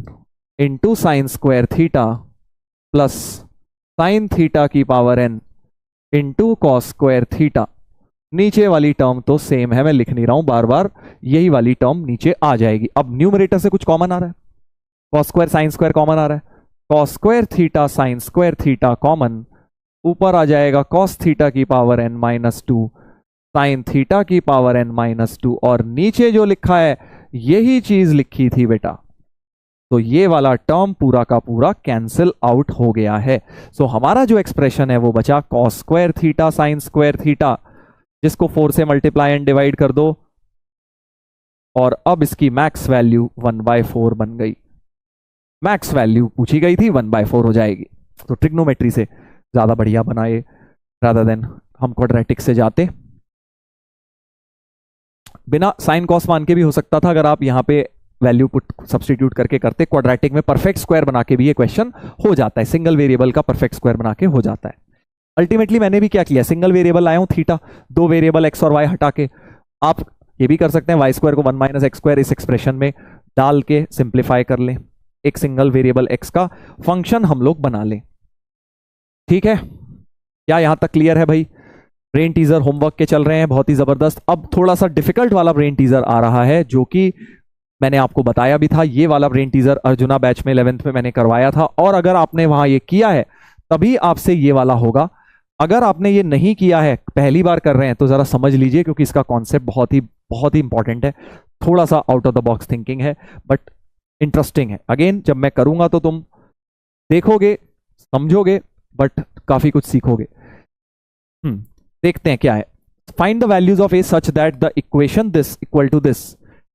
into sine square theta plus sine theta की power n into cos square theta. नीचे वाली टर्म तो सेम है, मैं लिख नहीं रहा हूं बार बार, यही वाली टर्म नीचे आ जाएगी। अब न्यूमरेटर से कुछ कॉमन आ रहा है, cos square sine square common आ रहा है, cos square theta sine square theta common, ऊपर आ जाएगा कॉस थीटा की power n minus 2 sine theta की पावर n माइनस 2, और नीचे जो लिखा है यही चीज लिखी थी बेटा, तो ये वाला टर्म पूरा का पूरा कैंसिल आउट हो गया है। सो हमारा जो एक्सप्रेशन है वो बचा cos square theta sine square theta, जिसको 4 से मल्टीप्लाई एंड डिवाइड कर दो, और अब इसकी मैक्स वैल्यू 1/4 बन गई। मैक्स वैल्यू पूछी गई थी, 1/4 हो जाएगी। तो ट्रिग्नोमेट्री से ज्यादा बढ़िया बनाए, रादर देन हम क्वाड्रेटिक से जाते। बिना साइन कॉस मान के भी हो सकता था, अगर आप यहां पे वैल्यू पुट सब्सटीट्यूट करके करते। क्वाड्रेटिक में परफेक्ट स्क्वायर बना के भी ये क्वेश्चन हो जाता है, सिंगल वेरिएबल का परफेक्ट स्क्वायर बना के हो जाता है। अल्टीमेटली मैंने भी क्या किया, सिंगल वेरिएबल लाया हूं थीटा, 2 वेरिएबल एक्स और वाई हटा के। आप ये भी कर सकते हैं, वाई स्क्वायर को 1 माइनस एक्स स्क्वायर इस एक्सप्रेशन में डाल के सिंप्लीफाई कर लें, एक सिंगल वेरिएबल एक्स का फंक्शन हम लोग बना लें। ठीक है, क्या यहां तक क्लियर है भाई? ब्रेन टीजर होमवर्क के चल रहे हैं, बहुत ही जबरदस्त। अब थोड़ा सा डिफिकल्ट वाला ब्रेन टीजर आ रहा है, जो कि मैंने आपको बताया भी था। ये वाला ब्रेन टीजर अर्जुना बैच में 11th में मैंने करवाया था, और अगर आपने वहां ये किया है तभी आपसे ये वाला होगा। अगर आपने ये नहीं किया है, पहली बार कर रहे हैं, तो जरा समझ लीजिए, क्योंकि इसका कॉन्सेप्ट बहुत ही इंपॉर्टेंट है। थोड़ा सा out of the box thinking है, बट इंटरेस्टिंग है। अगेन जब मैं करूंगा तो तुम देखोगे, समझोगे, बट काफी कुछ सीखोगे। देखते हैं क्या है। Find the values of a such that the equation this equal to this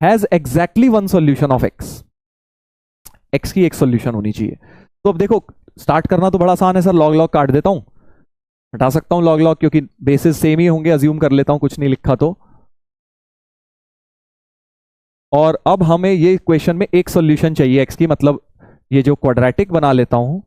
has exactly one solution of x. X की एक सॉल्यूशन होनी चाहिए। तो अब देखो, स्टार्ट करना तो बड़ा आसान है सर, लॉग लॉग काट देता हूं, हटा सकता हूं लॉग लॉग, क्योंकि बेसिस सेम ही होंगे, अज्यूम कर लेता हूं, कुछ नहीं लिखा तो। और अब हमें ये इक्वेशन में एक सॉल्यूशन चाहिए एक्स की, मतलब ये जो क्वाड्रेटिक बना लेता हूं,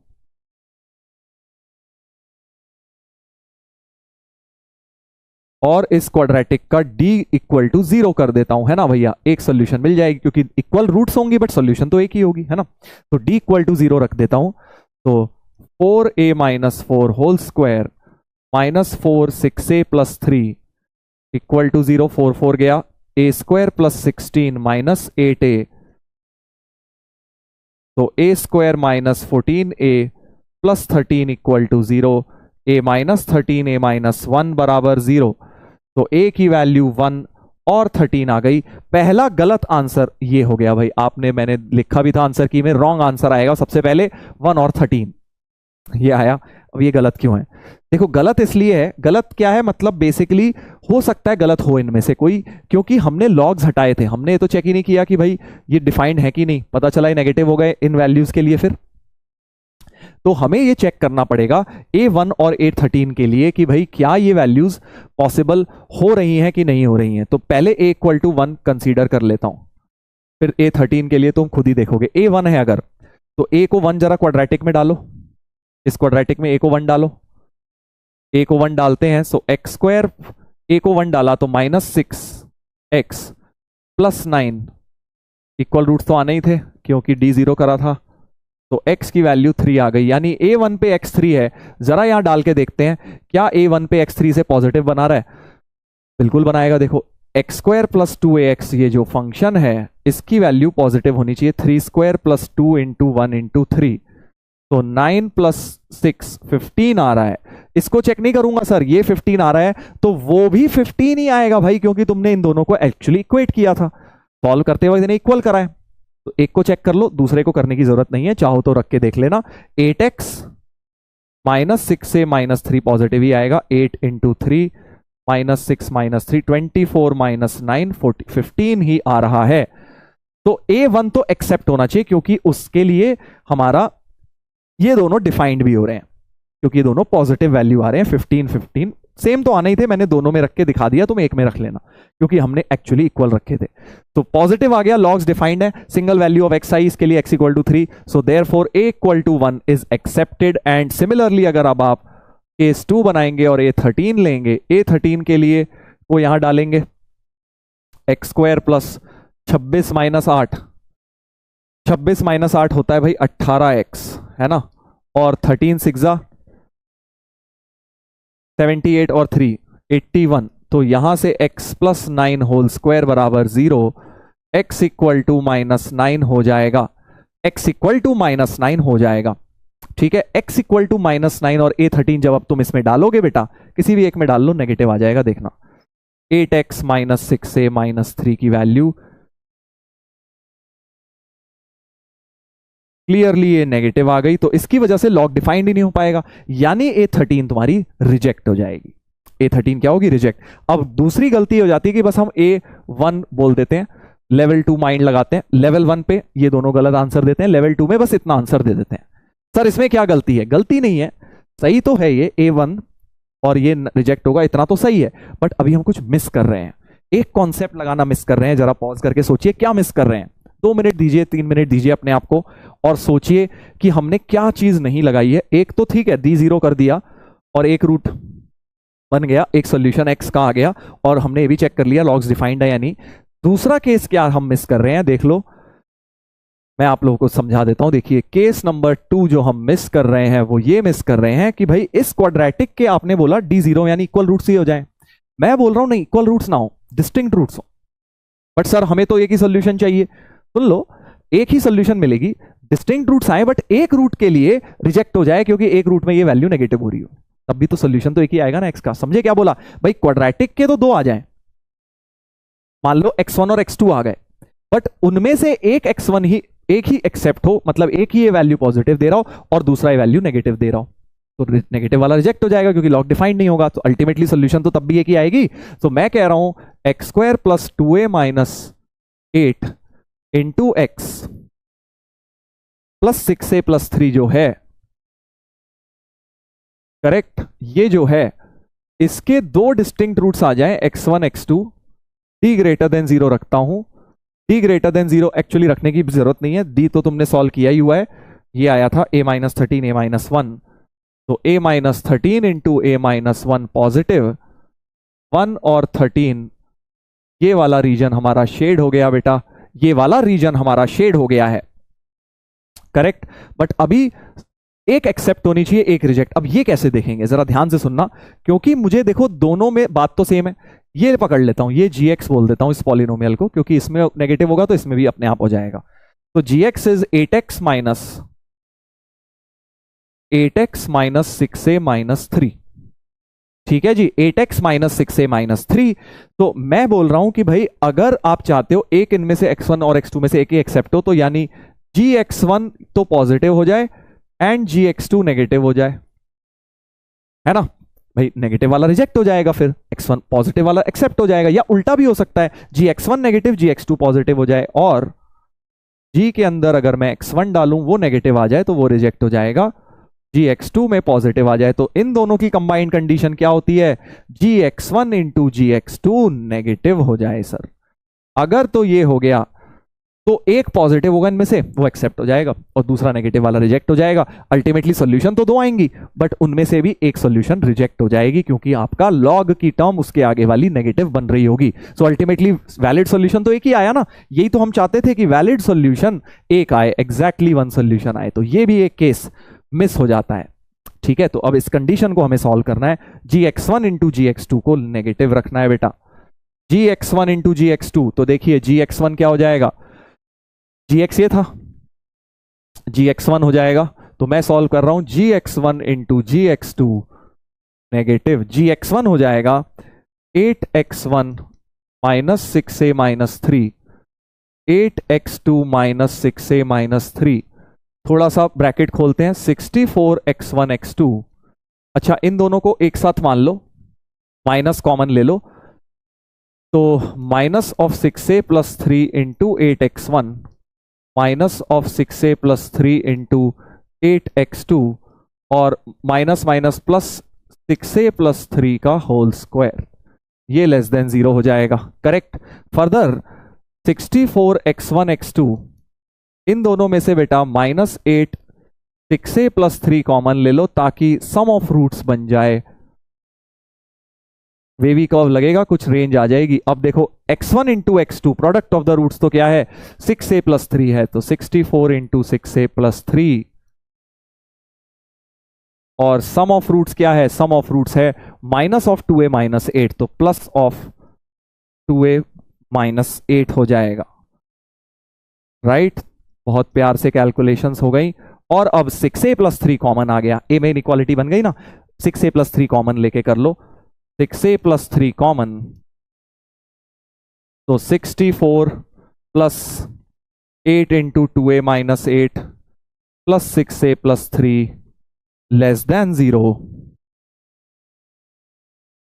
और इस क्वाड्रेटिक का d इक्वल टू 0 कर देता हूं, है ना भैया। एक सॉल्यूशन मिल जाएगी, क्योंकि इक्वल रूट्स होंगी बट सॉल्यूशन तो एक ही होगी, है ना। तो d इक्वल टू 0 रख देता हूं, तो 4a minus 4 whole square -4 6a+3 equal to 0, 4 4 गया, a² + 16 -8a, तो a² - 14a + 13 equal to 0, a - 13 a - 1 बराबर 0, तो a की वैल्यू 1 और 13 आ गई। पहला गलत आंसर ये हो गया भाई, आपने, मैंने लिखा भी था आंसर की में, रॉन्ग आंसर आएगा सबसे पहले 1 और 13 ये आया। अब ये गलत क्यों है? देखो गलत इसलिए है, गलत क्या है मतलब बेसिकली हो सकता है गलत हो इनमें से कोई, क्योंकि हमने लॉग्स हटाए थे, हमने ये तो चेक ही नहीं किया कि भाई ये डिफाइंड है कि नहीं, पता चला ये नेगेटिव हो गए इन वैल्यूज के लिए। फिर तो हमें ये चेक करना पड़ेगा A1 और A13 के लिए कि भाई क्या ये वैल्यूज पॉसिबल हो रही हैं कि नहीं हो रही हैं। तो पहले A = 1 कंसीडर कर लेता हूं, फिर A13 के लिए तुम खुद ही देखोगे। A1 है अगर, तो A को 1 जरा क्वाड्रेटिक में डालो, इस क्वाड्रेटिक में A को 1 डालो, A को 1 डालते हैं, सो x², A को 1 डाला तो -6x + 9 इक्वल रूट तो आने ही थे क्योंकि D 0 करा था, तो x की वैल्यू 3 आ गई, यानी A1 पे x3 है। जरा यहां डाल के देखते हैं क्या A1 पे x3 से पॉजिटिव बना रहा है, बिल्कुल बनाएगा। देखो x² + 2ax ये जो फंक्शन है इसकी वैल्यू पॉजिटिव होनी चाहिए, 3² + 2 × 1 × 3, तो 9 + 6 15 आ रहा है। इसको चेक नहीं करूंगा सर, ये 15 आ रहा है तो वो भी 15 ही आएगा भाई, क्योंकि तुमने इन दोनों को एक्चुअली इक्वेट किया था, सॉल्व करते वक्त इन्हें इक्वल करा है। तो एक को चेक कर लो, दूसरे को करने की जरूरत नहीं है, चाहो तो रख के देख लेना। 8x -6a -3 पॉजिटिव ही आएगा, 8 × 3 -6 -3 24 -9 15 ही आ रहा है। तो A1 तो एक्सेप्ट होना चाहिए क्योंकि उसके लिए हमारा ये दोनों डिफाइंड भी हो रहे हैं, क्योंकि ये दोनों पॉजिटिव वैल्यू आ रहे हैं। 15 15 सेम तो आने ही थे, मैंने दोनों में रख के दिखा दिया, तुम एक में रख लेना क्योंकि हमने एक्चुअली इक्वल रखे थे। तो पॉजिटिव आ गया, लॉग्स डिफाइंड है, सिंगल वैल्यू ऑफ xi, इसके लिए x = 3, so therefore a = 1 is accepted. And similarly अगर अब आप केस 2 बनाएंगे और A13 लेंगे, A13 के लिए वो यहां डालेंगे x² + 26 - 8, 26 - 8 होता है भाई 18x, है ना, और 13 6 78 और 3 81, तो यहां से x + 9 होल स्क्वायर बराबर 0, x = -9 हो जाएगा, x = -9 हो जाएगा। ठीक है, x = -9 और A13 जब अब तुम इसमें डालोगे बेटा, किसी भी एक में डाल लो, नेगेटिव आ जाएगा, देखना 8x - 6a - 3 की वैल्यू क्लियरली ये नेगेटिव आ गई, तो इसकी वजह से लॉग डिफाइंड ही नहीं हो पाएगा, यानी A13 तुम्हारी रिजेक्ट हो जाएगी। A13 क्या होगी? रिजेक्ट। अब दूसरी गलती हो जाती है कि बस हम A1 बोल देते हैं, लेवल 2 माइंड लगाते हैं, लेवल 1 पे ये दोनों गलत आंसर देते हैं, लेवल 2 में बस इतना आंसर दे देते हैं। सर इसमें क्या गलती है? गलती नहीं है, सही तो है ये A1 और ये रिजेक्ट होगा, इतना तो सही है, बट अभी हम कुछ मिस कर रहे हैं, एक कॉन्सेप्ट लगाना मिस कर रहे हैं। जरा पॉज करके सोचिए क्या मिस कर रहे हैं, 2 मिनट दीजिए, 3 मिनट दीजिए अपने आप को और सोचिए कि हमने क्या चीज नहीं लगाई है। एक तो ठीक है D 0 कर दिया और एक रूट बन गया, एक सोल्यूशन x का आ गया, और हमने ये भी चेक कर लिया लॉग्स डिफाइंड है या नहीं। दूसरा केस क्या हम मिस कर रहे हैं, देख लो, मैं आप लोगों को समझा देता हूं। देखिए केस नंबर 2 जो हम मिस कर रहे हैं वो ये मिस कर रहे हैं कि भाई इस क्वाड्रेटिक के आपने बोला D 0 यानी इक्वल रूट्स ही हो जाए, मैं बोल रहा हूं नहीं, इक्वल रूट्स ना हो, डिस्टिंक्ट रूट्स हो। बट सर हमें तो एक ही सोल्यूशन चाहिए, सुन लो, एक ही सोल्यूशन मिलेगी, डिस्टिंक्ट रूट्स आए बट एक रूट के लिए रिजेक्ट हो जाए क्योंकि एक रूट में ये वैल्यू नेगेटिव हो रही हो, तब भी तो सोल्यूशन तो एक ही आएगा ना x का। समझे क्या बोला भाई? क्वाड्रेटिक के तो 2 आ जाए, मान लो x1 और x2 आ गए, बट उनमें से एक x1 ही, एक ही एक्सेप्ट हो, मतलब एक ही ये वैल्यू पॉजिटिव दे रहा हो और दूसरा ये वैल्यू नेगेटिव दे रहा हो, तो नेगेटिव वाला रिजेक्ट हो जाएगा क्योंकि लॉग डिफाइंड नहीं होगा, तो अल्टीमेटली सोल्यूशन तो तब भी एक ही आएगी। तो मैं कह रहा हूं x² + 2a - 8 × x + 6a + 3 जो है करेक्ट, ये जो है इसके 2 डिस्टिंक्ट रूट्स आ जाएं, x1 x2, d > 0 रखता हूं, d > 0 एक्चुअली रखने की जरूरत नहीं है, d तो तुमने सॉल्व किया ही हुआ है, ये आया था a - 13 a - 1, तो a - 13 × a - 1 पॉजिटिव, 1 और 13 ये वाला रीजन हमारा शेड हो गया बेटा, ये वाला रीजन हमारा शेड हो गया है, करेक्ट। बट अभी एक एक्सेप्ट होनी चाहिए, एक रिजेक्ट। अब ये कैसे देखेंगे, जरा ध्यान से सुनना, क्योंकि मुझे देखो दोनों में बात तो सेम है। ये पकड़ लेता हूं, ये gx बोल देता हूं इस पॉलिनोमियल को, क्योंकि इसमें नेगेटिव होगा तो इसमें भी अपने आप हो जाएगा। तो gx is 8x minus 6a minus 3। ठीक है जी, 8x माइनस 6a माइनस 3। तो मैं बोल रहा हूं कि भाई अगर आप चाहते हो एक इनमें से x1 और x2 में से एक ही एक्सेप्ट हो, तो यानी gx1 तो पॉजिटिव हो जाए एंड gx2 नेगेटिव हो जाए, है ना भाई। नेगेटिव वाला रिजेक्ट हो जाएगा, फिर x1 पॉजिटिव वाला एक्सेप्ट हो जाएगा, या उल्टा भी हो सकता है, gx1 नेगेटिव gx2 पॉजिटिव हो जाए, और g के अंदर अगर मैं x1 डालूं वो नेगेटिव आ जाए तो वो रिजेक्ट हो जाएगा, gx2 में पॉजिटिव आ जाए तो इन दोनों की कंबाइंड कंडीशन क्या होती है, gx1 इंटू gx2 नेगेटिव हो जाए सर। अगर तो ये हो गया तो एक पॉजिटिव होगा इनमें से, वो एक्सेप्ट हो जाएगा, और दूसरा नेगेटिव वाला रिजेक्ट हो जाएगा। अल्टीमेटली सॉल्यूशन तो दो आएंगी, बट उनमें से भी एक सॉल्यूशन रिजेक्ट हो जाएगी, क्योंकि आपका लॉग की टर्म उसके आगे वाली नेगेटिव बन रही होगी। सो अल्टीमेटली वैलिड सॉल्यूशन तो एक ही आया ना, यही तो हम चाहते थे कि वैलिड सॉल्यूशन एक आए, एग्जैक्टली वन सॉल्यूशन आए। तो ये भी एक केस मिस हो जाता है। ठीक है, तो अब इस कंडीशन को हमें सॉल्व करना है। gx1 इंटू gx2 को नेगेटिव रखना है बेटा, gx1 इंटू gx2। तो देखिए gx1 क्या हो जाएगा, gx ये था, gx1 हो जाएगा। तो मैं सॉल्व कर रहा हूं gx1 into gx2 negative, gx1 हो जाएगा 8x1 minus 6a minus 3, 8x2 minus 6a minus 3। थोड़ा सा ब्रैकेट खोलते हैं, 64x1 x2। अच्छा, इन दोनों को एक साथ मान लो, माइनस कॉमन ले लो, तो minus of 6a plus 3 into 8x1 minus of 6a plus 3 into 8x2 और minus minus plus 6a plus 3 का होल स्क्वायर, ये लेस देन 0 हो जाएगा। करेक्ट। फर्दर 64x1 x2, इन दोनों में से बेटा माइनस 8 6a प्लस 3 कॉमन ले लो, ताकि सम ऑफ रूट्स बन जाए, वेवी कर्व लगेगा, कुछ रेंज आ जाएगी। अब देखो x1 into x2 product of the roots तो क्या है, 6a प्लस 3 है, तो 64 इंटू 6a प्लस 3, और सम ऑफ रूट्स क्या है, सम ऑफ रूट्स है माइनस ऑफ 2a माइनस 8, तो प्लस ऑफ 2a माइनस 8 हो जाएगा। राइट, बहुत प्यार से कैलकुलेशंस हो गई। और अब 6a प्लस 3 कॉमन आ गया, ए में इनइक्वालिटी बन गई ना, 6a प्लस 3 कॉमन लेके कर लो, 6a प्लस 3 कॉमन, तो 64 plus 8 into 2a minus 8 plus 6a plus 3 less than 0।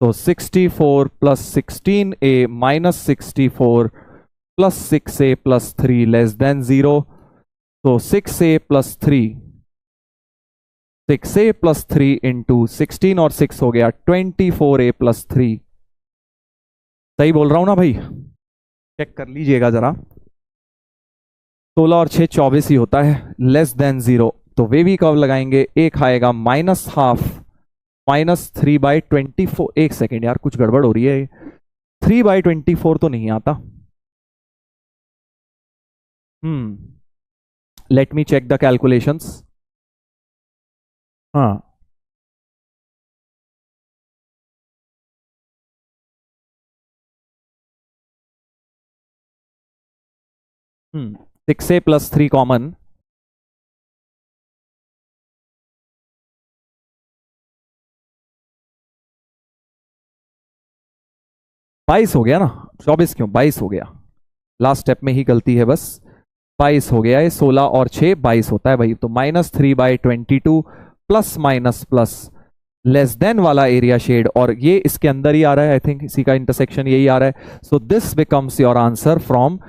तो 64 plus 16a minus 64 plus 6a plus 3 less than 0। तो 6a plus 3, 6a plus 3 into 16 और 6 हो गया 24a प्लस 3। सही बोल रहा हूं ना भाई, चेक कर लीजिएगा जरा। 16 और 6 24 ही होता है, लेस देन 0। तो वेवी कर्व लगाएंगे, एक आएगा माइनस हाफ माइनस 3/24। एक सेकेंड यार, कुछ गड़बड़ हो रही है, 3/24 तो नहीं आता। Let me check the calculations. हाँ, हम्म, 6a प्लस 3 कॉमन, बाईस हो गया ना, 24 क्यों, 22 हो गया। लास्ट स्टेप में ही गलती है बस, 22 हो गया है। 16 और 6 22 होता है भाई। तो minus 3/22 plus minus plus less than वाला एरिया शेड, और ये इसके अंदर ही आ रहा है, आई थिंक इसी का इंटरसेक्शन यही आ रहा है। So this becomes your answer from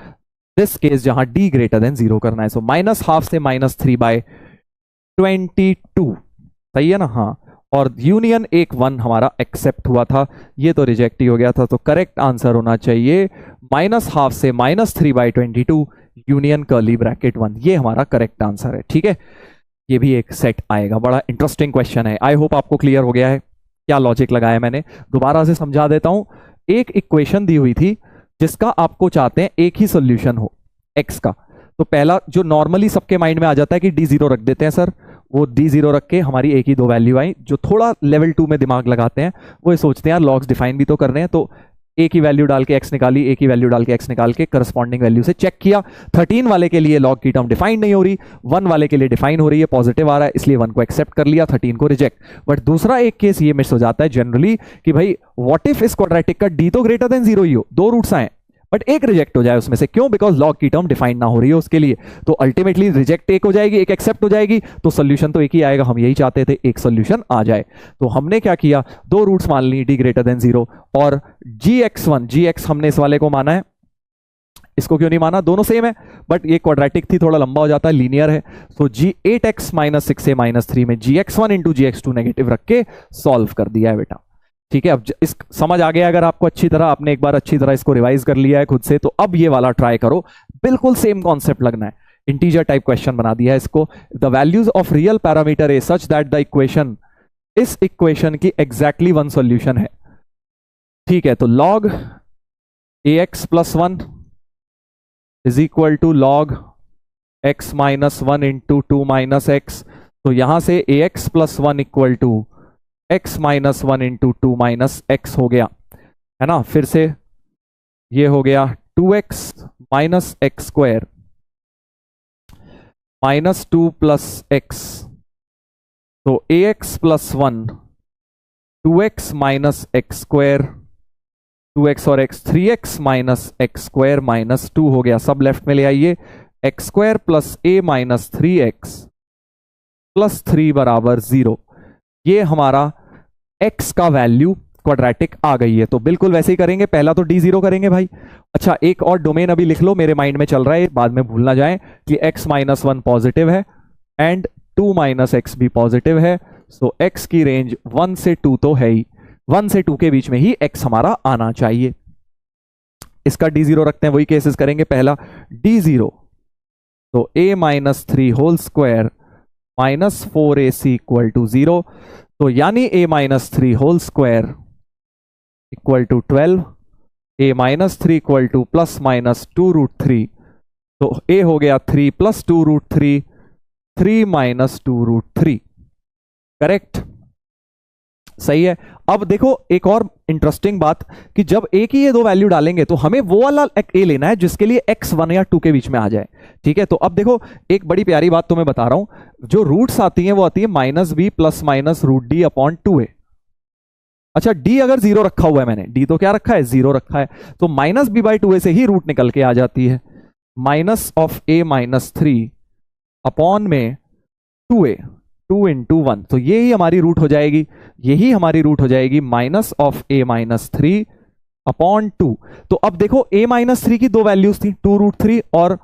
this case, जहां d ग्रेटर देन 0 करना है। सो माइनस हाफ से माइनस 3/22, सही है ना। हाँ, और यूनियन एक 1 हमारा एक्सेप्ट हुआ था, ये तो रिजेक्ट ही हो गया था। तो करेक्ट आंसर होना चाहिए माइनस हाफ से माइनस 3/22 यूनियन कर्ली ब्रैकेट 1, ये हमारा करेक्ट आंसर है। ठीक है, ये भी एक सेट आएगा। बड़ा इंटरेस्टिंग क्वेश्चन है, आई होप आपको क्लियर हो गया है क्या लॉजिक लगाया मैंने। दोबारा से समझा देता हूं। एक इक्वेशन दी हुई थी जिसका आपको चाहते हैं एक ही सोल्यूशन हो x का। तो पहला जो नॉर्मली सबके माइंड में आ जाता है कि d0 रख देते हैं सर, वो D0 रख के हमारी एक ही दो वैल्यू आई। जो थोड़ा लेवल 2 में दिमाग लगाते हैं वो ये सोचते हैं यार लॉग्स डिफाइन भी तो करने हैं, तो एक ही वैल्यू डाल के एक्स निकाली, एक ही वैल्यू डाल के एक्स निकाल के करस्पॉन्डिंग वैल्यू से चेक किया। 13 वाले के लिए लॉग की टर्म डिफाइन नहीं हो रही, 1 वाले के लिए डिफाइन हो रही है, पॉजिटिव आ रहा है, इसलिए 1 को एक्सेप्ट कर लिया, 13 को रिजेक्ट। बट दूसरा एक केस ये मिस हो जाता है जनरली कि भाई व्हाट इफ इस क्वाड्रेटिक का डी तो ग्रेटर देन 0 ही हो, दो रूट्स आए बट एक रिजेक्ट हो जाए उसमें से, क्यों? बिकॉज लॉग की टर्म डिफाइन ना हो रही है उसके लिए। तो अल्टीमेटली रिजेक्ट एक हो जाएगी, एक एक्सेप्ट हो जाएगी, तो सोल्यूशन तो एक ही आएगा। हम यही चाहते थे एक सोल्यूशन आ जाए। तो हमने क्या किया, दो रूट्स मान ली, डी ग्रेटर देन 0 और gx1, gx हमने इस वाले को माना है, इसको क्यों नहीं माना, दोनों सेम है, बट ये क्वाड्रेटिक थी, थोड़ा लंबा हो जाता है, लीनियर है। तो g8x - 6a - 3 में gx1 इंटू gx2 नेगेटिव रख के सॉल्व कर दिया है बेटा। ठीक है, अब इस समझ आ गया अगर आपको अच्छी तरह, आपने एक बार अच्छी तरह इसको रिवाइज कर लिया है खुद से, तो अब ये वाला ट्राई करो, बिल्कुल सेम कॉन्सेप्ट लगना है। इंटीजर टाइप क्वेश्चन बना दिया है इसको। The values of real parameter a such that the equation, इस इक्वेशन की एग्जैक्टली वन सॉल्यूशन है। ठीक है, तो log ax + 1 is equal to log x - 1 into 2 - x। तो यहां से ax + 1 इक्वल टू x - 1 इंटू 2 - x हो गया, है ना। फिर से ये हो गया 2x - x² -2 + x। तो ax + 1 2x - x², 2x और x 3x - x² -2 हो गया, सब लेफ्ट में ले आइए। x² + a - 3x + 3 = 0। ये हमारा x का वैल्यू क्वाड्रेटिक आ गई है। तो बिल्कुल वैसे ही करेंगे, पहला तो D0 करेंगे भाई। अच्छा, एक और डोमेन अभी लिख लो, मेरे माइंड में चल रहा है, बाद में भूल ना जाए कि x - 1 पॉजिटिव है एंड 2 - x भी पॉजिटिव है। सो x की रेंज 1 से 2 तो है ही, 1 से 2 के बीच में ही x हमारा आना चाहिए। इसका D0 रखते हैं, वही केसेस करेंगे। पहला D0, तो a - 3 होल स्क्वायर -4ac = 0। तो यानी a - 3 whole square equal to 12, a - 3 equal to ±2√3। तो a हो गया 3 + 2√3, 3 - 2√3। करेक्ट, सही है। अब देखो एक और इंटरेस्टिंग बात कि जब a की ये दो वैल्यू डालेंगे तो हमें वो वाला a लेना है जिसके लिए x 1 या 2 के बीच में आ जाए। ठीक है, तो अब देखो एक बड़ी प्यारी बात तो मैं बता रहा हूं, जो रूट्स आती हैं वो आती है -b ± √d/2a। अच्छा, d अगर 0 रखा हुआ है, मैंने d तो क्या रखा है, 0 रखा है, तो -b/2a से ही रूट निकल के आ जाती है। -a - 3 अपॉन में 2a, 2 × 1, तो ये ही हमारी रूट हो जाएगी, यही हमारी रूट हो जाएगी -a - 3 अपॉन 2। तो अब देखो a - 3 की दो वैल्यूज थी, 2√3 और,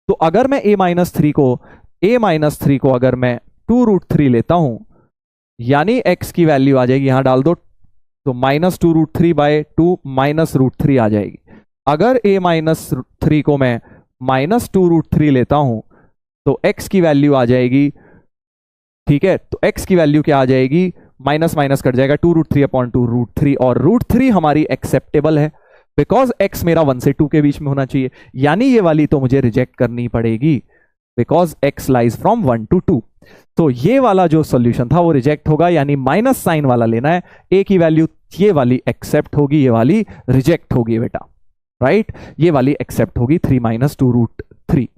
तो अगर मैं a - 3 को अगर मैं 2√3 लेता हूं, यानी x की वैल्यू आ जाएगी, यहां डाल दो, तो -2√3/2 -√3 आ जाएगी। अगर a - 3 को मैं -2√3 लेता हूं तो x की वैल्यू आ जाएगी, ठीक है, तो x की वैल्यू क्या आ जाएगी, माइनस माइनस कट जाएगा, 2√3/2√3, और √3 हमारी एक्सेप्टेबल है बिकॉज x मेरा 1 से 2 के बीच में होना चाहिए। यानी ये वाली तो मुझे रिजेक्ट करनी पड़ेगी because x lies from 1 to 2। तो ये वाला जो सॉल्यूशन था वो रिजेक्ट होगा, यानी माइनस साइन वाला लेना है। a की वैल्यू ये वाली एक्सेप्ट होगी, ये वाली रिजेक्ट होगी बेटा, राइट। ये वाली एक्सेप्ट होगी 3 - 2√3।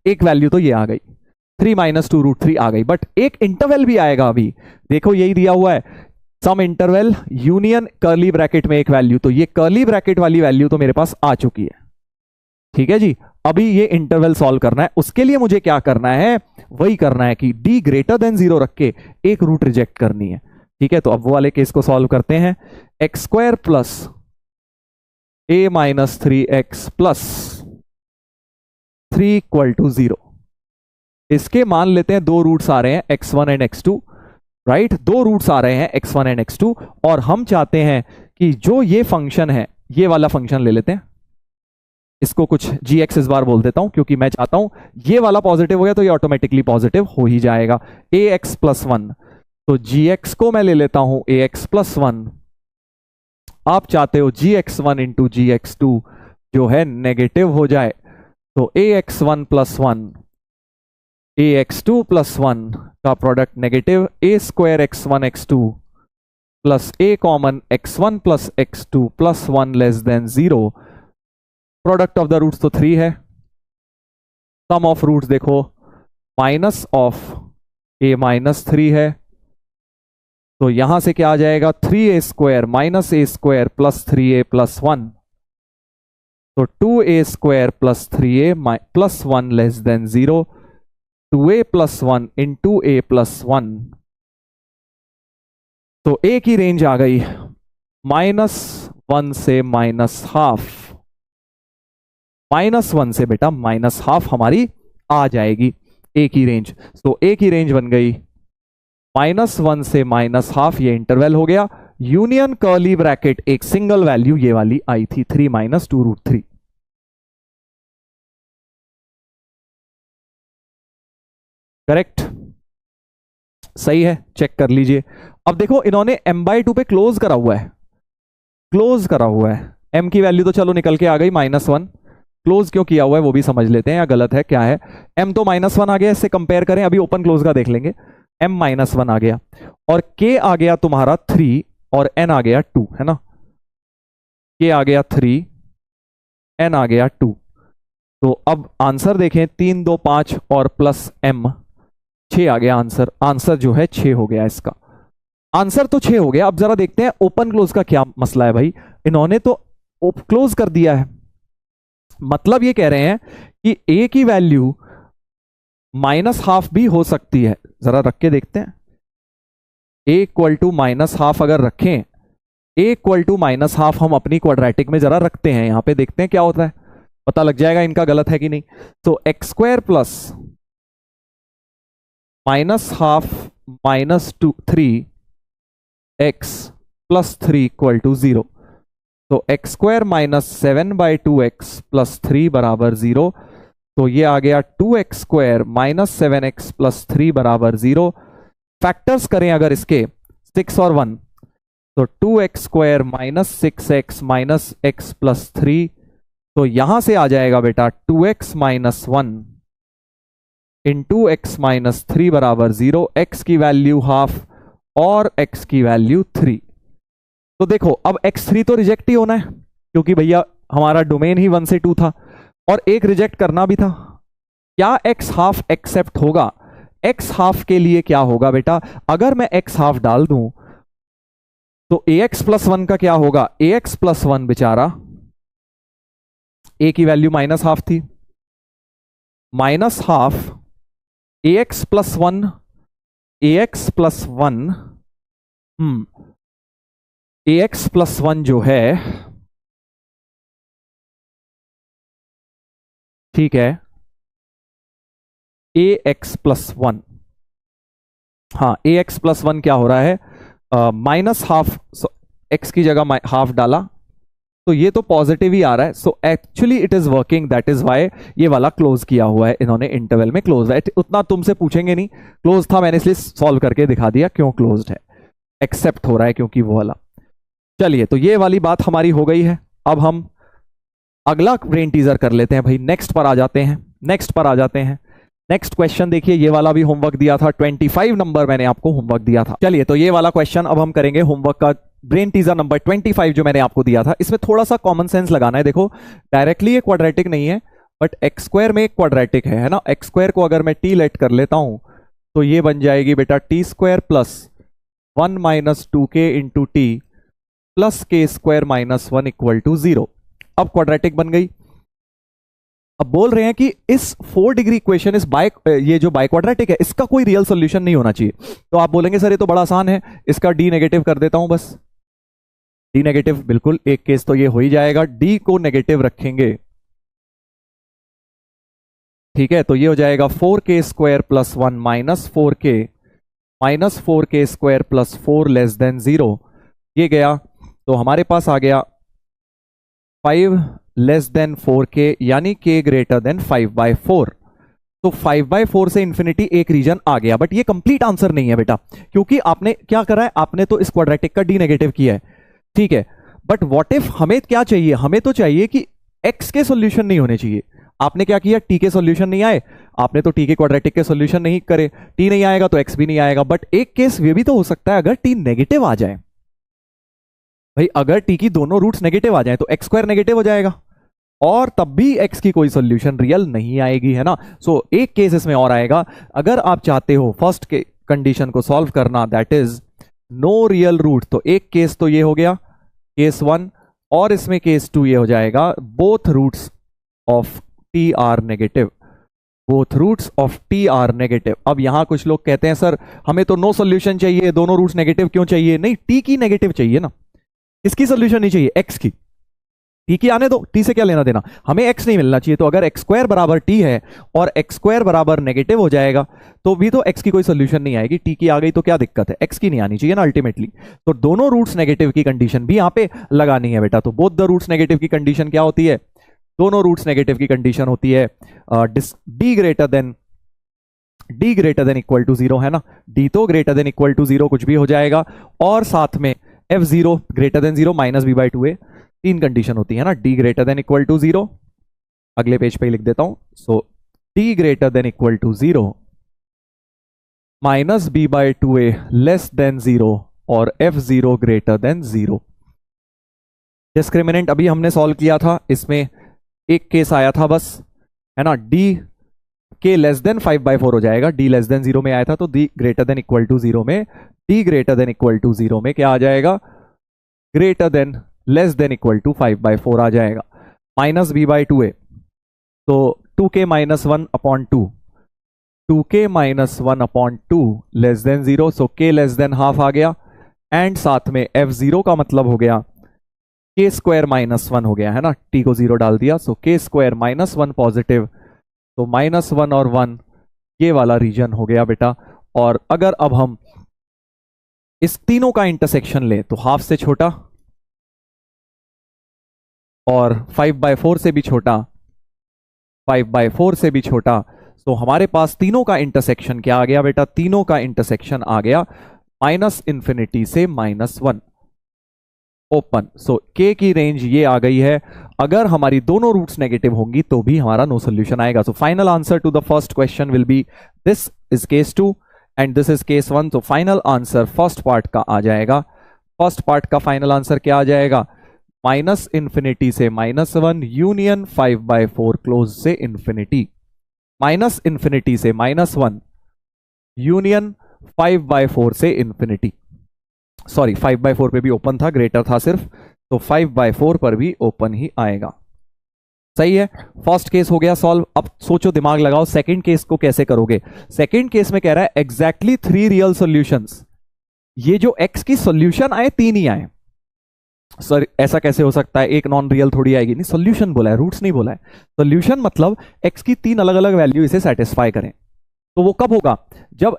एक वैल्यू तो ये आ गई, 3 - 2√3 आ गई, बट एक इंटरवल भी आएगा अभी, देखो यही दिया हुआ है, some interval union curly bracket में एक वैल्यू। तो ये कर्ली ब्रैकेट वाली वैल्यू तो मेरे पास आ चुकी है, ठीक है जी। अभी ये इंटरवल सॉल्व करना है, उसके लिए मुझे क्या करना है, वही करना है कि d > 0 रख के एक रूट रिजेक्ट करनी है। ठीक है, तो अब वो वाले केस को सॉल्व करते हैं। x² + a - 3x + 3 = 0। इसके मान लेते हैं दो रूट्स आ रहे हैं x1 एंड x2, राइट, दो रूट्स आ रहे हैं x1 एंड x2, और हम चाहते हैं कि जो ये फंक्शन है, ये वाला फंक्शन ले लेते हैं, इसको कुछ gx इस बार बोल देता हूं क्योंकि मैं चाहता हूं ये वाला पॉजिटिव हो गया तो ये ऑटोमेटिकली पॉजिटिव हो ही जाएगा। ax + 1, तो gx को मैं ले लेता हूं ax + 1, आप चाहते हो gx1 × gx2 जो है नेगेटिव हो जाए, तो ax1 + 1 a x two plus one का product negative, a square x one x two plus a common x one plus x two plus one less than zero. Product of the roots तो 3 है, sum of roots देखो minus of a minus 3 है, तो यहां से क्या आ जाएगा 3a square minus a square plus 3a plus 1, तो 2a square plus 3a plus 1 less than 0, 2a plus 1 into a plus 1। तो a की रेंज आ गई -1 से -12, -1 से बेटा -12 हमारी आ जाएगी a की रेंज। तो a की रेंज बन गई -1 से -12, ये इंटरवल हो गया। यूनियन कर्ली ब्रैकेट एक सिंगल वैल्यू ये वाली आई थी 3 - 2√3। करेक्ट, सही है, चेक कर लीजिए। अब देखो इन्होंने m/2 पे क्लोज करा हुआ है, क्लोज करा हुआ है। m की वैल्यू तो चलो निकल के आ गई -1, क्लोज क्यों किया हुआ है वो भी समझ लेते हैं, या गलत है क्या है। m तो -1 आ गया, इससे कंपेयर करें, अभी ओपन क्लोज का देख लेंगे। m -1 आ गया और k आ गया तुम्हारा 3 और n आ गया 2, है ना। k आ गया 3, n आ गया 2। तो अब आंसर देखें 3 2 5 और प्लस m 6 आ गया आंसर। आंसर जो है 6 हो गया, इसका आंसर तो 6 हो गया। अब जरा देखते हैं ओपन क्लोज का क्या मसला है भाई। इन्होंने तो क्लोज कर दिया है, मतलब ये कह रहे हैं कि a की वैल्यू -12 भी हो सकती है। जरा रख के देखते हैं, a इक्वल टू -12 अगर रखें, a इक्वल टू -12 हम अपनी क्वाड्रेटिक में जरा रखते हैं, यहां पे देखते हैं क्या होता है, पता लग जाएगा इनका गलत है कि नहीं। तो x square plus -12 -3 x plus 3 equal to 0। तो एक्स स्क्वायर -7/2x प्लस 3 बराबर 0। तो ये आ गया 2x स्क्वायर -7x प्लस 3 बराबर 0। फैक्टर्स करें अगर इसके 6 और 1, तो 2x square -6x minus x plus 3, तो यहां से आ जाएगा बेटा 2x - 1 इंटू x - 3 बराबर 0। x की वैल्यू हाफ और x की वैल्यू 3। तो देखो अब x3 तो रिजेक्ट ही होना है, क्योंकि भैया हमारा डोमेन ही 1 से 2 था और एक रिजेक्ट करना भी था। क्या x हाफ एक्सेप्ट होगा? x हाफ के लिए क्या होगा बेटा, अगर मैं x हाफ डाल दूं तो ax प्लस 1 का क्या होगा, ax प्लस 1 बेचारा, a की वैल्यू -12 थी, -12 ax plus 1, ax plus 1 ax plus 1 जो है, ठीक है, ax प्लस 1, हाँ ax प्लस 1 क्या हो रहा है, -12 x की जगह हाफ डाला, तो ये तो पॉजिटिव ही आ रहा है। So actually it is working, that is why ये वाला क्लोज किया हुआ है इन्होंने, इंटरवल में क्लोज है। उतना तुमसे पूछेंगे नहीं, क्लोज था मैंने इसलिए सॉल्व करके दिखा दिया क्यों क्लोज्ड है, एक्सेप्ट हो रहा है क्योंकि वो वाला। चलिए तो ये वाली बात हमारी हो गई है। अब हम अगला ब्रेन टीजर कर लेते हैं भाई, नेक्स्ट पर आ जाते हैं, नेक्स्ट पर आ जाते हैं। नेक्स्ट क्वेश्चन देखिए, ये वाला भी होमवर्क दिया था, 25 नंबर मैंने आपको होमवर्क दिया था। चलिए तो ये वाला क्वेश्चन अब हम करेंगे होमवर्क का, ब्रेन टीजर नंबर 25 जो मैंने आपको दिया था। इसमें थोड़ा सा कॉमन सेंस लगाना है। देखो डायरेक्टली ये क्वाड्रेटिक नहीं है, बट एक्स स्क्वायर में एक क्वाड्रेटिक है ना। एक्स स्क्वायर को अगर मैं टी लेट कर लेता हूं तो ये बन जाएगी बेटा T square plus 1 - 2k into T plus के स्क्वायर -1 इक्वल टू 0। अब क्वाड्रेटिक बन गई। अब बोल रहे हैं कि इस 4 डिग्री इक्वेशन, इस ये जो बाई क्वाड्रेटिक है, इसका कोई रियल सॉल्यूशन नहीं होना चाहिए। तो आप बोलेंगे सर ये तो बड़ा आसान है, इसका डी नेगेटिव कर देता हूं बस। डी नेगेटिव, बिल्कुल एक केस तो ये हो ही जाएगा, डी को नेगेटिव रखेंगे, ठीक है, तो ये हो जाएगा 4k square plus 1 -4k square plus 4 less than 0। ये गया तो हमारे पास आ गया 5 लेस देन 4k, यानी k ग्रेटर देन 5/4। तो 5/4 से इंफिनिटी एक रीजन आ गया, बट ये कंप्लीट आंसर नहीं है बेटा, क्योंकि आपने क्या करा है, आपने तो इस क्वाड्रेटिक का डी नेगेटिव किया है, ठीक है। बट व्हाट इफ हमें क्या चाहिए, हमें तो चाहिए कि x के सॉल्यूशन नहीं होने चाहिए, आपने क्या किया, टी के सॉल्यूशन नहीं आए, आपने तो टी के क्वाड्रेटिक के सॉल्यूशन नहीं करे, टी नहीं आएगा तो एक्स भी नहीं आएगा। बट एक केस ये भी तो हो सकता है अगर टी नेगेटिव आ जाए, भाई अगर टी की दोनों रूट्स नेगेटिव आ जाए तो एक्स स्क्वायर नेगेटिव हो जाएगा और तब भी एक्स की कोई सॉल्यूशन रियल नहीं आएगी, है ना। सो एक केस इसमें और आएगा, अगर आप चाहते हो फर्स्ट के कंडीशन को सॉल्व करना, that is no real root, तो एक केस तो ये हो गया केस 1, और इसमें केस 2 ये हो जाएगा both roots of t are negative, both roots of t are negative. अब यहां कुछ लोग कहते हैं सर हमें तो नो सॉल्यूशन चाहिए, दोनों रूट्स नेगेटिव क्यों चाहिए? नहीं, टी की नेगेटिव चाहिए ना, इसकी सॉल्यूशन नहीं चाहिए, एक्स की। टी की आने दो, टी से क्या लेना देना, हमें एक्स नहीं मिलना चाहिए। तो अगर एक्स स्क्वायर बराबर टी है और एक्स स्क्वायर बराबर नेगेटिव हो जाएगा तो भी तो एक्स की कोई सोल्यूशन नहीं आएगी, टी की आ गई तो क्या दिक्कत है, एक्स की नहीं आनी चाहिए ना अल्टीमेटली। तो दोनों रूट्स नेगेटिव की कंडीशन भी यहां पे लगानी है बेटा। तो बोथ द रूट्स नेगेटिव की कंडीशन क्या होती है, दोनों रूट्स नेगेटिव की कंडीशन होती है D greater than equal to 0, है ना। डी तो ग्रेटर देन इक्वल टू 0 कुछ भी हो जाएगा, और साथ में f0 greater than 0 minus B by 2a, तीन कंडीशन होती है ना, D greater than equal to 0, अगले पेज पे ही लिख देता हूं। So D greater than equal to 0 minus B by 2a less than 0 और f0 ग्रेटर देन 0। डिस्क्रिमिनेंट अभी हमने सॉल्व किया था, इसमें एक केस आया था बस, है ना, डी के लेस देन 5/4 हो जाएगा, डी लेस देन 0 में आया था, तो D greater than equal to 0 में, D greater than equal to 0 में क्या आ जाएगा, greater than less than equal to 5/4 आ जाएगा, माइनस बी बाई 2a, तो 2k minus 1 upon 2, 2k minus 1 upon 2 less than 0, so k less than half आ गया, एंड साथ में f0 का मतलब हो गया k स्क्वायर माइनस 1 हो गया, है ना, t को 0 डाल दिया, सो k स्क्वायर माइनस 1 पॉजिटिव, तो -1 और 1 ये वाला रीजन हो गया बेटा। और अगर अब हम इस तीनों का इंटरसेक्शन ले तो हाफ से छोटा और 5/4 से भी छोटा, 5/4 से भी छोटा, तो हमारे पास तीनों का इंटरसेक्शन क्या आ गया बेटा, तीनों का इंटरसेक्शन आ गया -∞ से -1 ओपन। सो k की रेंज ये आ गई है, अगर हमारी दोनों रूट्स नेगेटिव होंगी तो भी हमारा नो सोल्यूशन आएगा। So final answer to the first question will be this is case 2 and this is case 1। तो फाइनल आंसर फर्स्ट पार्ट का आ जाएगा, फर्स्ट पार्ट का फाइनल आंसर क्या आ जाएगा, -∞ से -1 यूनियन 5/4 क्लोज से इंफिनिटी, -∞ से -1 यूनियन 5/4 से इंफिनिटी, सॉरी 5/4 पे भी ओपन था, ग्रेटर था सिर्फ, तो 5/4 पर भी ओपन ही आएगा। सही है, फर्स्ट केस हो गया सॉल्व। अब सोचो, दिमाग लगाओ, सेकंड केस को कैसे करोगे। सेकंड केस में कह रहा है एग्जैक्टली 3 रियल सॉल्यूशंस, ये जो x की सॉल्यूशन आए 3 ही आए। सर ऐसा कैसे हो सकता है, एक नॉन रियल थोड़ी आएगी, नहीं सॉल्यूशन बोला है, रूट्स नहीं बोला है। सॉल्यूशन मतलब x की 3 अलग अलग वैल्यू इसे सेटिस्फाई करें। तो वो कब होगा, जब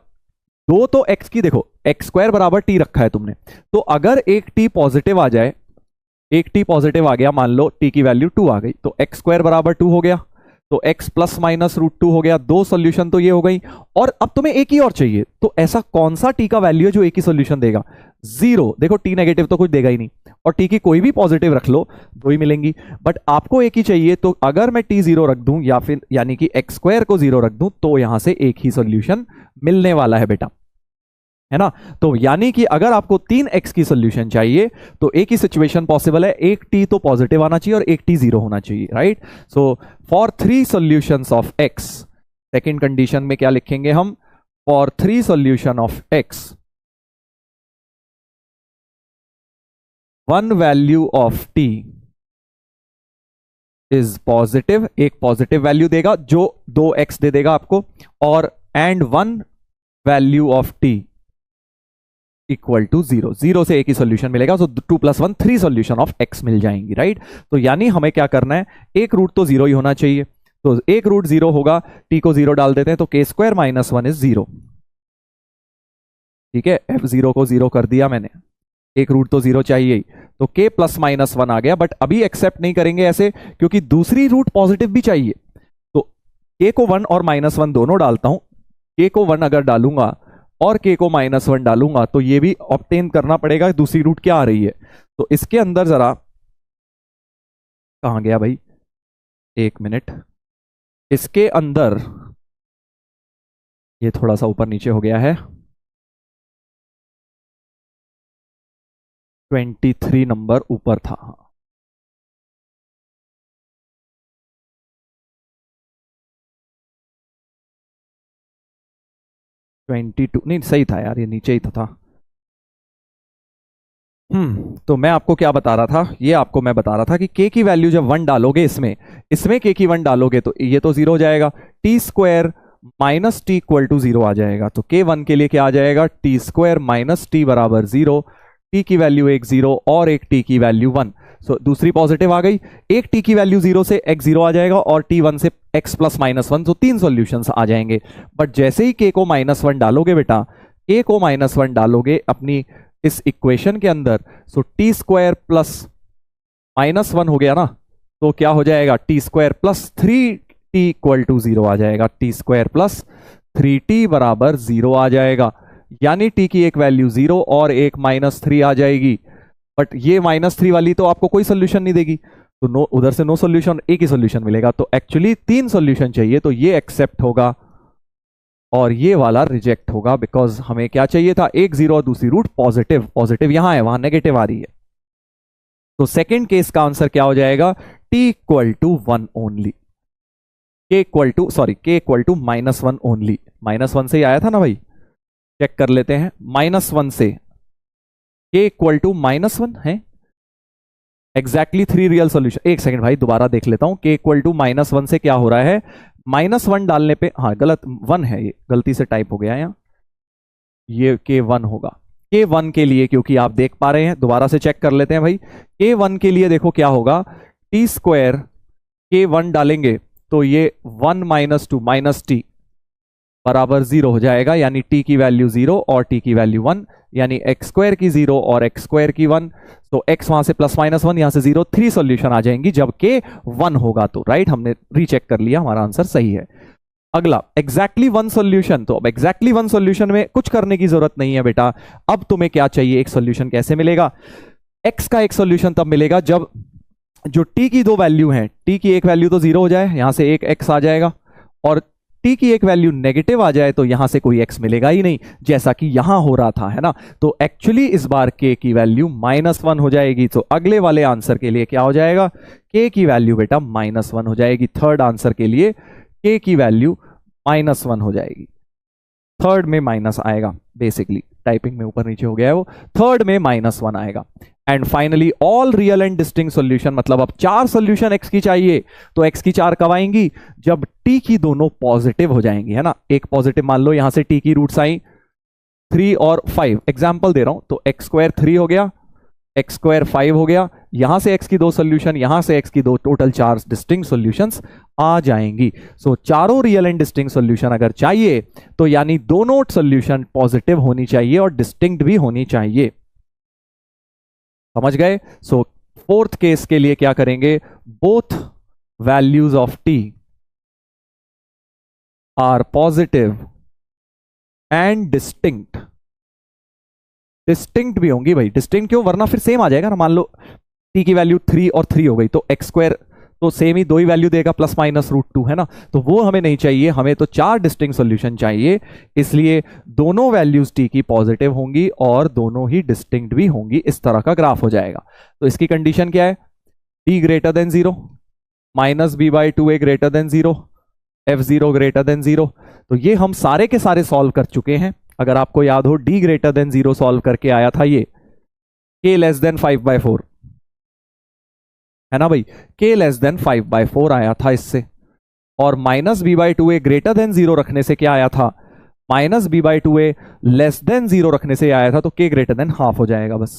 दो तो x की, देखो एक्स स्क्वायर बराबर t रखा है तुमने, तो अगर एक t पॉजिटिव आ जाए, एक t पॉजिटिव आ गया, मान लो t की वैल्यू 2 आ गई, तो एक्स स्क्वायर बराबर 2 हो गया, तो x प्लस माइनस √2 हो गया, दो सॉल्यूशन तो ये हो गई। और अब तुम्हें एक ही और चाहिए, तो ऐसा कौन सा t का वैल्यू है जो एक ही सॉल्यूशन देगा, 0। देखो t नेगेटिव तो कुछ देगा ही नहीं, और t की कोई भी पॉजिटिव रख लो, दो ही मिलेंगी, बट आपको एक ही चाहिए। तो अगर मैं t 0 रख दूं, या फिर यानी कि एक्स स्क्वायर को 0 रख दूं, तो यहां से एक ही सॉल्यूशन मिलने वाला है बेटा, है ना। तो यानी कि अगर आपको 3x की सॉल्यूशन चाहिए तो एक ही सिचुएशन पॉसिबल है, एक t तो पॉजिटिव आना चाहिए और एक t 0 होना चाहिए, right. So for 3 solutions of x, second condition में क्या लिखेंगे हम, for 3 solution of x, one value of t is positive, एक पॉजिटिव वैल्यू देगा जो 2x दे देगा आपको, और and one value of t equal to 0, 0 से एक ही सॉल्यूशन मिलेगा, सो 2 + 1 3 सॉल्यूशन ऑफ x मिल जाएंगी, राइट। तो यानी हमें क्या करना है, एक रूट तो 0 ही होना चाहिए, तो एक रूट 0 होगा, t को 0 डाल देते हैं, तो k स्क्वायर माइनस 1 इज 0, ठीक है, f0 को 0 कर दिया मैंने, एक रूट तो 0 चाहिए ही, तो k प्लस माइनस 1 आ गया। बट अभी एक्सेप्ट नहीं करेंगे ऐसे, क्योंकि दूसरी रूट पॉजिटिव भी चाहिए, तो k को 1 और -1 दोनों डालता हूं, k को 1 अगर डालूंगा और k को -1 डालूंगा, तो ये भी ऑब्टेन करना पड़ेगा दूसरी रूट क्या आ रही है। तो इसके अंदर जरा, कहां गया भाई, एक मिनट, इसके अंदर ये थोड़ा सा ऊपर नीचे हो गया है, 23 नंबर ऊपर था। 22 नहीं, सही था यार, ये नीचे ही तो था। तो मैं आपको क्या बता रहा था, ये आपको मैं बता रहा था कि k की वैल्यू जब 1 डालोगे इसमें इसमें k की 1 डालोगे तो ये तो 0 हो जाएगा, t square minus t equal to 0 आ जाएगा। तो k1 के लिए क्या आ जाएगा, टी स्क्वायर माइनस टी बराबर 0, टी की वैल्यू एक 0 और एक टी की वैल्यू 1। सो दूसरी पॉजिटिव आ गई, एक टी की वैल्यू 0 से x 0 आ जाएगा और टी 1 से x प्लस माइनस 1, तो 3 सॉल्यूशंस आ जाएंगे। बट जैसे ही k को -1 डालोगे बेटा, k को -1 डालोगे अपनी इस इक्वेशन के अंदर, सो टी स्क्वायर प्लस -1 हो गया ना, तो क्या हो जाएगा, t square plus 3t equal to 0 आ जाएगा, टी स्क्वायर प्लस 3t बराबर 0 आ जाएगा। यानी t की एक वैल्यू 0 और एक -3 आ जाएगी। बट ये -3 वाली तो आपको कोई सोल्यूशन नहीं देगी, तो नो, उधर से नो सोल्यूशन, एक ही सोल्यूशन मिलेगा। तो एक्चुअली 3 सोल्यूशन चाहिए, तो ये एक्सेप्ट होगा और ये वाला रिजेक्ट होगा, बिकॉज हमें क्या चाहिए था, एक 0 और दूसरी रूट पॉजिटिव। पॉजिटिव यहां है, वहां नेगेटिव आ रही है। तो सेकेंड केस का आंसर क्या हो जाएगा, t equal to 1 only, k equal to -1 only. -1 से ही आया था ना भाई, चेक कर लेते हैं, -1 से k इक्वल टू -1 है, एग्जैक्टली 3 रियल सोल्यूशन। एक सेकंड भाई, दोबारा देख लेता हूं, k इक्वल टू -1 से क्या हो रहा है, -1 डालने पे, हाँ गलत 1 है, ये गलती से टाइप हो गया यहाँ, ये k1 होगा। k1 के लिए, क्योंकि आप देख पा रहे हैं, दोबारा से चेक कर लेते हैं भाई, k1 के लिए देखो क्या होगा, टी स्क्वायर k1 डालेंगे तो ये 1 - 2 -t बराबर 0 हो जाएगा, यानी t की वैल्यू 0 और t की वैल्यू 1, यानी x स्क्वायर की 0 और x स्क्वायर की 1। तो x वहां से +-1, यहां से 0, 3 सॉल्यूशन आ जाएंगी जब k 1 होगा। तो राइट, हमने रीचेक कर लिया, हमारा आंसर सही है। अगला एग्जैक्टली 1 सॉल्यूशन, तो अब एग्जैक्टली 1 सॉल्यूशन में कुछ करने की जरूरत नहीं है बेटा। अब तुम्हें क्या चाहिए, एक सॉल्यूशन कैसे मिलेगा, x का एक सॉल्यूशन तब मिलेगा जब जो t की 2 वैल्यू हैं, t की एक वैल्यू तो 0 हो जाए, यहां से एक x आ जाएगा, और t की एक वैल्यू नेगेटिव आ जाए तो यहां से कोई x मिलेगा ही नहीं, जैसा कि यहां हो रहा था, है ना। तो एक्चुअली इस बार k की वैल्यू -1 हो जाएगी। तो अगले वाले आंसर के लिए क्या हो जाएगा, k की वैल्यू बेटा -1 हो जाएगी। थर्ड आंसर के लिए k की वैल्यू -1 हो जाएगी, थर्ड में माइनस आएगा, बेसिकली टाइपिंग में ऊपर नीचे हो गया है वो, थर्ड में -1 आएगा। And finally all real and distinct solution, मतलब अब 4 सॉल्यूशन x की चाहिए, तो x की 4 कब आएंगी, जब t की दोनों पॉजिटिव हो जाएंगी, है ना। एक पॉजिटिव मान लो, यहां से t की रूट्स आई 3 और 5, एग्जाम्पल दे रहा हूं, तो x स्क्वायर 3 हो गया, x स्क्वायर 5 हो गया, यहां से x की 2 सॉल्यूशन, यहां से x की 2, टोटल 4 डिस्टिंक्ट सॉल्यूशंस आ जाएंगी। सो चारों रियल एंड डिस्टिंक्ट सॉल्यूशन अगर चाहिए तो यानी दोनों सॉल्यूशन पॉजिटिव होनी चाहिए और डिस्टिंक्ट भी होनी चाहिए, समझ गए। सो फोर्थ केस के लिए क्या करेंगे, both values of t are positive and distinct. Distinct भी होंगी भाई, डिस्टिंक्ट क्यों, वरना फिर सेम आ जाएगा ना। मान लो t की वैल्यू 3 और 3 हो गई, तो x स्क्वायर तो सेम ही 2 ही वैल्यू देगा, ±√2, है ना। तो वो हमें नहीं चाहिए, हमें तो 4 डिस्टिंक्ट सॉल्यूशन चाहिए, इसलिए दोनों वैल्यूज t की पॉजिटिव होंगी और दोनों ही डिस्टिंक्ट भी होंगी। इस तरह का ग्राफ हो जाएगा। तो इसकी कंडीशन क्या है, t greater than 0, -b/2a greater than 0, f0 greater than 0। तो ये हम सारे के सारे सॉल्व कर चुके हैं। अगर आपको याद हो, d ग्रेटर देन 0 सॉल्व करके आया था ये, k लेस देन 5/4, है ना भाई, k लेस देन 5/4 आया था इससे। और -b/2a ग्रेटर देन 0 रखने से क्या आया था, -b/2a लेस देन 0 रखने से आया था, तो k ग्रेटर देन हाफ हो जाएगा, बस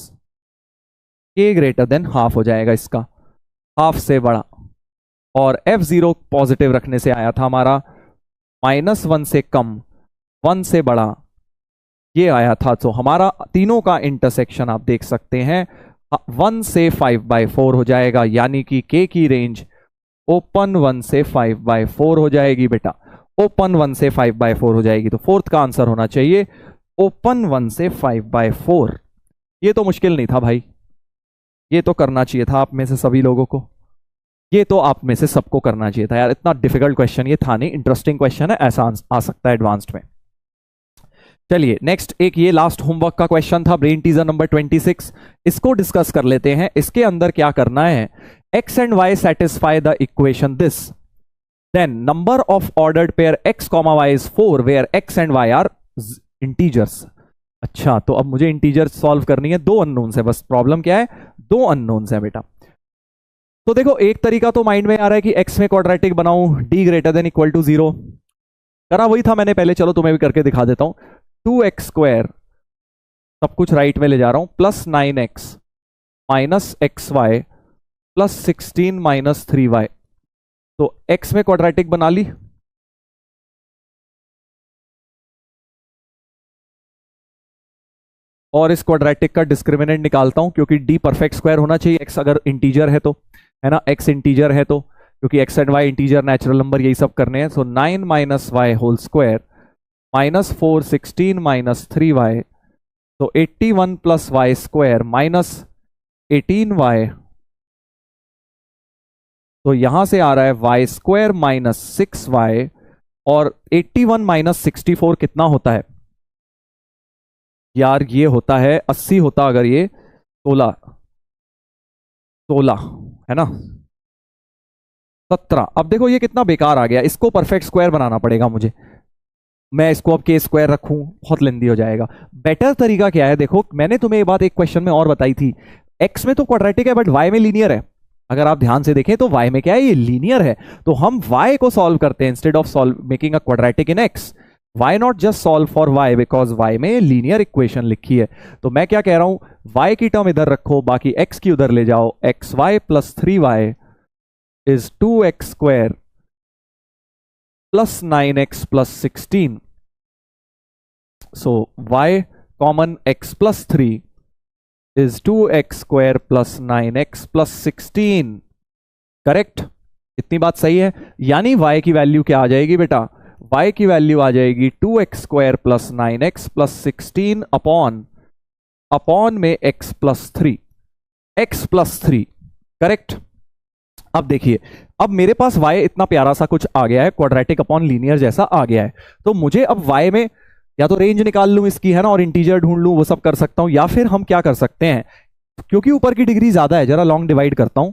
k ग्रेटर देन हाफ हो जाएगा, इसका हाफ से बड़ा। और f0 पॉजिटिव रखने से आया था हमारा -1 से कम, 1 से बड़ा, ये आया था। तो हमारा तीनों का इंटरसेक्शन आप देख सकते हैं 1 से 5/4 हो जाएगा, यानी कि k की रेंज ओपन 1 से 5/4 हो जाएगी बेटा, ओपन 1 से 5/4 हो जाएगी। तो फोर्थ का आंसर होना चाहिए ओपन 1 से 5/4। ये तो मुश्किल नहीं था भाई, ये तो करना चाहिए था आप में से सभी लोगों को। ये तो आप में से सबको करना चाहिए था यार, इतना डिफिकल्ट क्वेश्चन ये था नहीं, इंटरेस्टिंग क्वेश्चन है, ऐसा आ सकता है एडवांस्ड में। चलिए नेक्स्ट एक ये लास्ट होमवर्क का क्वेश्चन था, ब्रेन टीजर नंबर 26, इसको डिस्कस कर लेते हैं। इसके अंदर क्या करना है, x and y satisfy the equation this, then number of ordered pair x, y is 4 where x and y are integers। अच्छा, तो अब मुझे इंटीजर सॉल्व करनी है, दो अननोन्स है बस, प्रॉब्लम क्या है, दो अननोन्स है बेटा। तो देखो एक तरीका तो माइंड में आ रहा है कि x में क्वाड्रेटिक बनाऊं d greater than equal to 0, करा वही था मैंने पहले, चलो तुम्हें भी करके दिखा देता हूं। 2x स्क्वायर, सब कुछ राइट में ले जा रहा हूं, plus 9x minus x y plus 16 minus 3y, तो x में क्वाड्रेटिक बना ली, और इस क्वाड्रेटिक का डिस्क्रिमिनेंट निकालता हूं क्योंकि d परफेक्ट स्क्वायर होना चाहिए, x अगर इंटीजर है तो, है ना, x इंटीजर है तो, क्योंकि x and y integer natural number यही सब करने हैं। So 9 minus y whole square minus 4 16 minus 3y, तो 81 plus y square minus 18y, तो यहां से आ रहा है वाई स्क्वायर माइनस 6y, और 81 माइनस 64 कितना होता है यार, ये होता है 80 होता, अगर ये 16 है ना, 17। अब देखो ये कितना बेकार आ गया, इसको परफेक्ट स्क्वायर बनाना पड़ेगा मुझे, मैं इसको अब के स्क्वायर रखूं, बहुत लेंदी हो जाएगा। बेटर तरीका क्या है, देखो मैंने तुम्हें ये बात एक क्वेश्चन में और बताई थी, एक्स में तो क्वाड्रेटिक है बट वाई में लीनियर है, अगर आप ध्यान से देखें तो वाई में क्या है, ये लीनियर है, तो हम वाई को सॉल्व करते हैं instead of solve making a quadratic in x, why not just solve for y, because y में लीनियर इक्वेशन लिखी है। तो मैं क्या कह रहा हूं, वाई की टर्म इधर रखो, बाकी एक्स की उधर ले जाओ, x y plus 3y is 2x square plus 9x plus 16, so y common x plus 3 is 2x square plus 9x plus 16, correct, इतनी बात सही है। यानी y की वैल्यू क्या आ जाएगी बेटा, y की वैल्यू आ जाएगी 2x square plus 9x plus 16 upon में x प्लस 3, करेक्ट। अब देखिए, अब मेरे पास y इतना प्यारा सा कुछ आ गया है, क्वाड्रेटिक अपॉन लीनियर जैसा आ गया है, तो मुझे अब y में या तो रेंज निकाल लूं इसकी, है ना, और इंटीजर ढूंढ लूं, वो सब कर सकता हूं, या फिर हम क्या कर सकते हैं, क्योंकि ऊपर की डिग्री ज्यादा है, जरा लॉन्ग डिवाइड करता हूं,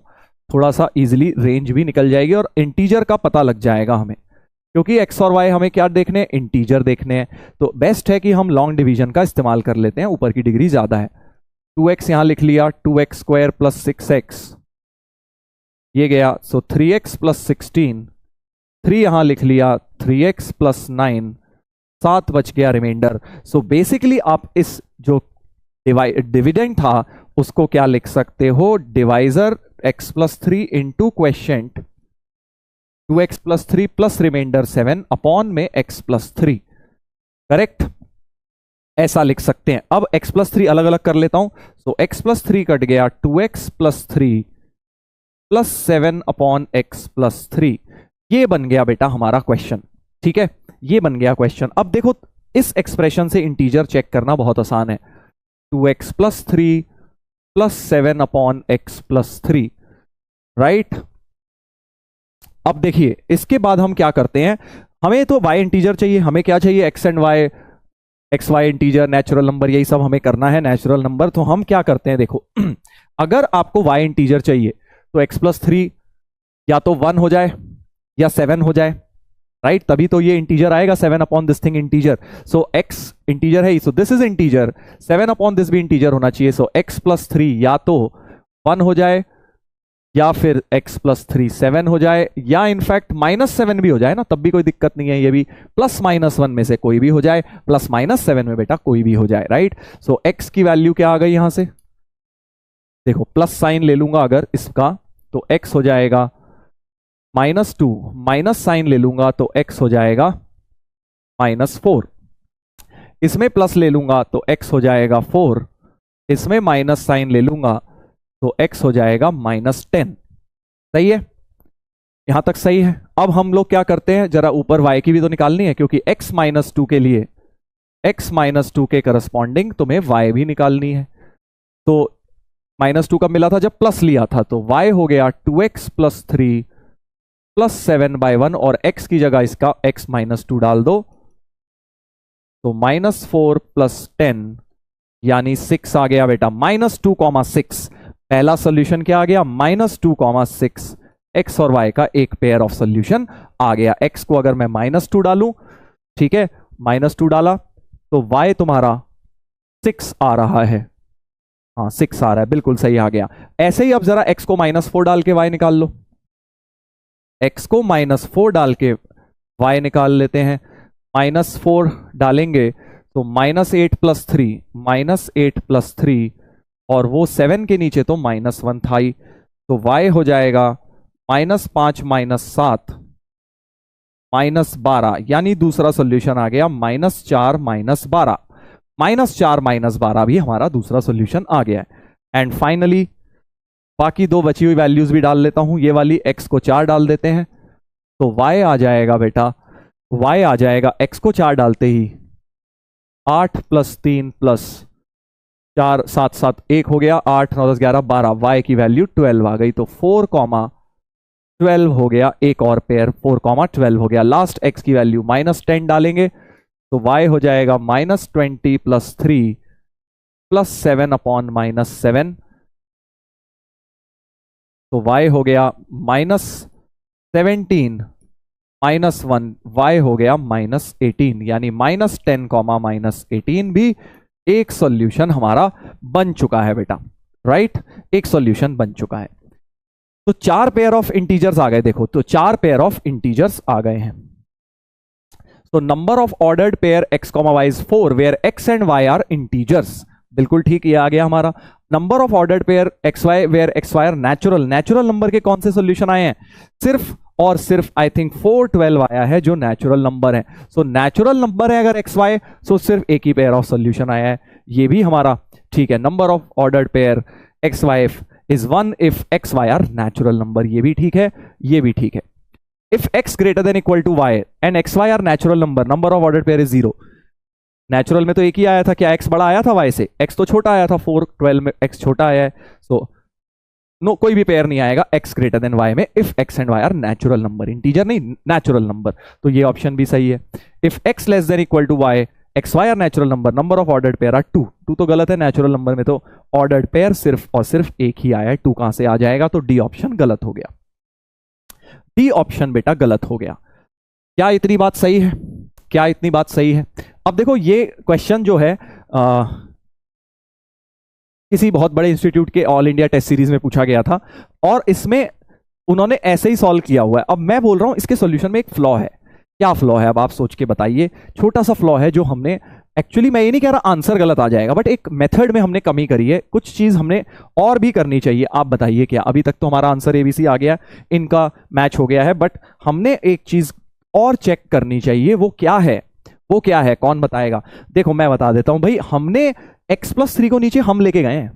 थोड़ा सा इजीली रेंज भी निकल जाएगी और इंटीजर का पता लग जाएगा हमें, क्योंकि x और y हमें क्या देखने हैं, इंटीजर देखने हैं, तो बेस्ट है कि हम लॉन्ग डिवीजन का इस्तेमाल कर लेते हैं, ऊपर की डिग्री ज्यादा है। 2x यहां लिख लिया, 2x स्क्वायर प्लस 6x ये गया, सो 3x प्लस 16, 3 यहां लिख लिया, 3x प्लस 9, 7 बच गया रिमाइंडर। सो बेसिकली आप इस जो डिविडेंड था उसको क्या लिख सकते हो, divisor x plus 3 into quotient 2x plus 3 plus remainder 7 upon में x प्लस 3, करेक्ट, ऐसा लिख सकते हैं। अब x प्लस 3 अलग अलग कर लेता हूं, सो x प्लस 3 कट गया, 2x plus 3 plus 7 upon x plus 3, ये बन गया बेटा हमारा क्वेश्चन, ठीक है, ये बन गया क्वेश्चन। अब देखो इस एक्सप्रेशन से इंटीजर चेक करना बहुत आसान है, 2x plus 3 plus 7 upon x plus 3, right. अब देखिए इसके बाद हम क्या करते हैं, हमें तो y इंटीजर चाहिए, हमें क्या चाहिए, x and y, x y integer, natural number, यही सब हमें करना है, नेचुरल नंबर। तो हम क्या करते हैं, देखो अगर आपको y इंटीजर चाहिए तो x प्लस 3 या तो 1 हो जाए या 7 हो जाए, राइट, तभी तो ये इंटीजर आएगा, 7 upon this thing integer, so x integer है, so this is integer, 7 upon this भी इंटीजर होना चाहिए, सो x प्लस 3 या तो 1 हो जाए या फिर x प्लस 3 7 हो जाए, या इनफैक्ट -7 भी हो जाए ना, तब भी कोई दिक्कत नहीं है, ये भी +-1 में से कोई भी हो जाए, +-7 में बेटा कोई भी हो जाए, राइट। सो x की वैल्यू क्या आ गई यहां से, देखो प्लस साइन ले लूंगा अगर इसका तो x हो जाएगा -2, माइनस साइन ले लूंगा तो x हो जाएगा -4, इसमें प्लस ले लूंगा तो x हो जाएगा 4, इसमें माइनस साइन ले लूंगा तो x हो जाएगा -10, सही है, यहां तक सही है। अब हम लोग क्या करते हैं, जरा ऊपर y की भी तो निकालनी है, क्योंकि x-2 के लिए, x-2 के करस्पॉन्डिंग तुम्हें y भी निकालनी है, तो -2 कब मिला था? जब प्लस लिया था। तो y हो गया 2x + 3 + 7/1 और x की जगह इसका x - 2 डाल दो, तो -4 + 10 यानी 6 आ गया बेटा। -2,6 पहला सोल्यूशन क्या आ गया? -2,6 x और y का एक पेयर ऑफ सोल्यूशन आ गया। x को अगर मैं -2 डालूं, ठीक है, -2 डाला तो y तुम्हारा 6 आ रहा है। हाँ 6 आ रहा है, बिल्कुल सही आ गया। ऐसे ही अब जरा x को -4 डाल के y निकाल लो। x को -4 डाल के y निकाल लेते हैं। -4 डालेंगे तो -8 + 3 -8 + 3 और वो 7 के नीचे तो -1 था ही, तो y हो जाएगा -5 - 7 -12 यानी दूसरा सोल्यूशन आ गया -4 - 12। -4 - 12 भी हमारा दूसरा सोल्यूशन आ गया है। एंड फाइनली बाकी दो बची हुई वैल्यूज भी डाल लेता हूं। ये वाली x को 4 डाल देते हैं तो y आ जाएगा बेटा, y आ जाएगा x को 4 डालते ही 8 + 3 + 4 7 7 1 हो गया, 8 9 10 11 12, y की वैल्यू 12 आ गई। तो 4,12 हो गया, एक और पेयर 4,12 हो गया। लास्ट x की वैल्यू -10 डालेंगे तो y हो जाएगा -20 + 3 + 7/-7, तो y हो गया -17 -1, y हो गया -18 यानी -10, -18 भी एक सॉल्यूशन हमारा बन चुका है बेटा, राइट, एक सॉल्यूशन बन चुका है। तो 4 पेयर ऑफ इंटीजर्स आ गए, देखो तो 4 पेयर ऑफ इंटीजर्स आ गए हैं। तो number of ordered pair x, y is 4 where x and y are integers, बिल्कुल ठीक, ये आ गया हमारा। Number of ordered pair x y where x y are natural, natural number के कौन से सॉल्यूशन आए हैं? सिर्फ और सिर्फ आई थिंक 412 आया है जो नेचुरल नंबर है। सो नेचुरल नंबर है अगर एक्स वाई, सो सिर्फ एक ही पेयर ऑफ सॉल्यूशन आया है, ये भी हमारा ठीक है। Number of ordered pair x y is 1 if x y are natural number, ये भी ठीक है, ये भी ठीक है। If x greater than equal to y and x y are natural number, number of ordered pair is 0। Natural में तो एक ही आया था, क्या x बड़ा आया था y से? x तो छोटा आया था, 412 में x छोटा आया है, सो नो कोई भी पेयर नहीं आएगा x ग्रेटर देन y में if x and y are natural number, integer नहीं नेचुरल नंबर, तो ये ऑप्शन भी सही है। If x less than equal to y x y are natural number, number of ordered pair are 2, 2 तो गलत है, नेचुरल नंबर में तो ऑर्डर्ड पेयर सिर्फ और सिर्फ एक ही आया है, 2 कहां से आ जाएगा? तो डी ऑप्शन गलत हो गया, डी ऑप्शन बेटा गलत हो गया। क्या इतनी बात सही है? क्या इतनी बात सही है? अब देखो ये क्वेश्चन जो है किसी बहुत बड़े इंस्टीट्यूट के ऑल इंडिया टेस्ट सीरीज में पूछा गया था और इसमें उन्होंने ऐसे ही सॉल्व किया हुआ है। अब मैं बोल रहा हूं इसके सॉल्यूशन में एक फ्लॉ है। क्या फ्लॉ है? अब आप सोच के बताइए। छोटा सा फ्लॉ है जो हमने, एक्चुअली मैं ये नहीं कह रहा आंसर गलत आ जाएगा, बट एक मेथड में हमने कमी करी है, कुछ चीज हमने और भी करनी चाहिए। आप बताइए क्या? अभी तक तो हमारा आंसर एबीसी आ गया, इनका मैच हो गया है, बट हमने एक चीज और चेक करनी चाहिए। वो क्या है? वो क्या है? कौन बताएगा? देखो मैं बता देता हूं भाई, हमने x+3 को नीचे हम लेके गए हैं,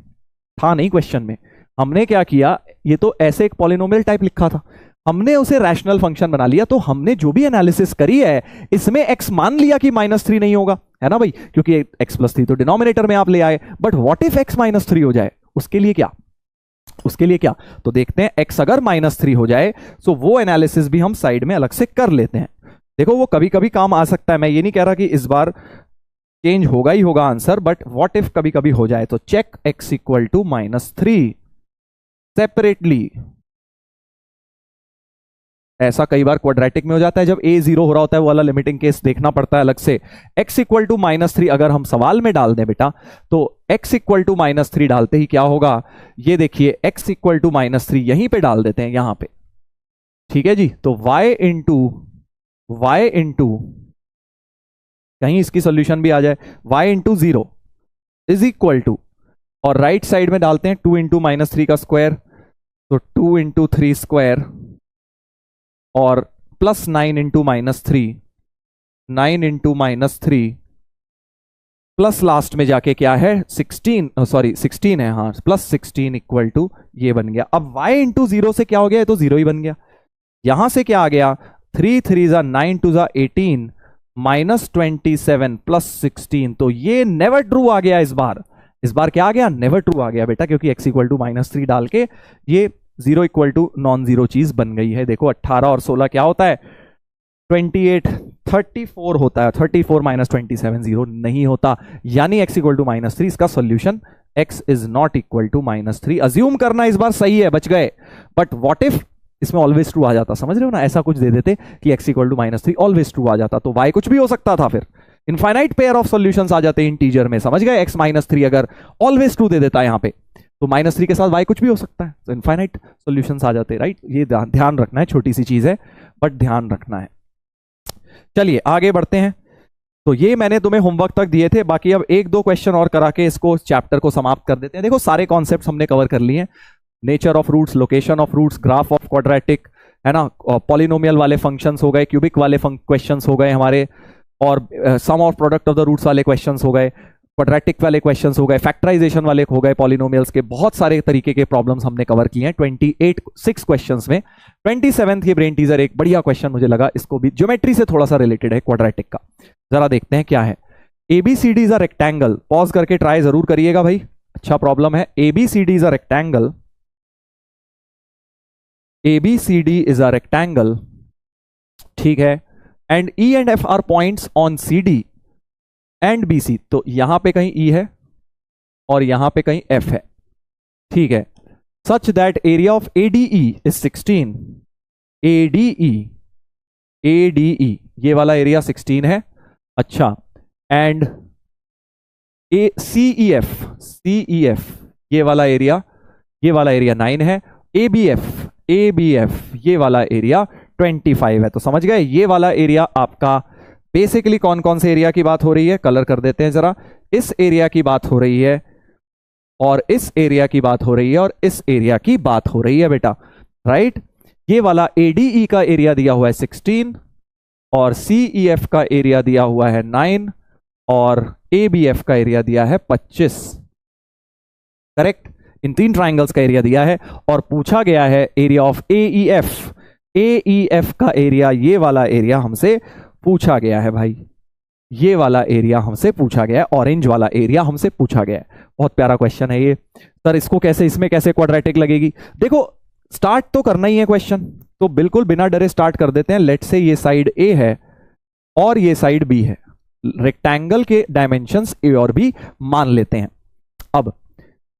था नहीं क्वेश्चन में। हमने क्या किया, ये तो ऐसे एक पॉलिनोमियल टाइप लिखा था, हमने उसे रैशनल फंक्शन बना लिया। तो हमने जो भी एनालिसिस करी है इसमें x मान लिया कि -3 नहीं होगा, है ना भाई, क्योंकि x+3 तो डिनोमिनेटर में आप ले आए। बट व्हाट इफ x -3 हो जाए? उसके लिए क्या? उसके लिए क्या? तो देखते हैं, x अगर -3 हो जाए तो वो एनालिसिस भी हम साइड में अलग से कर लेते हैं। देखो वो कभी कभी काम आ सकता है, मैं ये नहीं कह रहा कि इस बार चेंज होगा ही होगा आंसर, बट व्हाट इफ कभी कभी हो जाए। तो check x equal to -3 separately. ऐसा कई बार क्वाड्रेटिक में हो जाता है, जब a 0 हो रहा होता है वो वाला लिमिटिंग केस देखना पड़ता है अलग से। x इक्वल टू -3 अगर हम सवाल में डाल दें बेटा, तो x इक्वल टू -3 डालते ही क्या होगा, ये देखिए x इक्वल टू -3 यहीं पे डाल देते हैं, यहां पे, ठीक है जी। तो y इंटू कहीं इसकी सॉल्यूशन भी आ जाए, y into 0 is equal to, और राइट साइड में डालते हैं 2 इंटू -3 का स्क्वायर, तो 2 इंटू 3 स्क्वायर और plus 9 into -3, 9 into -3 plus last में जाके क्या है 16, सॉरी 16 है, हाँ प्लस 16 इक्वल टू ये बन गया। अब y इंटू 0 से क्या हो गया, तो 0 ही बन गया। यहां से क्या आ गया, 3 3 ज़ा 9 2 ज़ा 18 -27 प्लस 16, तो ये नेवर ट्रू आ गया इस बार, इस बार क्या आ गया, नेवर ट्रू आ गया बेटा, क्योंकि x इक्वल टू -3 डाल के ये 0 इक्वल टू नॉन जीरो चीज बन गई है। देखो 18 और 16 क्या होता है, 28, 34 होता है, 34 माइनस 27 0 नहीं होता, यानी x इक्वल टू -3। इसका solution x is not equal to -3। Assume करना इस बार सही है, बच गए। बट व्हाट इफ इसमें ऑलवेज ट्रू आ जाता, समझ रहे हो ना, ऐसा कुछ दे देते कि x equal to -3 always true आ जाता, तो y कुछ भी हो सकता था, फिर इनफाइनाइट पेयर ऑफ सॉल्यूशंस आ जाते इंटीजर में, समझ गए। x -3 अगर ऑलवेज ट्रू दे देता है यहाँ पे, तो -3 के साथ y कुछ भी हो सकता है, तो इनफाइनाइट सॉल्यूशंस आ जाते, राइट। ये ध्यान रखना है, छोटी सी चीज है बट ध्यान रखना है। चलिए आगे बढ़ते हैं। तो ये मैंने तुम्हें होमवर्क तक दिए थे, बाकी अब एक दो क्वेश्चन और करा के इसको चैप्टर को समाप्त कर देते हैं। देखो सारे कॉन्सेप्ट्स हमने कवर कर लिए हैं, nature of roots, location of roots, graph of quadratic, है ना, पॉलिनोमियल वाले फंक्शंस हो गए, क्यूबिक वाले क्वेश्चंस हो गए हमारे, और sum of product of the roots वाले क्वेश्चंस हो गए, क्वाड्रेटिक वाले क्वेश्चंस हो गए, फैक्टराइजेशन वाले हो गए, पॉलिनोमियल्स के बहुत सारे तरीके के प्रॉब्लम्स हमने कवर किए हैं 6 क्वेश्चंस में। 27th ये ब्रेन टीजर एक बढ़िया क्वेश्चन मुझे लगा, इसको भी ज्योमेट्री से थोड़ा सा रिलेटेड है, क्वाड्रेटिक का। जरा देखते हैं क्या है। ABCD is a rectangle, pause करके ट्राई जरूर करिएगा भाई, अच्छा प्रॉब्लम है। ABCD is a rectangle, ABCD is a rectangle, ठीक है, and E and F are points on CD and BC। तो यहां पे कहीं E है और यहां पे कहीं F है, ठीक है। Such that area of ADE is 16, ADE ये वाला एरिया 16 है, अच्छा। एंड CEF ये वाला एरिया 9 है। ABF ये वाला एरिया 25 है। तो समझ गए, ये वाला एरिया आपका बेसिकली कौन कौन से एरिया की बात हो रही है, कलर कर देते हैं जरा। इस एरिया की बात हो रही है, और इस एरिया की बात हो रही है, और इस एरिया की बात हो रही है बेटा, राइट। ये वाला ADE का एरिया दिया हुआ है 16, और CEF का एरिया दिया हुआ है 9, और ABF का एरिया दिया है 25, करेक्ट। इन 3 ट्राइंगल्स का एरिया दिया है, और पूछा गया है एरिया ऑफ AEF का एरिया, ये वाला एरिया हमसे पूछा गया है भाई, ये वाला एरिया हमसे पूछा गया है, ऑरेंज वाला एरिया हमसे पूछा गया है। बहुत प्यारा क्वेश्चन है ये सर, इसको कैसे, इसमें कैसे क्वाड्रेटिक लगेगी। देखो स्टार्ट तो करना ही है क्वेश्चन, तो बिल्कुल बिना डरे स्टार्ट कर देते हैं। लेट से ये साइड A है और ये साइड B है, रेक्टेंगल के डायमेंशंस A और B मान लेते हैं। अब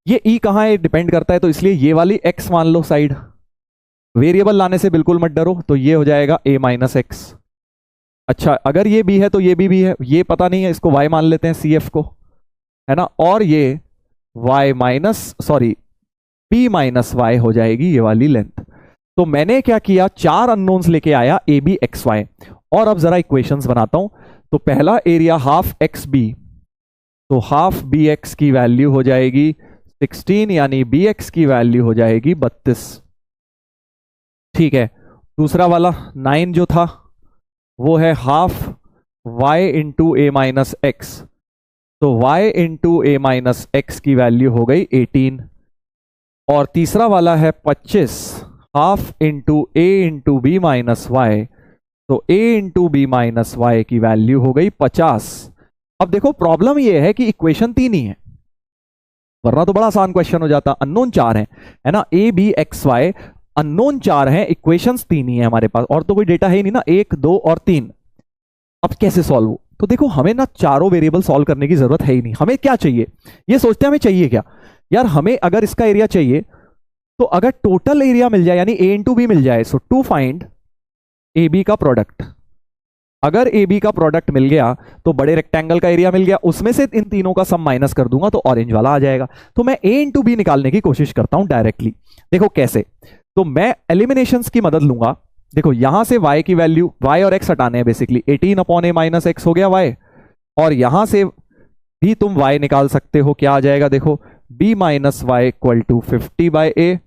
ये E कहां है डिपेंड करता है, तो इसलिए ये वाली X मान लो साइड, वेरिएबल लाने से बिल्कुल मत डरो, तो ये हो जाएगा A - X। अच्छा अगर ये B है तो ये भी है, ये पता नहीं है, इसको Y मान लेते हैं, CF को, है ना, और ये P - Y हो जाएगी ये वाली लेंथ। तो मैंने क्या किया, 4 अननोन्स लेके आया AB XY, और अब जरा इक्वेशंस बनाता हूं। तो पहला एरिया हाफ XB, तो हाफ BX की वैल्यू हो जाएगी 16, यानी BX की वैल्यू हो जाएगी 32, ठीक है। दूसरा वाला 9 जो था वो है half Y into A - X, तो Y इंटू A - X की वैल्यू हो गई 18, और तीसरा वाला है 25 half into A into B - Y, तो A इंटू B - Y की वैल्यू हो गई 50। अब देखो प्रॉब्लम ये है कि इक्वेशन 3 ही है, वरना तो बड़ा आसान क्वेश्चन हो जाता। अननोन 4 है ना, A B X Y unknown 4 हैं, इक्वेशंस 3 ही है हमारे पास, और तो कोई डेटा है ही नहीं ना, 1 2 और 3। अब कैसे सॉल्व हो, तो देखो हमें ना चारों वेरिएबल सॉल्व करने की जरूरत है ही नहीं। हमें क्या चाहिए, ये सोचते हैं हमें चाहिए क्या यार, हमें अगर इसका एरिया चाहिए तो अगर टोटल एरिया मिल जाए, यानी A इंटू B मिल जाए, सो टू फाइंड AB का प्रोडक्ट। अगर AB का प्रोडक्ट मिल गया तो बड़े रेक्टेंगल का एरिया मिल गया, उसमें से इन तीनों का सम माइनस कर दूंगा तो ऑरेंज वाला आ जाएगा। तो मैं A इंटू B निकालने की कोशिश करता हूं डायरेक्टली। देखो कैसे, तो मैं एलिमिनेशंस की मदद लूंगा। देखो यहां से y की वैल्यू, y और x हटाने हैं बेसिकली, 18/a - x हो गया y, और यहां से भी तुम y निकाल सकते हो, क्या आ जाएगा देखो, b - y = 50/a,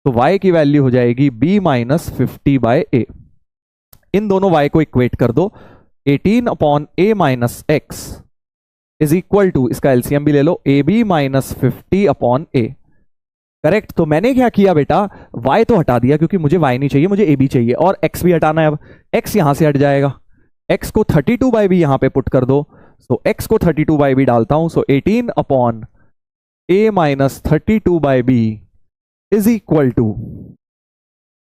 तो y की वैल्यू हो जाएगी b - 50/a। इन दोनों y को इक्वेट कर दो, 18/a - x is equal to, इसका एलसीएम भी ले लो, ab - 50/a, करेक्ट। तो मैंने क्या किया बेटा, y तो हटा दिया क्योंकि मुझे y नहीं चाहिए, मुझे ab चाहिए, और x भी हटाना है। अब x यहां से हट जाएगा, x को 32/b यहां पे पुट कर दो, सो x को 32/b डालता हूं, so 18/a a minus 32 by b is equal to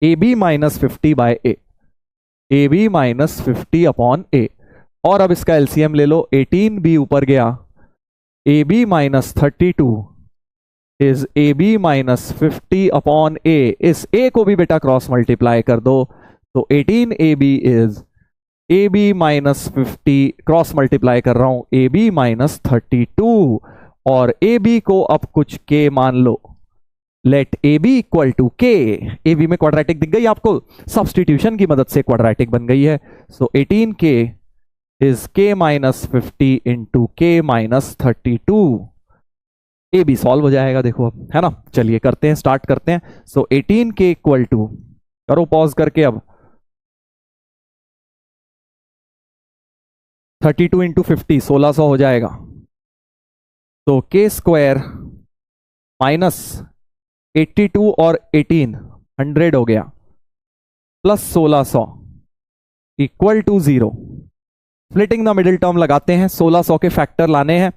a b minus 50 by a, a b minus 50 upon a. और अब इसका एलसीएम ले लो, 18 बी ऊपर गया, a b minus 32 is a b minus 50 upon a. इस a को भी बेटा क्रॉस मल्टीप्लाई कर दो, तो 18 a b is a b minus 50, cross multiply कर रहा हूं, ए बी माइनस 32, और ए बी को अब कुछ के मान लो, let a b equal to k. A B में क्वाड्रेटिक दिख गई आपको, सब्सटीट्यूशन की मदद से क्वाड्रेटिक बन गई है। सो 18 के इज के माइनस 50 इंटू के माइनस 32। ए बी सॉल्व हो जाएगा देखो अब, है ना। चलिए करते हैं, स्टार्ट करते हैं। सो 18 के इक्वल टू, करो पॉज करके, अब 32 इंटू 50 1600 हो जाएगा। तो के स्क्वायर माइनस 82 और 18 100 हो गया, plus 1600 equal to 0। Splitting the middle term लगाते हैं, 1600 के फैक्टर लाने हैं,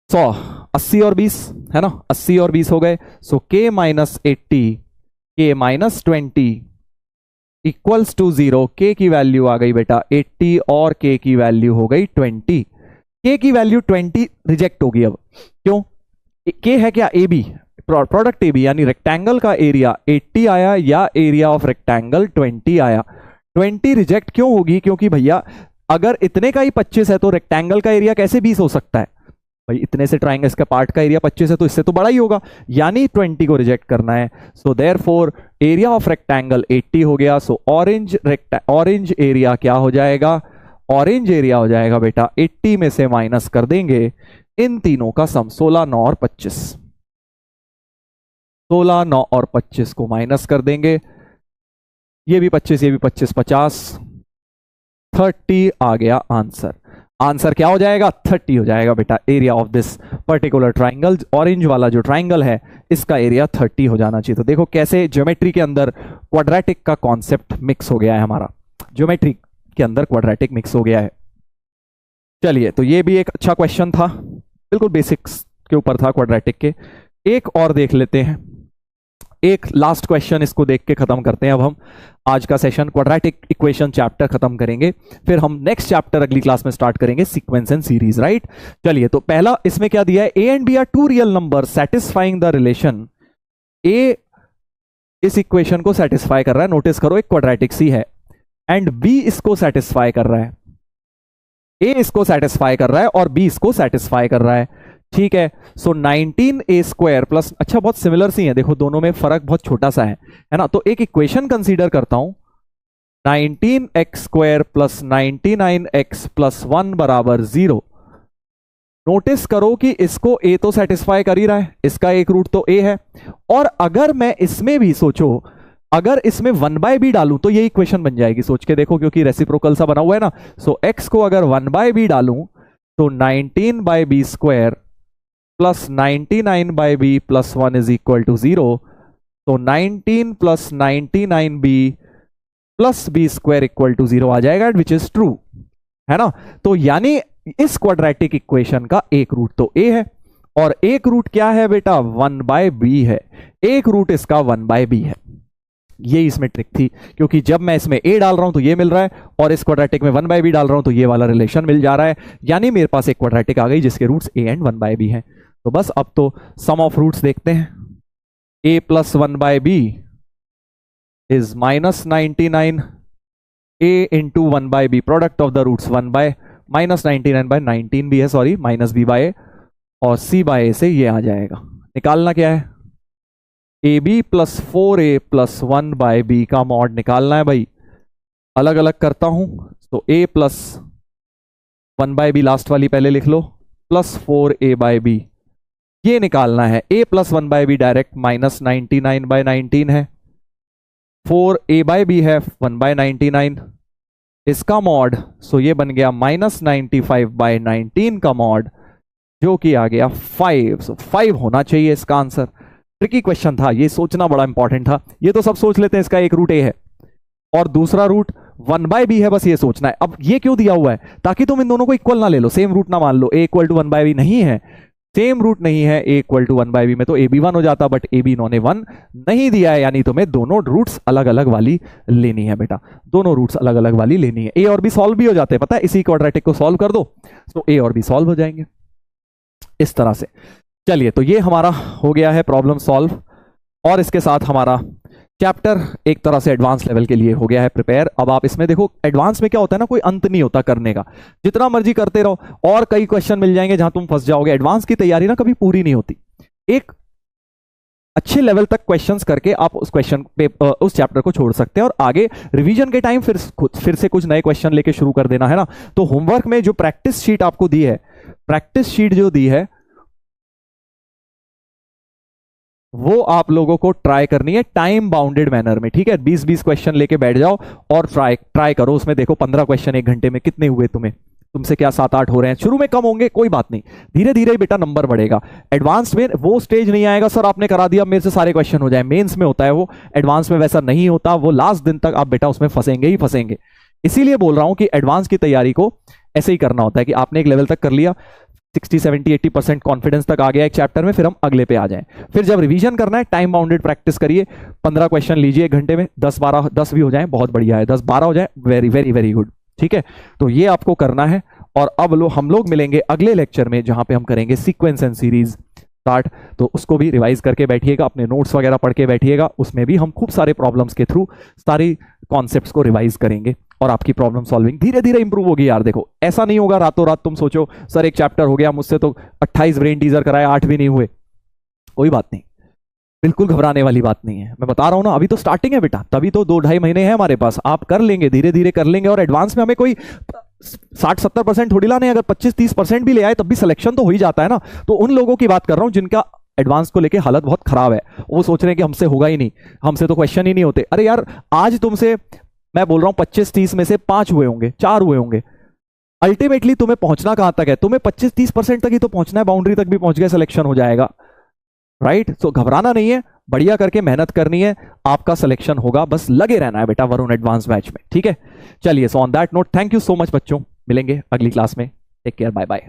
100 80 और 20 है ना, 80 और 20 हो गए। सो के माइनस 80 के माइनस 20 इक्वल्स टू 0। के की वैल्यू आ गई बेटा 80 और के की वैल्यू हो गई 20। के की वैल्यू 20 रिजेक्ट होगी अब, क्यों? के है क्या? A b, product a b, यानी रेक्टेंगल का एरिया 80 आया या एरिया ऑफ रेक्टेंगल 20 आया। 20 रिजेक्ट क्यों होगी? क्योंकि भैया अगर इतने का ही 25 है तो रेक्टेंगल का एरिया कैसे 20 हो सकता है भाई? इतने से ट्राइंगल का पार्ट का एरिया 25 है तो इससे तो बड़ा ही होगा, यानी 20 को रिजेक्ट करना है। So therefore area of rectangle 80 हो गया। सो ऑरेंज एरिया क्या हो जाएगा? ऑरेंज एरिया हो जाएगा बेटा 80 में से माइनस कर देंगे इन तीनों का सम, 16 9 और 25, 16 9 और 25 को माइनस कर देंगे, ये भी 25 ये भी 25, 50 30 आ गया आंसर। आंसर क्या हो जाएगा? 30 हो जाएगा बेटा। Area of this particular triangle, orange वाला जो ट्राइंगल है इसका एरिया 30 हो जाना चाहिए। तो देखो कैसे ज्योमेट्री के अंदर क्वाड्रेटिक का कॉन्सेप्ट मिक्स हो गया है, हमारा ज्योमेट्री के अंदर क्वाड्रेटिक मिक्स हो गया है। चलिए, तो ये भी एक अच्छा क्वेश्चन था, बिल्कुल बेसिक्स के ऊपर था क्वाड्रेटिक के। एक और देख लेते हैं, एक लास्ट क्वेश्चन, इसको देख के खत्म करते हैं अब हम आज का सेशन। क्वाड्रेटिक इक्वेशन चैप्टर खत्म करेंगे, फिर हम नेक्स्ट चैप्टर अगली क्लास में स्टार्ट करेंगे, सीक्वेंस एंड सीरीज, राइट। चलिए, तो पहला इसमें क्या दिया है? A and B are two real number satisfying the relation. A इस इक्वेशन को सेटिस्फाई कर रहा है, नोटिस करो एक क्वाड्रेटिक सी है, एंड बी इसको सेटिस्फाई कर रहा है। ए इसको सेटिस्फाई कर रहा है और बी इसको सेटिस्फाई कर रहा है, ठीक है। सो 19a स्क्वायर प्लस, अच्छा बहुत सिमिलर सी है, देखो दोनों में फर्क बहुत छोटा सा है ना। तो एक इक्वेशन कंसीडर करता हूं, 19x square plus 99x plus 1 बराबर 0। नोटिस करो कि इसको a तो सेटिस्फाई कर ही रहा है, इसका एक रूट तो a है, और अगर मैं इसमें भी सोचो, अगर इसमें 1/b डालूं तो ये इक्वेशन बन जाएगी। सोच के देखो, क्योंकि रेसिप्रोकल सा बना हुआ है ना। सो x को अगर 1/b डालूं तो 19/b square plus 99/b plus 1 is equal to 0। तो 19 plus 99b plus b square equal to 0 आ जाएगा, विच इज ट्रू, है ना। तो यानी इस क्वाड्रेटिक इक्वेशन का एक रूट तो a है, और एक रूट क्या है बेटा? 1/b है। एक रूट इसका 1/b है। ये इसमें ट्रिक थी, क्योंकि जब मैं इसमें a डाल रहा हूं तो ये मिल रहा है, और इस क्वाड्रेटिक में 1/b डाल रहा हूं तो ये वाला रिलेशन मिल जा रहा है, यानी मेरे पास एक क्वाड्रेटिक आ गई जिसके रूट्स a एंड 1/b हैं। तो बस अब तो सम ऑफ रूट्स देखते हैं। a plus 1/b is minus 99, a into 1/b, product of the roots 1/-99/19 भी है, सॉरी, माइनस b बाय, और c बाय से ये आ जाएगा। निकालना क्या है? ab plus 4a plus 1/b का मॉड निकालना है भाई। अलग अलग करता हूं, तो a प्लस 1/b लास्ट वाली पहले लिख लो, प्लस 4a/b ये निकालना है। a plus 1/b direct minus 99/19 है, 4a/b है 1/99, इसका मॉड, सो ये बन गया माइनस 95/19 का मॉड, जो कि आ गया 5। सो 5 होना चाहिए इसका आंसर। ट्रिकी क्वेश्चन था, ये सोचना बड़ा इंपॉर्टेंट था। ये तो सब सोच लेते हैं, इसका एक रूट a है और दूसरा रूट 1/b है, बस ये सोचना है। अब ये क्यों दिया हुआ है? ताकि तुम इन दोनों को इक्वल ना ले लो, सेम रूट ना मान लो, a इक्वल टू 1/b नहीं है, सेम रूट नहीं है a इक्वल टू 1/b में, तो a भी 1 हो जाता, बट a भी इन्होंने 1 नहीं दिया है, यानी तुम्हें दोनों रूट्स अलग अलग वाली लेनी है बेटा, दोनों रूट्स अलग अलग वाली लेनी है। a और b सॉल्व भी हो जाते हैं, पता है, इसी क्वाड्रेटिक को सॉल्व कर दो तो a और b सॉल्व हो जाएंगे इस तरह से। चलिए, तो ये हमारा हो गया है प्रॉब्लम सॉल्व, और इसके साथ हमारा चैप्टर एक तरह से एडवांस लेवल के लिए हो गया है प्रिपेयर। अब आप इसमें देखो, एडवांस में क्या होता है ना, कोई अंत नहीं होता करने का, जितना मर्जी करते रहो, और कई क्वेश्चन मिल जाएंगे जहां तुम फंस जाओगे। एडवांस की तैयारी ना कभी पूरी नहीं होती, एक अच्छे लेवल तक क्वेश्चंस करके आप उस क्वेश्चन पे उस चैप्टर को छोड़ सकते हैं, और आगे रिवीजन के टाइम फिर से कुछ नए क्वेश्चन लेके शुरू कर देना है ना। तो होमवर्क में जो प्रैक्टिस शीट आपको दी है, प्रैक्टिस शीट जो दी है वो आप लोगों को ट्राई करनी है टाइम बाउंडेड मैनर में, ठीक है। 20-20 क्वेश्चन लेके बैठ जाओ और ट्राई करो। उसमें देखो 15 क्वेश्चन एक घंटे में कितने हुए तुमसे क्या 7-8 हो रहे हैं। शुरू में कम होंगे, कोई बात नहीं, धीरे धीरे बेटा नंबर बढ़ेगा। एडवांस में वो स्टेज नहीं आएगा सर आपने करा दिया मेरे से सारे क्वेश्चन हो जाए, मेंस में होता है वो, एडवांस में वैसा नहीं होता, वो लास्ट दिन तक आप बेटा उसमें फंसेंगे ही फंसेंगे। इसीलिए बोल रहा हूं कि एडवांस की तैयारी को ऐसे ही करना होता है कि आपने एक लेवल तक कर लिया, 60-70-80% कॉन्फिडेंस तक आ गया एक चैप्टर में, फिर हम अगले पे आ जाएं। फिर जब रिवीजन करना है, टाइम बाउंडेड प्रैक्टिस करिए, 15 क्वेश्चन लीजिए एक घंटे में, 10-12 10 भी हो जाए बहुत बढ़िया है, 10-12 हो जाए वेरी वेरी वेरी गुड, ठीक है। तो ये आपको करना है। और अब हम लोग मिलेंगे अगले लेक्चर में जहां पे हम करेंगे सीक्वेंस एंड सीरीज स्टार्ट। तो उसको भी रिवाइज करके बैठिएगा, अपने नोट्स वगैरह पढ़ के बैठिएगा, उसमें भी हम खूब सारे प्रॉब्लम्स के थ्रू सारी कॉन्सेप्ट्स को रिवाइज करेंगे और आपकी प्रॉब्लम सॉल्विंग धीरे धीरे इंप्रूव होगी। यार देखो, ऐसा नहीं होगा रातों रात तुम सोचो सर एक चैप्टर हो गया मुझसे तो 28 ब्रेन टीजर कराए 8 भी नहीं हुए, कोई बात नहीं, बिल्कुल घबराने वाली बात नहीं है। मैं बता रहा हूं ना, अभी तो स्टार्टिंग है बेटा, तभी तो 2-2.5 महीने हैं हमारे पास, आप कर लेंगे, धीरे धीरे कर लेंगे। और एडवांस में हमें कोई 60-70% थोड़ी लाने, अगर 25-30% भी ले आए तब भी सिलेक्शन तो हो ही जाता है ना। तो उन लोगों की बात कर रहा हूं जिनका एडवांस को लेके हालत बहुत खराब है, वो सोच रहे हैं कि हमसे होगा ही नहीं, हमसे तो क्वेश्चन ही नहीं होते। अरे यार, आज तुमसे मैं बोल रहा हूं 25-30 में से 5 हुए होंगे, 4 हुए होंगे, अल्टीमेटली तुम्हें पहुंचना कहां तक है, तुम्हें 25-30% तक ही तो पहुंचना है, बाउंड्री तक भी पहुंच गया सिलेक्शन हो जाएगा, राइट। सो घबराना नहीं है, बढ़िया करके मेहनत करनी है, आपका सिलेक्शन होगा, बस लगे रहना है बेटा वरुण एडवांस बैच में, ठीक है। चलिए, so on that note, thank you so much बच्चों, मिलेंगे अगली क्लास में, टेक केयर, बाय बाय।